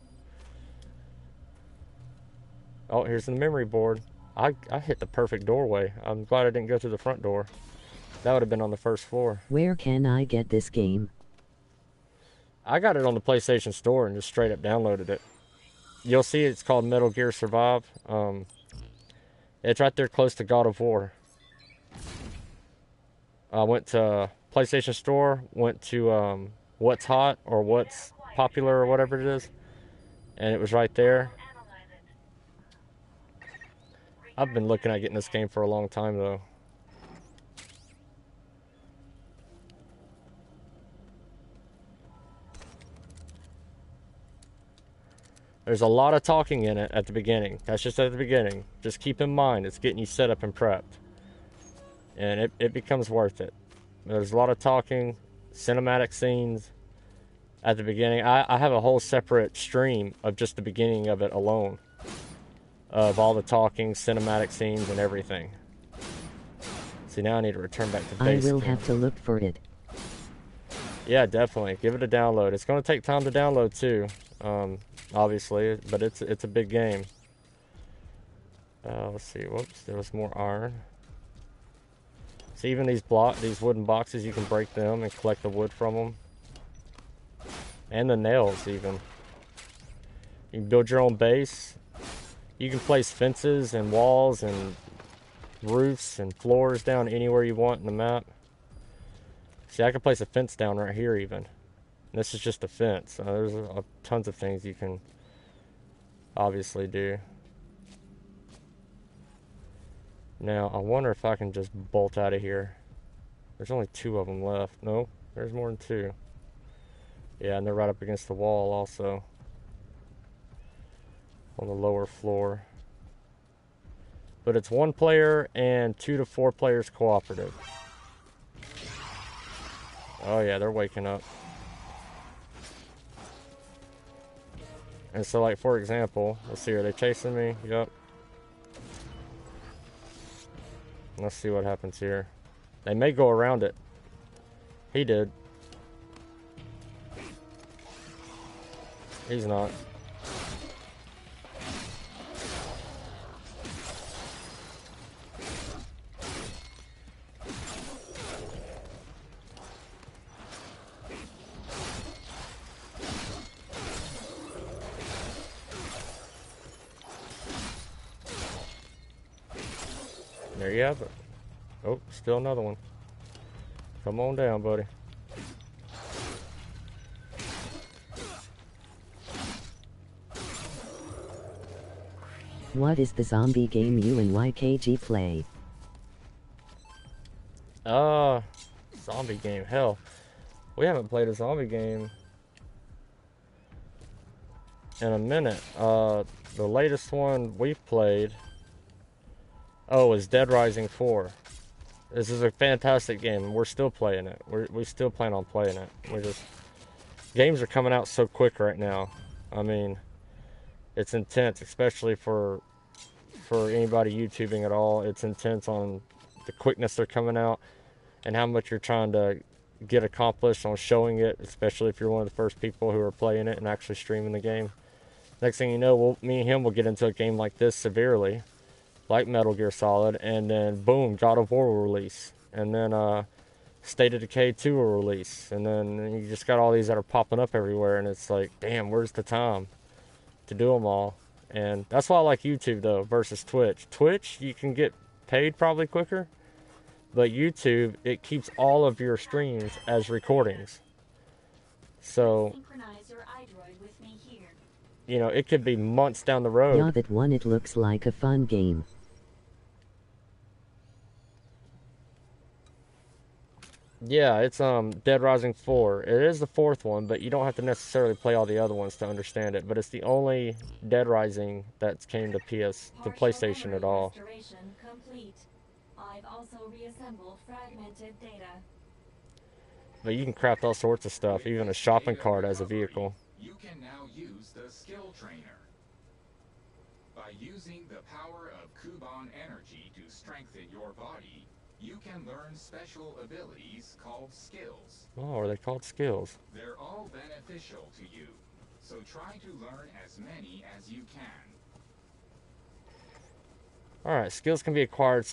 Oh, here's the memory board. I hit the perfect doorway. I'm glad I didn't go through the front door. That would have been on the first floor. Where can I get this game? I got it on the PlayStation Store and just straight up downloaded it. You'll see it's called Metal Gear Survive. It's right there close to God of War. I went to PlayStation Store, went to What's Hot or What's Popular or whatever it is, and it was right there. I've been looking at getting this game for a long time, though. There's a lot of talking in it at the beginning. That's just at the beginning. Just keep in mind, it's getting you set up and prepped. And it becomes worth it. There's a lot of talking, cinematic scenes at the beginning. I have a whole separate stream of just the beginning of it alone. Of all the talking, cinematic scenes, and everything. See, now I need to return back to base. I will game. have to look for it. Yeah, definitely. Give it a download. It's going to take time to download too, obviously, but it's a big game. Let's see. Whoops, there was more iron. See, even these wooden boxes, you can break them and collect the wood from them, and the nails even. You can build your own base. You can place fences and walls and roofs and floors down anywhere you want in the map. See, I can place a fence down right here even. This is just a fence. There's tons of things you can obviously do. Now, I wonder if I can just bolt out of here. There's only 2 of them left. No, there's more than 2. Yeah, and they're right up against the wall also. On the lower floor. But it's 1 player and 2 to 4 players cooperative. Oh yeah, they're waking up. And so, like, for example, let's see, are they chasing me? Yup. Let's see what happens here. They may go around it. He did. He's not. There you have it. Oh, still another one. Come on down, buddy. What is the zombie game you and YKG play? Zombie game. Hell, we haven't played a zombie game in a minute. The latest one we've played, is Dead Rising 4. This is a fantastic game, and we're still playing it. We still plan on playing it. Games are coming out so quick right now. I mean, it's intense, especially for anybody YouTubing at all. It's intense on the quickness they're coming out and how much you're trying to get accomplished on showing it, especially if you're one of the first people who are playing it and actually streaming the game. Next thing you know, me and him will get into a game like this severely, like Metal Gear Solid, and then boom, God of War will release, and then State of Decay 2 will release, and then you just got all these that are popping up everywhere, and it's like, damn, where's the time to do them all? And that's why I like YouTube though versus Twitch. Twitch, you can get paid probably quicker, but YouTube, it keeps all of your streams as recordings. So, Synchronize your iDroid with me here. you know, it could be months down the road. Yeah, that one, it looks like a fun game. Yeah, it's Dead Rising 4. It is the 4th one, but you don't have to necessarily play all the other ones to understand it. But it's the only Dead Rising that's came to PlayStation at all. Restoration complete. I've also reassembled fragmented data. But you can craft all sorts of stuff, even a shopping cart as a vehicle. You can now use the skill trainer. By using the power of Kuban energy to strengthen your body, you can learn special abilities called skills. Oh, are they called skills? They're all beneficial to you, so try to learn as many as you can. Alright, skills can be acquired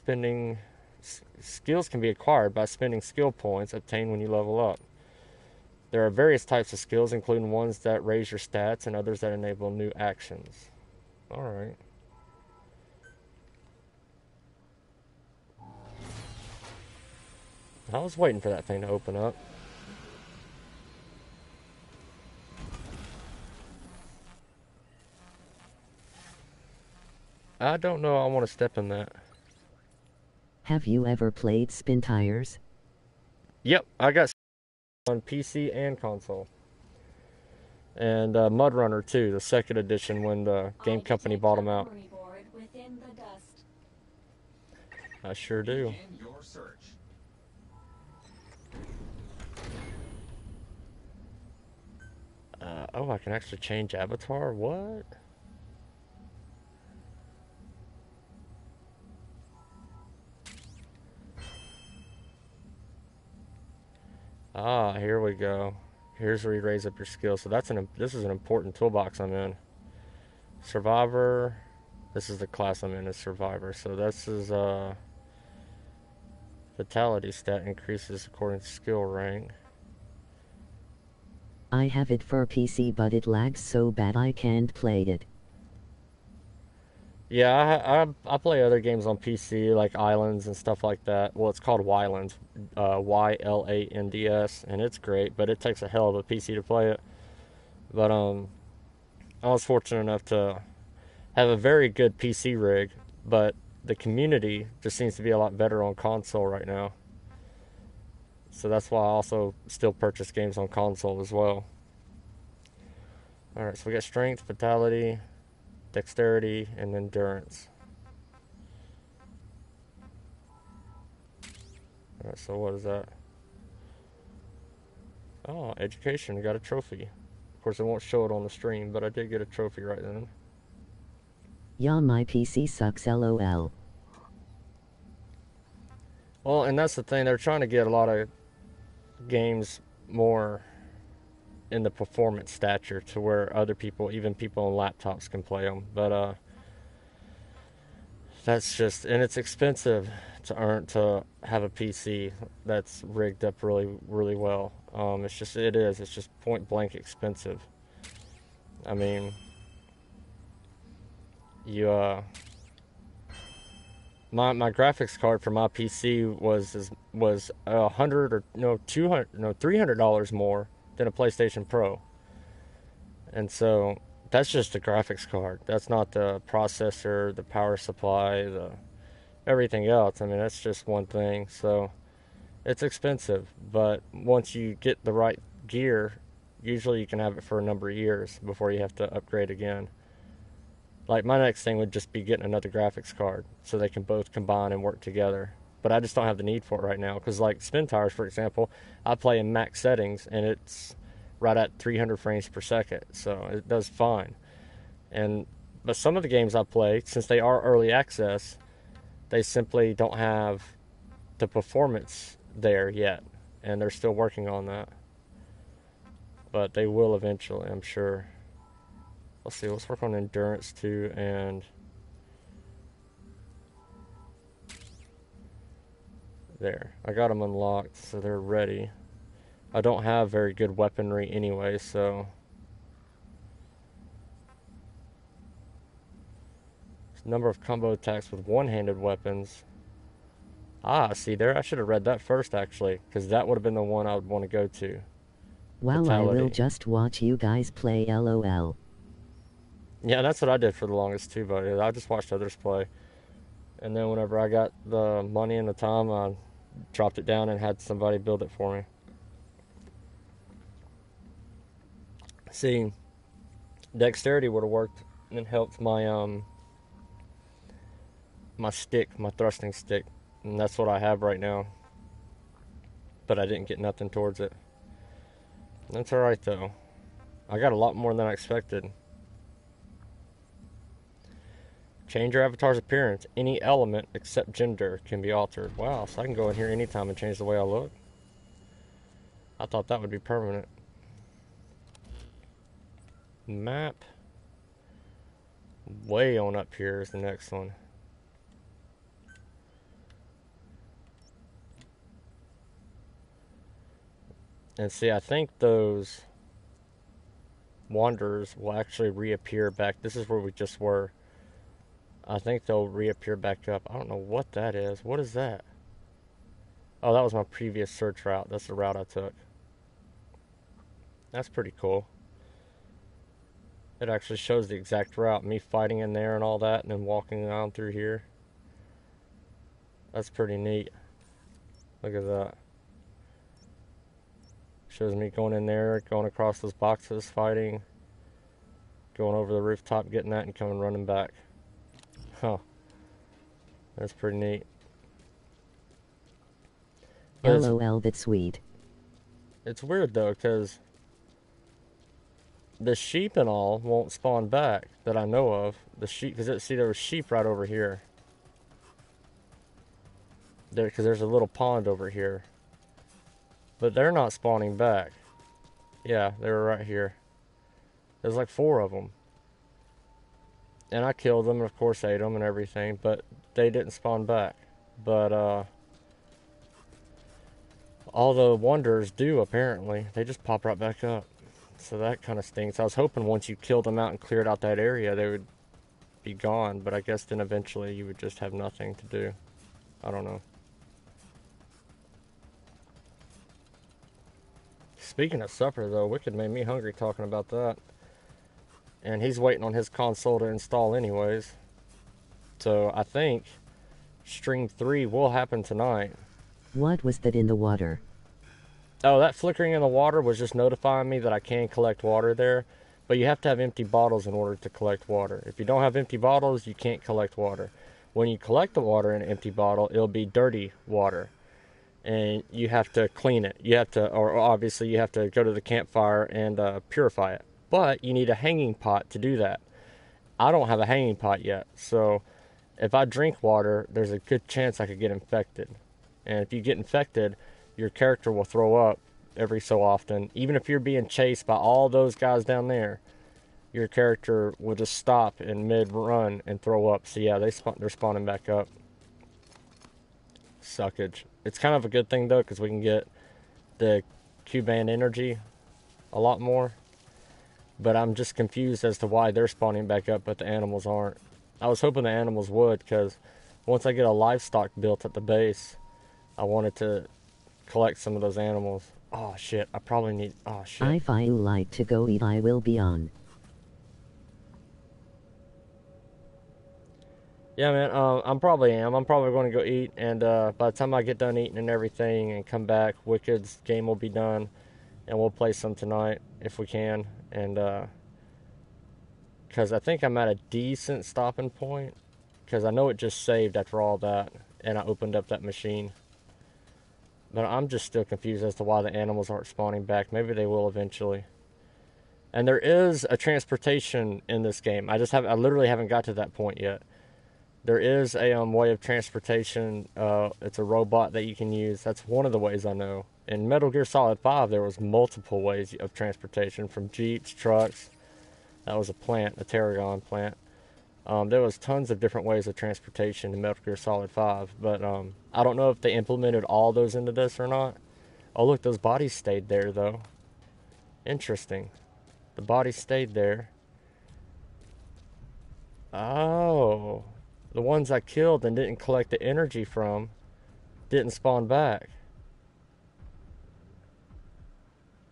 by spending skill points obtained when you level up. There are various types of skills, including ones that raise your stats and others that enable new actions. Alright. I was waiting for that thing to open up. I don't know I want to step in that. Have you ever played Spin Tires? Yep, I got on PC and console. And Mud Runner too, the second edition when the game company bought them out. Board within the dust. I sure do. Begin your search. Oh, I can actually change avatar? What? Ah, here we go. Here's where you raise up your skill. So this is an important toolbox I'm in. Survivor. This is the class I'm in, is Survivor. So this is Vitality stat increases according to skill rank. I have it for PC, but it lags so bad I can't play it. Yeah, I play other games on PC like Islands and stuff like that. Well, it's called Wylands, Ylands, and it's great, but it takes a hell of a PC to play it. But I was fortunate enough to have a very good PC rig, but the community just seems to be a lot better on console right now. So that's why I also still purchase games on console as well. Alright, so we got Strength, Vitality, Dexterity, and Endurance. Alright, so what is that? Oh, Education, got a trophy. Of course, I won't show it on the stream, but I did get a trophy right then. Yeah, my PC sucks, lol. Well, and that's the thing, they're trying to get a lot of games more in the performance stature to where other people, even people on laptops, can play them. But that's just, and it's expensive to have a PC that's rigged up really well. It's just point blank expensive. I mean, my graphics card for my PC was $300 more than a PlayStation Pro. And so that's just the graphics card. That's not the processor, the power supply, the everything else. I mean, that's just one thing. So it's expensive, but once you get the right gear, usually you can have it for a number of years before you have to upgrade again. Like, my next thing would just be getting another graphics card so they can both combine and work together. But I just don't have the need for it right now. Because, like, Spin Tires, for example, I play in max settings, and it's right at 300 frames per second. So it does fine. But some of the games I play, since they are early access, they simply don't have the performance there yet. And they're still working on that. But they will eventually, I'm sure. Let's see, let's work on Endurance too, and there. I got them unlocked, so they're ready. I don't have very good weaponry anyway, so number of combo attacks with one-handed weapons. Ah, see there, I should have read that first actually, because that would have been the one I would want to go to. Well, Vitality. I will just watch you guys play, lol. Yeah, that's what I did for the longest too, buddy. I just watched others play. And then whenever I got the money and the time, I dropped it down and had somebody build it for me. See, Dexterity would have worked and helped my my stick, my thrusting stick. And that's what I have right now. But I didn't get nothing towards it. That's alright though. I got a lot more than I expected. Change your avatar's appearance. Any element except gender can be altered. Wow, so I can go in here anytime and change the way I look. I thought that would be permanent. Map. Way on up here is the next one. And see, I think those wanderers will actually reappear back. This is where we just were. I think they'll reappear back up. I don't know what that is. What is that? Oh, that was my previous search route. That's the route I took. That's pretty cool. It actually shows the exact route. Me fighting in there and all that, and then walking around through here. That's pretty neat. Look at that. Shows me going in there, going across those boxes, fighting, going over the rooftop, getting that, and coming running back. Huh. That's pretty neat. But LOL, that's sweet. it's weird though, because the sheep and all won't spawn back that I know of. The sheep, because see, there was sheep right over here. Because there's a little pond over here. But they're not spawning back. Yeah, they were right here. There's like 4 of them. And I killed them and of course ate them and everything, but they didn't spawn back. But all the wonders do apparently. They just pop right back up. So that kind of stinks. I was hoping once you killed them out and cleared out that area, they would be gone. But I guess then eventually you would just have nothing to do. I don't know. Speaking of supper, though, Wicked made me hungry talking about that. And he's waiting on his console to install anyways. So I think Stream 3 will happen tonight. What was that in the water? Oh, that flickering in the water was just notifying me that I can collect water there. But you have to have empty bottles in order to collect water. If you don't have empty bottles, you can't collect water. When you collect the water in an empty bottle, it'll be dirty water. And you have to clean it. You have to, or obviously you have to go to the campfire and purify it. But you need a hanging pot to do that. I don't have a hanging pot yet. So if I drink water, there's a good chance I could get infected. And if you get infected, your character will throw up every so often. Even if you're being chased by all those guys down there, your character will just stop in mid-run and throw up. So yeah, they're spawning back up. Suckage. It's kind of a good thing though, because we can get the Q-band energy a lot more. But I'm just confused as to why they're spawning back up, but the animals aren't. I was hoping the animals would, because once I get a livestock built at the base, I wanted to collect some of those animals. Oh shit, I probably need, oh shit. If I like to go eat, I will be on. Yeah, man, I'm probably going to go eat, and by the time I get done eating and everything and come back, Wicked's game will be done, and we'll play some tonight if we can, and because I think I'm at a decent stopping point, because I know it just saved after all that, and I opened up that machine. But I'm just still confused as to why the animals aren't spawning back. Maybe they will eventually. And there is a transportation in this game. I literally haven't got to that point yet. There is a way of transportation. It's a robot that you can use. That's one of the ways I know. In Metal Gear Solid 5, there was multiple ways of transportation, from jeeps, trucks. That was a plant, a Tarragon plant. There was tons of different ways of transportation in Metal Gear Solid 5, but I don't know if they implemented all those into this or not. Oh look, those bodies stayed there though. Interesting. The bodies stayed there. Oh, the ones I killed and didn't collect the energy from didn't spawn back.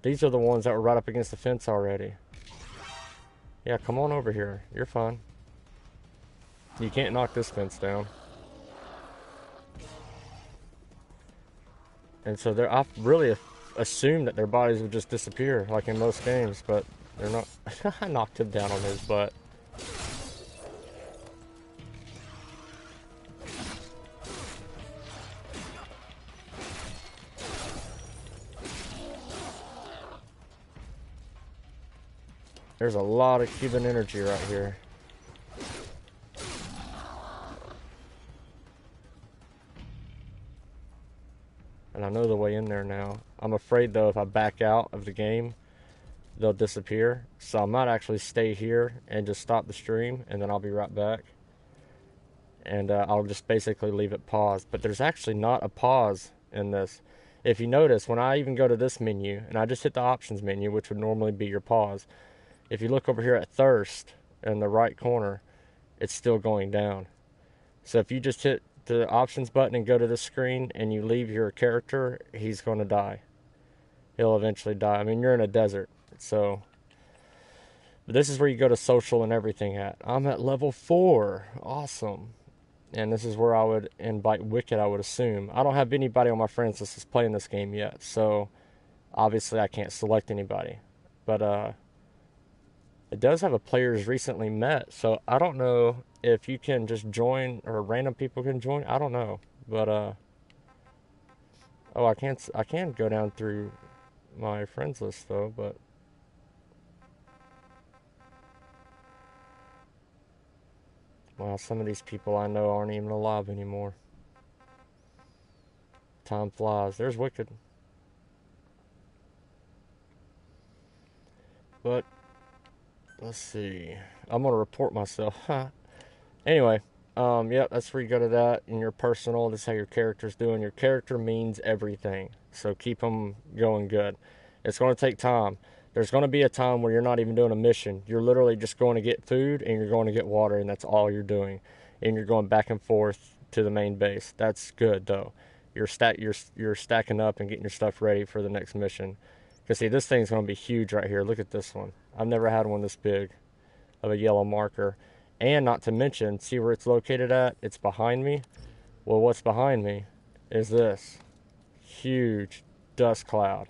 These are the ones that were right up against the fence already. Yeah, come on over here. You're fine. You can't knock this fence down. And so I really assumed that their bodies would just disappear, like in most games, but they're not. I knocked him down on his butt. There's a lot of Cuban energy right here. And I know the way in there now. I'm afraid though if I back out of the game, they'll disappear. So I might actually stay here and just stop the stream, and then I'll be right back. And I'll just basically leave it paused. But there's actually not a pause in this. If you notice, when I even go to this menu, and I just hit the options menu, which would normally be your pause, if you look over here at thirst in the right corner, it's still going down. So if you just hit the options button and go to the screen and you leave your character, he's going to die. He'll eventually die. I mean, you're in a desert, so but this is where you go to social and everything at. I'm at level 4. Awesome. And this is where I would invite Wicked, I would assume. I don't have anybody on my friends list that's playing this game yet, so Obviously, I can't select anybody, but it does have a players recently met, so I don't know if you can just join or random people can join. I don't know, but oh, I can go down through my friends list though, but wow, some of these people I know aren't even alive anymore. Time flies. There's Wicked. But let's see. I'm gonna report myself. Anyway, yep, that's where you go to that in your personal. This is how your character's doing. Your character means everything, so keep them going good. It's going to take time. There's going to be a time where you're not even doing a mission. You're literally just going to get food and you're going to get water, and that's all you're doing. And you're going back and forth to the main base. That's good though. You're stacking up and getting your stuff ready for the next mission. Because see, this thing's going to be huge right here. Look at this one. I've never had one this big of a yellow marker. And not to mention, see where it's located at? It's behind me. Well, what's behind me is this huge dust cloud.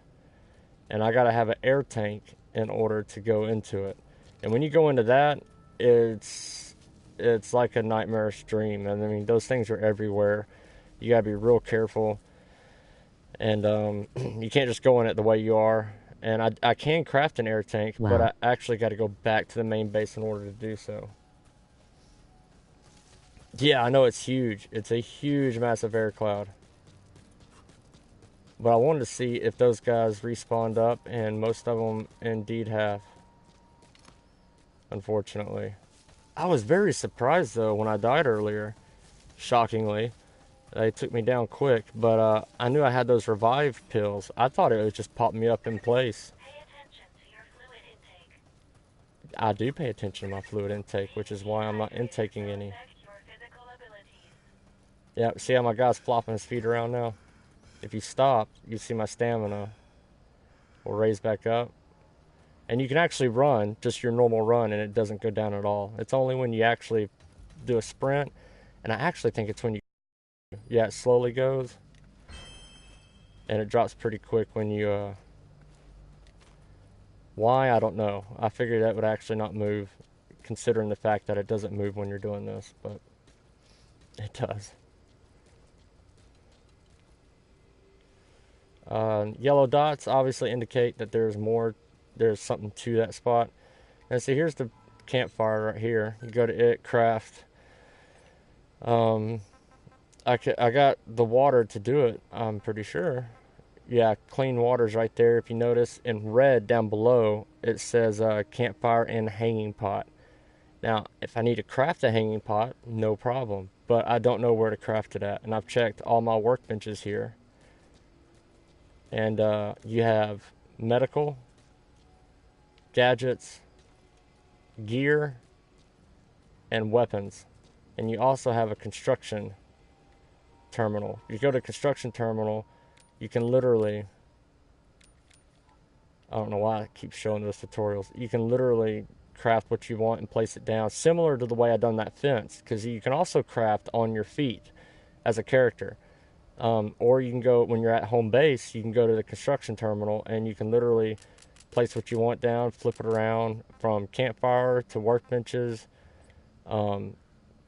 And I got to have an air tank in order to go into it. And when you go into that, it's like a nightmarish dream. And I mean, those things are everywhere. You got to be real careful. And you can't just go in it the way you are. And I can craft an air tank, Wow. but I actually got to go back to the main base in order to do so. Yeah, I know it's huge. It's a huge, massive air cloud. But I wanted to see if those guys respawned up, and most of them indeed have. Unfortunately. I was very surprised, though, when I died earlier. Shockingly. They took me down quick, but I knew I had those revive pills. I thought it would just pop me up in place. Pay attention to your fluid intake. I do pay attention to my fluid intake, which is why I'm not intaking any. Your physical abilities. Yeah, see how my guy's flopping his feet around now? If you stop, you see my stamina will raise back up. And you can actually run, just your normal run, and it doesn't go down at all. It's only when you actually do a sprint, and I actually think it's when you... Yeah, it slowly goes. And it drops pretty quick when you... Why? I don't know. I figured that would actually not move, considering the fact that it doesn't move when you're doing this, but it does. Yellow dots obviously indicate that there's something to that spot. And see, here's the campfire right here. You go to it, craft. I got the water to do it, I'm pretty sure. Yeah, clean water's right there. If you notice, in red down below, it says campfire and hanging pot. Now, if I need to craft a hanging pot, no problem. But I don't know where to craft it at. And I've checked all my workbenches here. And you have medical, gadgets, gear, and weapons. And you also have a construction terminal. You go to construction terminal, you can literally... I don't know why I keep showing those tutorials. You can literally craft what you want and place it down, similar to the way I done that fence, because you can also craft on your feet as a character. Or you can go, when you're at home base, you can go to the construction terminal and you can literally place what you want down, flip it around from campfire to workbenches.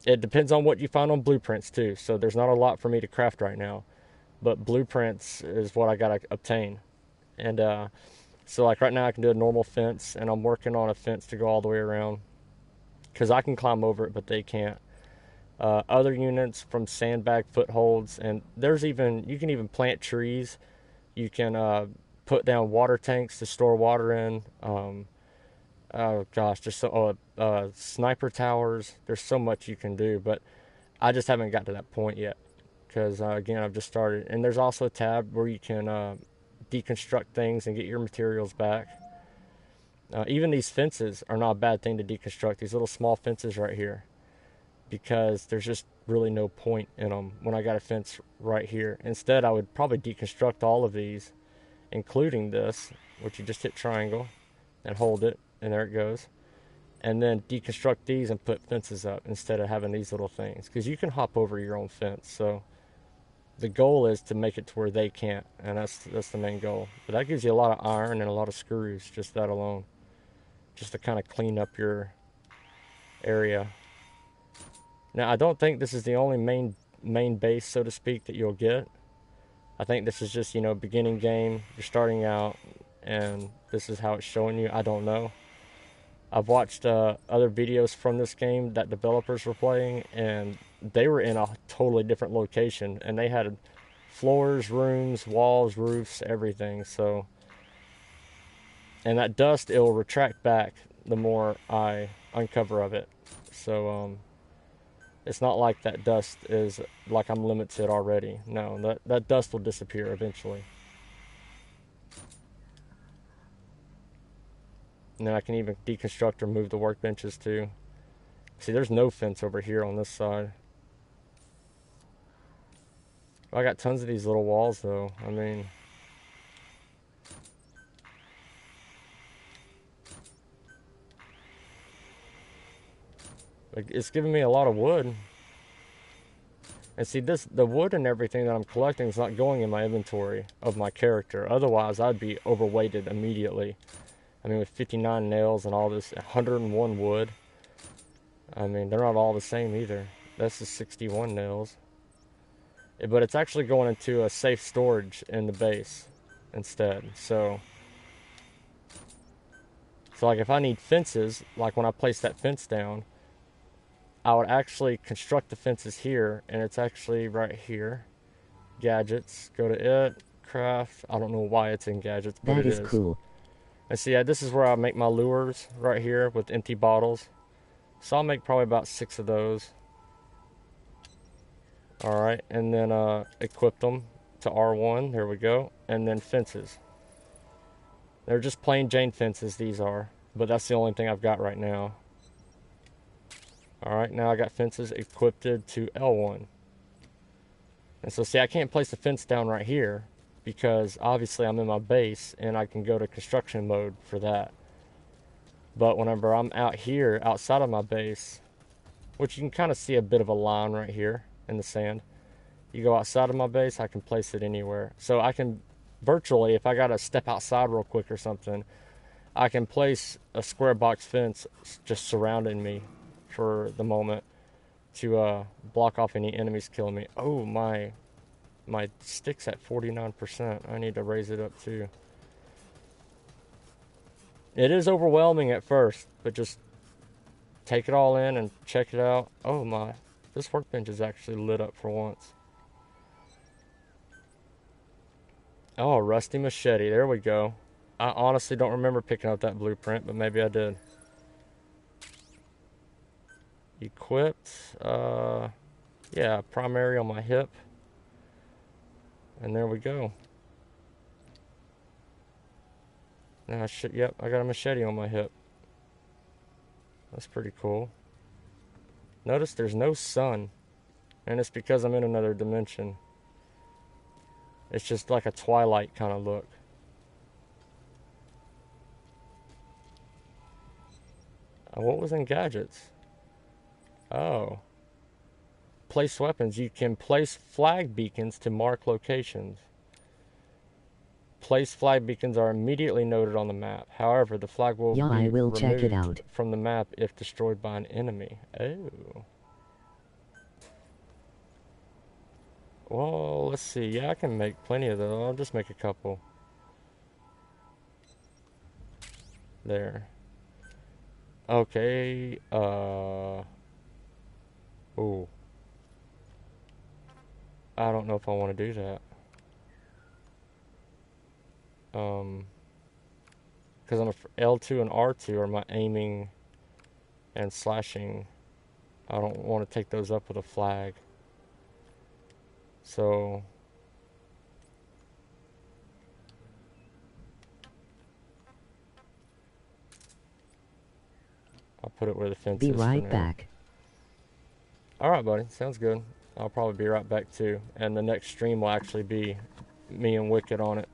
It depends on what you find on blueprints too. So there's not a lot for me to craft right now, but blueprints is what I got to obtain. And so like right now I can do a normal fence, and I'm working on a fence to go all the way around because I can climb over it, but they can't. Other units from sandbag footholds, and you can even plant trees. You can put down water tanks to store water in. Oh gosh, just so sniper towers. There's so much you can do, but I just haven't got to that point yet because again, I've just started. And there's also a tab where you can deconstruct things and get your materials back. Even these fences are not a bad thing to deconstruct. These little small fences right here, because there's just really no point in them when I got a fence right here. Instead, I would probably deconstruct all of these, including this, which you just hit triangle and hold it, and there it goes. And then deconstruct these and put fences up instead of having these little things, because you can hop over your own fence. So the goal is to make it to where they can't, and that's the main goal. But that gives you a lot of iron and a lot of screws, just that alone, just to kind of clean up your area. Now, I don't think this is the only main base, so to speak, that you'll get. I think this is just, you know, beginning game. You're starting out, and this is how it's showing you. I don't know. I've watched other videos from this game that developers were playing, and they were in a totally different location, and they had floors, rooms, walls, roofs, everything. So, and that dust, it'll retract back the more I uncover of it. So, it's not like that dust is like I'm limited already. No, that dust will disappear eventually. And then I can even deconstruct or move the workbenches too. See, there's no fence over here on this side. I got tons of these little walls though. I mean, like, it's giving me a lot of wood. And see, the wood and everything that I'm collecting is not going in my inventory of my character. Otherwise, I'd be overweighted immediately. I mean, with 59 nails and all this, 101 wood. I mean, they're not all the same either. That's the 61 nails. But it's actually going into a safe storage in the base instead. So like if I need fences, like when I place that fence down, I would actually construct the fences here, and it's actually right here. Gadgets, go to it, craft. I don't know why it's in gadgets, but That it is. cool. And see, yeah, this is where I make my lures, right here with empty bottles. So I'll make probably about 6 of those. Alright, and then equip them to R1, there we go. And then fences. They're just plain Jane fences, these are. But that's the only thing I've got right now. Alright, now I got fences equipped to L1. And so see, I can't place a fence down right here, because obviously I'm in my base and I can go to construction mode for that. But whenever I'm out here, outside of my base, which you can kind of see a bit of a line right here in the sand. You go outside of my base, I can place it anywhere. So I can virtually, if I got to step outside real quick or something, I can place a square box fence just surrounding me for the moment to block off any enemies killing me. Oh, my stick's at 49%. I need to raise it up too. It is overwhelming at first, but just take it all in and check it out. Oh my, this workbench is actually lit up for once. Oh, a rusty machete, there we go. I honestly don't remember picking up that blueprint, but maybe I did. Equipped, yeah, primary on my hip. And there we go. Now yep, I got a machete on my hip. That's pretty cool. Notice there's no sun, and it's because I'm in another dimension. It's just like a twilight kind of look. What was in gadgets? Oh. Place weapons. You can place flag beacons to mark locations. Place flag beacons are immediately noted on the map. However, the flag will be I will removed check it out from the map if destroyed by an enemy. Oh. Well, let's see. Yeah, I can make plenty of those. I'll just make a couple. There. Okay. Ooh. I don't know if I want to do that. Because L2 and R2 are my aiming and slashing. I don't want to take those up with a flag. So I'll put it where the fence is. Be right back. Alright, buddy. Sounds good. I'll probably be right back too. And the next stream will actually be me and Wicked on it.